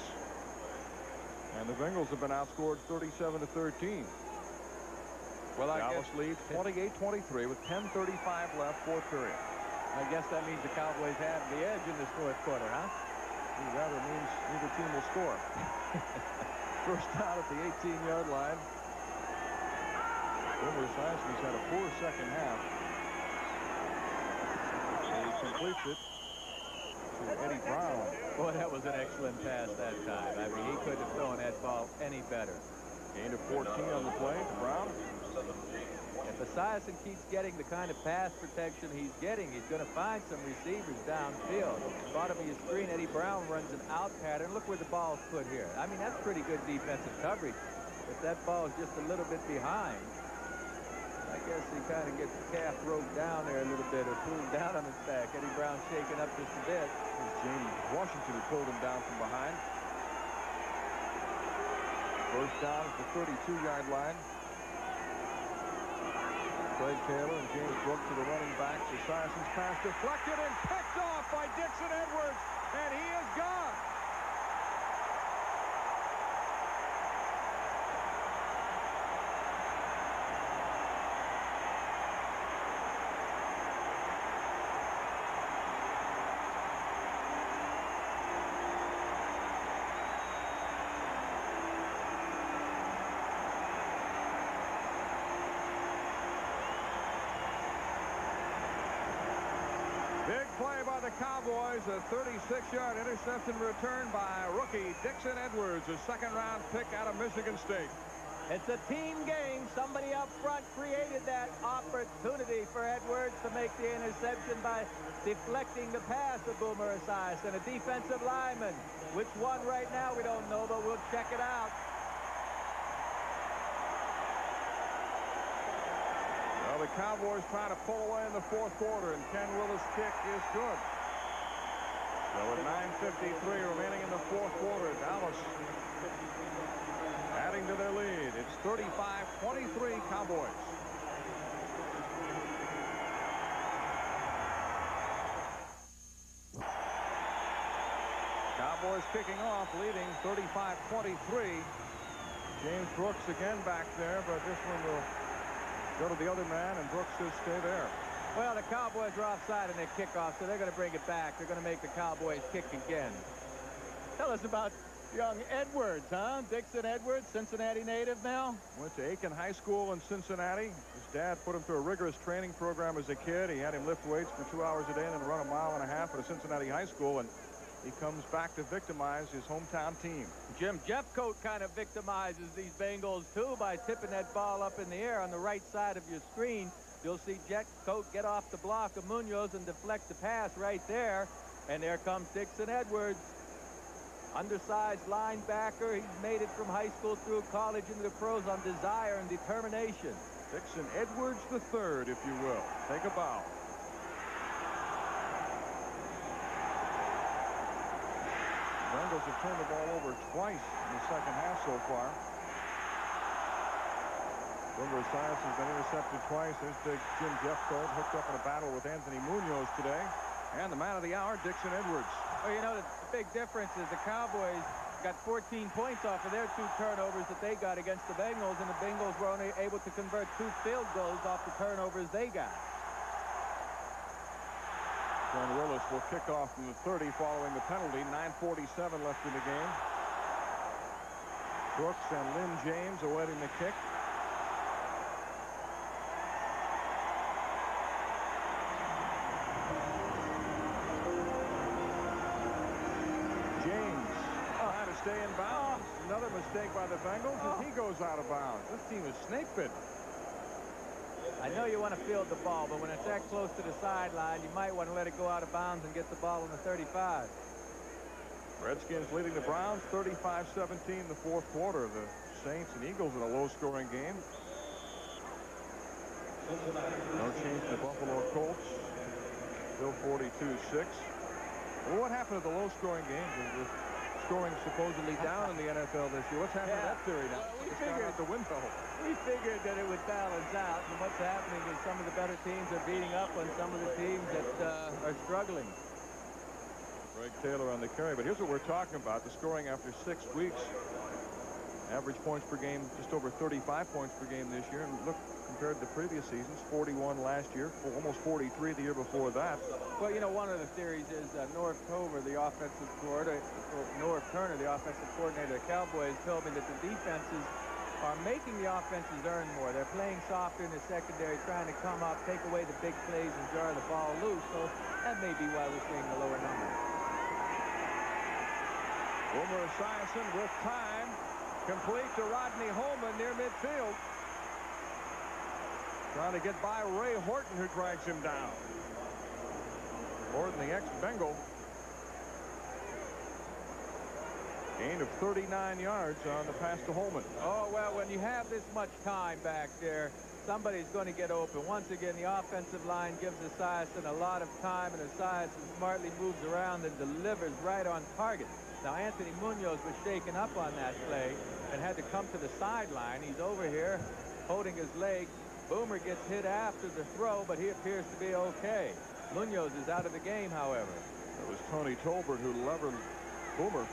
And the Bengals have been outscored 37-13. Well, I Dallas guess leads 28-23 with 10:35 left, fourth period. I guess that means the Cowboys have the edge in this fourth quarter, huh? It rather means neither team will score. First down at the 18-yard line. Boomer Esiason's had a poor second half. And he completes it to Eddie Brown. Boy, that was an excellent pass that time. I mean, he couldn't have thrown that ball any better. Gain of 14 on the play to Brown. If Esiason keeps getting the kind of pass protection he's getting, he's going to find some receivers downfield. Bottom of your screen, Eddie Brown runs an out pattern. Look where the ball's put here. I mean, that's pretty good defensive coverage. If that ball is just a little bit behind, I guess he kind of gets the calf roped down there a little bit, or pulled down on his back. Eddie Brown shaking up just a bit. James Washington who pulled him down from behind. First down at the 32-yard line. Craig Taylor and James Brooks to the running backs. Esiason's pass deflected and picked off by Dixon Edwards, and he is gone. Big play by the Cowboys, a 36-yard interception return by rookie Dixon Edwards, a second-round pick out of Michigan State. It's a team game. Somebody up front created that opportunity for Edwards to make the interception by deflecting the pass of Boomer Esiason, a defensive lineman. Which one right now, we don't know, but we'll check it out. Well, the Cowboys trying to pull away in the fourth quarter, and Ken Willis' kick is good. So with 9:53 remaining in the fourth quarter, Dallas adding to their lead. It's 35-23 Cowboys. Cowboys kicking off, leading 35-23. James Brooks again back there, but this one will go to the other man, and Brooks says stay there. Well, the Cowboys are offside in their kickoff, so they're going to bring it back. They're going to make the Cowboys kick again. Tell us about young Edwards, huh? Dixon Edwards, Cincinnati native now. Went to Aiken High School in Cincinnati. His dad put him through a rigorous training program as a kid. He had him lift weights for 2 hours a day and then run a mile and a half at a Cincinnati high school, and he comes back to victimize his hometown team. Jim Jeffcoat kind of victimizes these Bengals, too, by tipping that ball up in the air on the right side of your screen. You'll see Jeffcoat get off the block of Munoz and deflect the pass right there. And there comes Dixon Edwards. Undersized linebacker. He's made it from high school through college into the pros on desire and determination. Dixon Edwards III, if you will. Take a bow. Bengals have turned the ball over twice in the second half so far. Boomer Esiason has been intercepted twice. There's big Jim Jeffcoat hooked up in a battle with Anthony Munoz today. And the man of the hour, Dixon Edwards. Well, you know, the big difference is the Cowboys got 14 points off of their 2 turnovers that they got against the Bengals, and the Bengals were only able to convert 2 field goals off the turnovers they got. John Willis will kick off from the 30 following the penalty. 9:47 left in the game. Brooks and Lynn James awaiting the kick. James trying to stay in bounds. Another mistake by the Bengals as he goes out of bounds. This team is snake bitten. I know you want to field the ball, but when it's that close to the sideline, you might want to let it go out of bounds and get the ball on the 35. Redskins leading the Browns 35-17 in the fourth quarter. The Saints and Eagles in a low-scoring game. No change to the Buffalo Colts. Still 42-6. Well, what happened to the low-scoring games? With scoring supposedly down in the NFL this year. What's happened to that theory now? Well, we It's figured gone out the window. We figured that it would balance out, and what's happening is some of the better teams are beating up on some of the teams that are struggling. Greg Taylor on the carry, but here's what we're talking about. The scoring after 6 weeks. Average points per game, just over 35 points per game this year. And look, compared to previous seasons, 41 last year, almost 43 the year before that. Well, you know, one of the theories is Norv Turner, the offensive coordinator, of the Cowboys, told me that the defenses are making the offenses earn more. They're playing softer in the secondary, trying to come up, take away the big plays, and jar the ball loose. So that may be why we're seeing the lower numbers. Boomer Esiason with time. Complete to Rodney Holman near midfield. Trying to get by Ray Horton, who drags him down. Horton, the ex-Bengal. Gain of 39 yards on the pass to Holman. Oh, well, when you have this much time back there, somebody's going to get open. Once again, the offensive line gives Esiason a lot of time, and Esiason smartly moves around and delivers right on target. Now, Anthony Munoz was shaken up on that play and had to come to the sideline. He's over here holding his leg. Boomer gets hit after the throw, but he appears to be okay. Munoz is out of the game, however. It was Tony Tolbert who levered Boomer.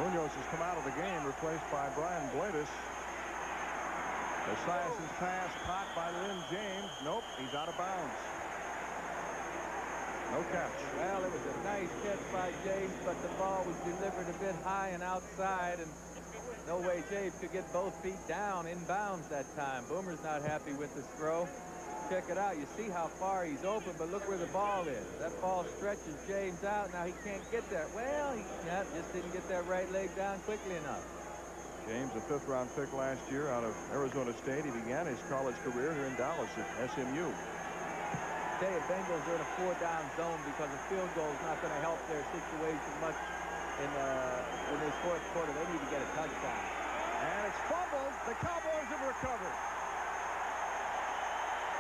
Munoz has come out of the game, replaced by Brian Bladis. Esiason's pass caught by Lynn James. Nope, he's out of bounds. No catch. Well, it was a nice catch by James, but the ball was delivered a bit high and outside, and no way James could get both feet down in bounds that time. Boomer's not happy with this throw. Check it out. You see how far he's open, but look where the ball is. That ball stretches James out. Now he can't get there. Well, he just didn't get that right leg down quickly enough. James, a 5th-round pick last year out of Arizona State. He began his college career here in Dallas at SMU. The Bengals are in a 4-down zone because a field goal is not going to help their situation much in this fourth quarter. They need to get a touchdown. And it's fumbled. The Cowboys have recovered.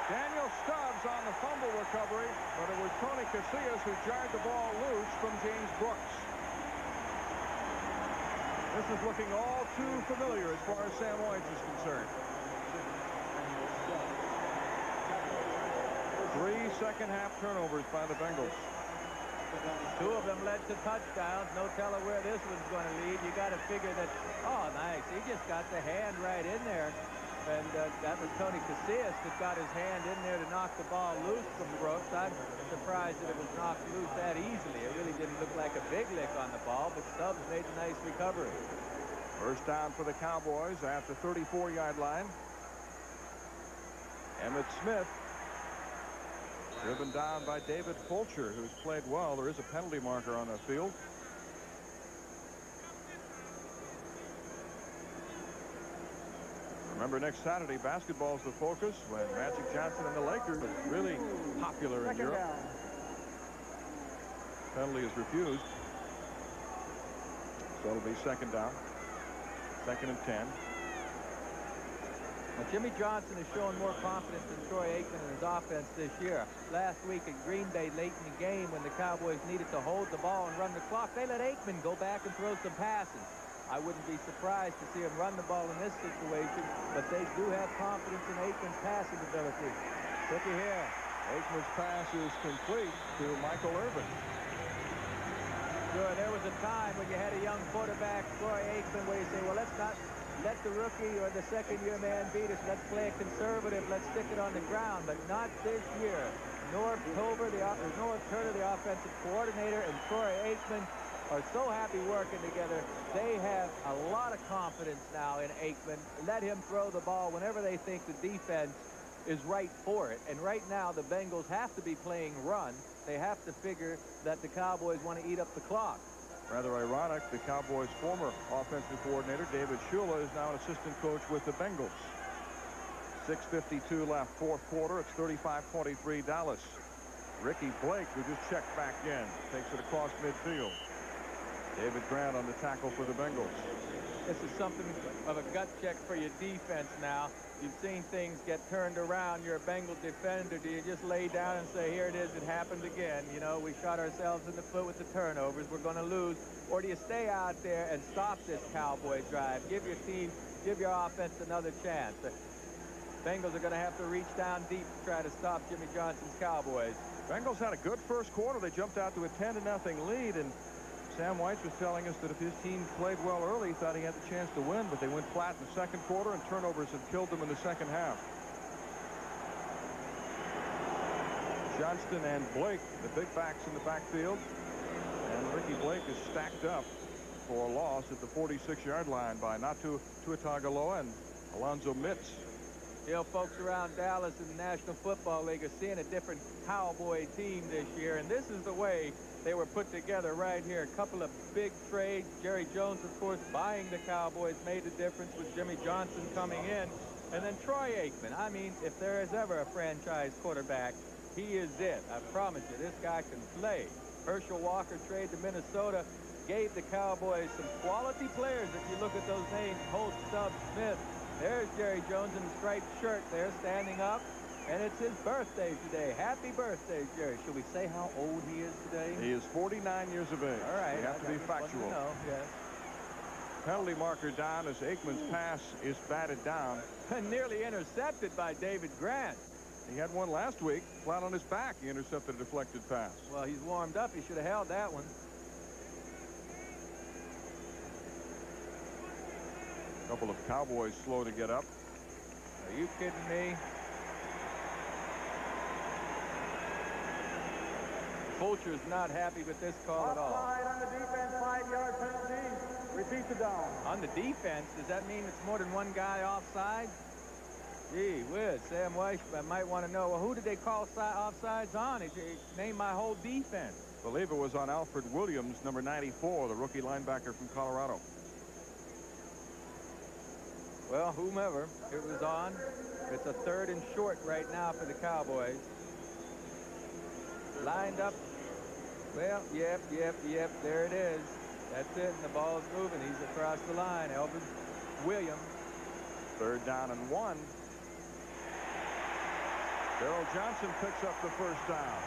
Daniel Stubbs on the fumble recovery, but it was Tony Casillas who jarred the ball loose from James Brooks. This is looking all too familiar as far as Sam Lloyd is concerned. 3 second-half turnovers by the Bengals. 2 of them led to touchdowns. No telling where this one's going to lead. You got to figure that, oh, nice. He just got the hand right in there. And that was Tony Casillas that got his hand in there to knock the ball loose from Brooks. I'm surprised that it was knocked loose that easily. It really didn't look like a big lick on the ball, but Stubbs made a nice recovery. First down for the Cowboys at the 34-yard line. Emmitt Smith driven down by David Fulcher, who's played well. There is a penalty marker on the field. Remember, next Saturday, basketball's the focus when Magic Johnson and the Lakers are really popular in Europe. Penalty is refused. So it'll be second down. 2nd and 10. Well, Jimmy Johnson is showing more confidence than Troy Aikman in his offense this year. Last week at Green Bay, late in the game, when the Cowboys needed to hold the ball and run the clock, they let Aikman go back and throw some passes. I wouldn't be surprised to see him run the ball in this situation, but they do have confidence in Aikman's passing ability. Looky here. Aikman's pass is complete to Michael Irvin. Sure, there was a time when you had a young quarterback, Troy Aikman, where you say, well, let's not let the rookie or the second-year man beat us. Let's play it conservative. Let's stick it on the ground. But not this year. Norv Turner, the offensive coordinator, and Troy Aikman are so happy working together. They have a lot of confidence now in Aikman. Let him throw the ball whenever they think the defense is right for it. And right now, the Bengals have to be playing run. They have to figure that the Cowboys want to eat up the clock. Rather ironic, the Cowboys' former offensive coordinator, David Shula, is now an assistant coach with the Bengals. 6:52 left, fourth quarter. It's 35-23 Dallas. Ricky Blake, who just checked back in, takes it across midfield. David Grant on the tackle for the Bengals. This is something of a gut check for your defense now. You've seen things get turned around. You're a Bengal defender. Do you just lay down and say, here it is, it happened again? You know, we shot ourselves in the foot with the turnovers. We're going to lose. Or do you stay out there and stop this Cowboy drive? Give your team, give your offense another chance. The Bengals are going to have to reach down deep to try to stop Jimmy Johnson's Cowboys. Bengals had a good first quarter. They jumped out to a 10-0 lead, and Sam White was telling us that if his team played well early, he thought he had the chance to win, but they went flat in the second quarter, and turnovers had killed them in the second half. Johnston and Blake, the big backs in the backfield, and Ricky Blake is stacked up for a loss at the 46-yard line by Natu Tuatagaloa and Alonzo Mitz. You know, folks around Dallas in the National Football League are seeing a different Cowboy team this year, and this is the way they were put together right here. A couple of big trades. Jerry Jones, of course, buying the Cowboys made the difference with Jimmy Johnson coming in. And then Troy Aikman. I mean, if there is ever a franchise quarterback, he is it. I promise you, this guy can play. Herschel Walker trade to Minnesota gave the Cowboys some quality players. If you look at those names, Holt, Stubbs, Smith. There's Jerry Jones in the striped shirt there standing up. And it's his birthday today. Happy birthday, Jerry. Should we say how old he is today? He is 49 years of age. All right. We have to be factual. Yes. Penalty marker down as Aikman's pass is batted down. And nearly intercepted by David Grant. He had one last week. Flat on his back, he intercepted a deflected pass. Well, he's warmed up. He should have held that one. A couple of Cowboys slow to get up. Are you kidding me? Fulcher's not happy with this call at all. Offside on the defense, 5-yard penalty. Repeat the down. On the defense, does that mean it's more than one guy offside? Gee whiz, Sam Weiss might want to know, well, who did they call offsides on? He named my whole defense. I believe it was on Alfred Williams, number 94, the rookie linebacker from Colorado. Well, whomever it was on, it's a 3rd and short right now for the Cowboys. Lined up. Well, yep, there it is. That's it, and the ball's moving. He's across the line. Alfred Williams. 3rd down and 1. Darrell Johnson picks up the first down.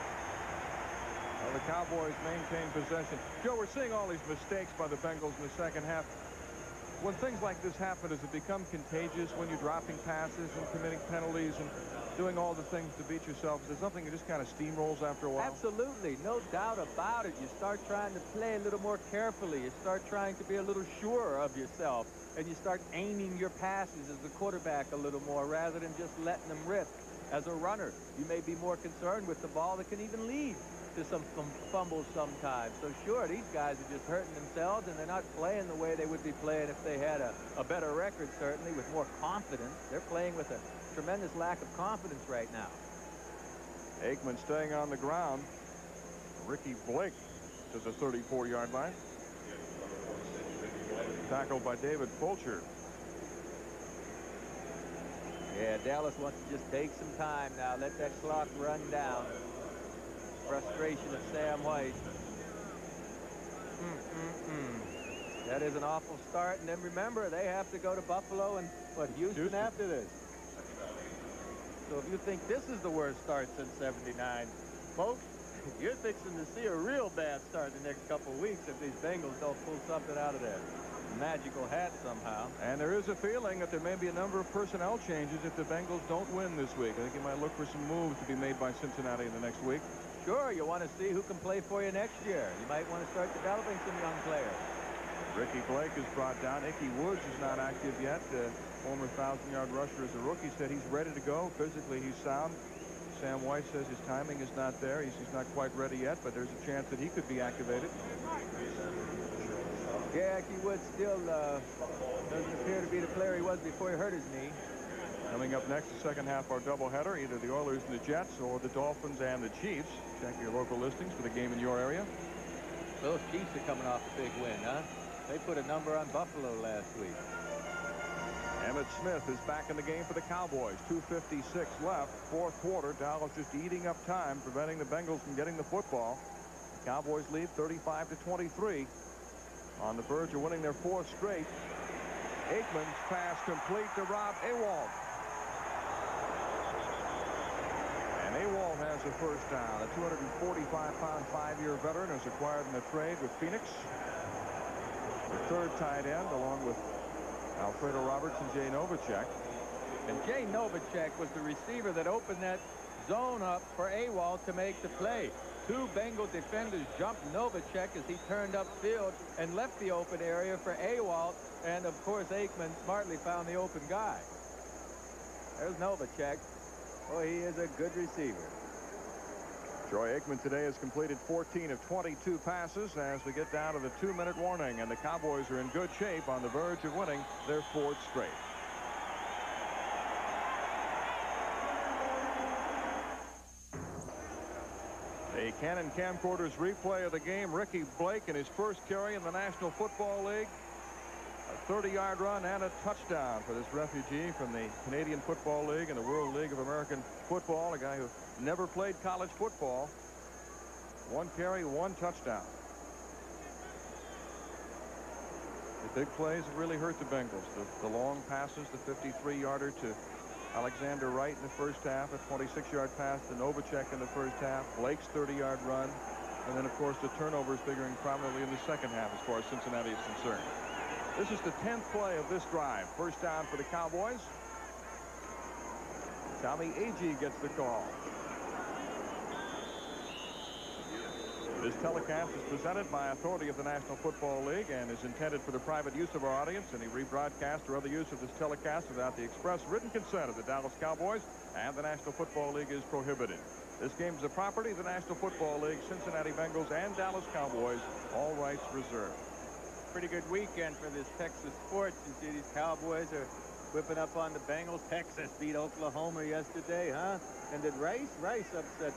Well, the Cowboys maintain possession. Joe, we're seeing all these mistakes by the Bengals in the second half. When things like this happen, does it become contagious when you're dropping passes and committing penalties and doing all the things to beat yourself? Is there something that just kind of steamrolls after a while? Absolutely. No doubt about it. You start trying to play a little more carefully. You start trying to be a little surer of yourself. And you start aiming your passes as a quarterback a little more rather than just letting them rip. As a runner, you may be more concerned with the ball that can even lead to some fumbles sometimes. So sure, these guys are just hurting themselves, and they're not playing the way they would be playing if they had a better record, certainly, with more confidence. They're playing with a tremendous lack of confidence right now. Aikman staying on the ground. Ricky Blake to the 34-yard line. Tackled by David Fulcher. Yeah, Dallas wants to just take some time now. Let that clock run down. Frustration of Sam White. That is an awful start. And then remember, they have to go to Buffalo and, Houston after this. So if you think this is the worst start since '79, folks, you're fixing to see a real bad start in the next couple of weeks if these Bengals don't pull something out of that magical hat somehow. And there is a feeling that there may be a number of personnel changes if the Bengals don't win this week. I think you might look for some moves to be made by Cincinnati in the next week. Sure, you want to see who can play for you next year. You might want to start developing some young players. Ricky Blake is brought down. Ickey Woods is not active yet. Former 1,000-yard rusher as a rookie said he's ready to go. Physically, he's sound. Sam White says his timing is not there. He's not quite ready yet, but there's a chance that he could be activated. Yeah, Ickey Woods still doesn't appear to be the player he was before he hurt his knee. Coming up next, the second half, our doubleheader, either the Oilers and the Jets or the Dolphins and the Chiefs. Check your local listings for the game in your area. Those Chiefs are coming off a big win, huh? They put a number on Buffalo last week. Emmitt Smith is back in the game for the Cowboys. 2:56 left. Fourth quarter. Dallas just eating up time, preventing the Bengals from getting the football. The Cowboys lead 35-23. On the verge of winning their fourth straight. Aikman's pass complete to Rob Awalt. And Awalt has a first down. A 245-pound 5-year veteran is acquired in a trade with Phoenix. The third tight end, along with Alfredo Roberts and Jay Novacek. And Jay Novacek was the receiver that opened that zone up for Awalt to make the play. Two Bengal defenders jumped Novacek as he turned upfield and left the open area for Awalt. And, of course, Aikman smartly found the open guy. There's Novacek. Boy, he is a good receiver. Troy Aikman today has completed 14 of 22 passes as we get down to the 2-minute warning. And the Cowboys are in good shape on the verge of winning their fourth straight. A Canon Camcorders replay of the game. Ricky Blake in his first carry in the National Football League. A 30-yard run and a touchdown for this refugee from the Canadian Football League and the World League of American Football. A guy who never played college football. One carry, one touchdown. The big plays have really hurt the Bengals. The long passes, the 53-yarder to Alexander Wright in the first half, a 26-yard pass to Novacek in the first half, Blake's 30-yard run, and then, of course, the turnovers figuring prominently in the second half as far as Cincinnati is concerned. This is the 10th play of this drive. First down for the Cowboys. Tommy Agee gets the call. This telecast is presented by authority of the National Football League and is intended for the private use of our audience. Any rebroadcast or other use of this telecast without the express written consent of the Dallas Cowboys and the National Football League is prohibited. This game is the property of the National Football League, Cincinnati Bengals, and Dallas Cowboys. All rights reserved. Pretty good weekend for this Texas sports. You see these Cowboys are whipping up on the Bengals. Texas beat Oklahoma yesterday, huh? And did Rice upset,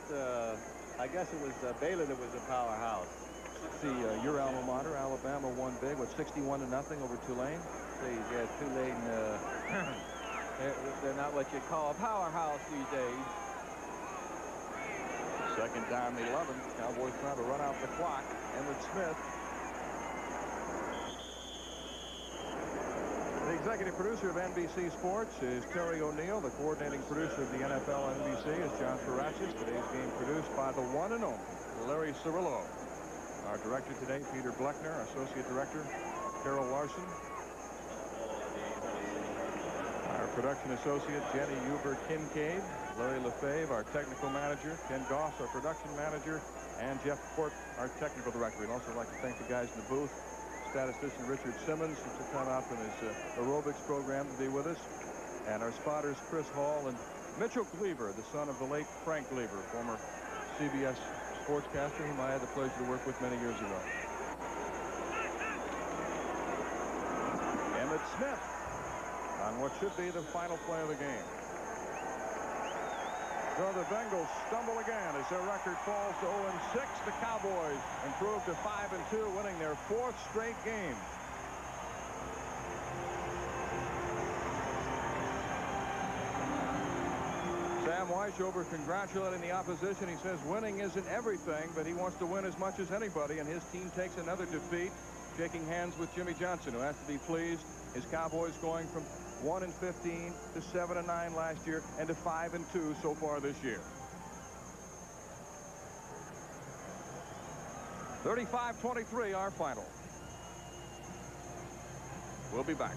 I guess it was Baylor that was a powerhouse. Let's see, your alma mater, Alabama, won big with 61-0 over Tulane. See, yeah, Tulane, they're not what you call a powerhouse these days. Second down, the 11. Cowboys trying to run out the clock. Emmitt Smith. The executive producer of NBC Sports is Terry O'Neill. The coordinating producer of the NFL NBC is John Ferrachis. Today's game produced by the one and only Larry Cirillo. Our director today, Peter Bleckner. Our associate director, Carol Larson. Our production associate, Jenny Huber-Kincaid. Larry Lefebvre, our technical manager. Ken Goss, our production manager. And Jeff Court, our technical director. We'd also like to thank the guys in the booth. Statistician Richard Simmons, who took time out from his aerobics program to be with us. And our spotters, Chris Hall and Mitchell Cleaver, the son of the late Frank Cleaver, former CBS sportscaster, whom I had the pleasure to work with many years ago. Emmitt Smith on what should be the final play of the game. So the Bengals stumble again as their record falls to 0-6. The Cowboys improve to 5-2, winning their fourth straight game. Weishober congratulating the opposition. He says winning isn't everything, but he wants to win as much as anybody, and his team takes another defeat, shaking hands with Jimmy Johnson, who has to be pleased. His Cowboys going from 1-15 to 7-9 last year and to 5-2 so far this year. 35-23 our final. We'll be back.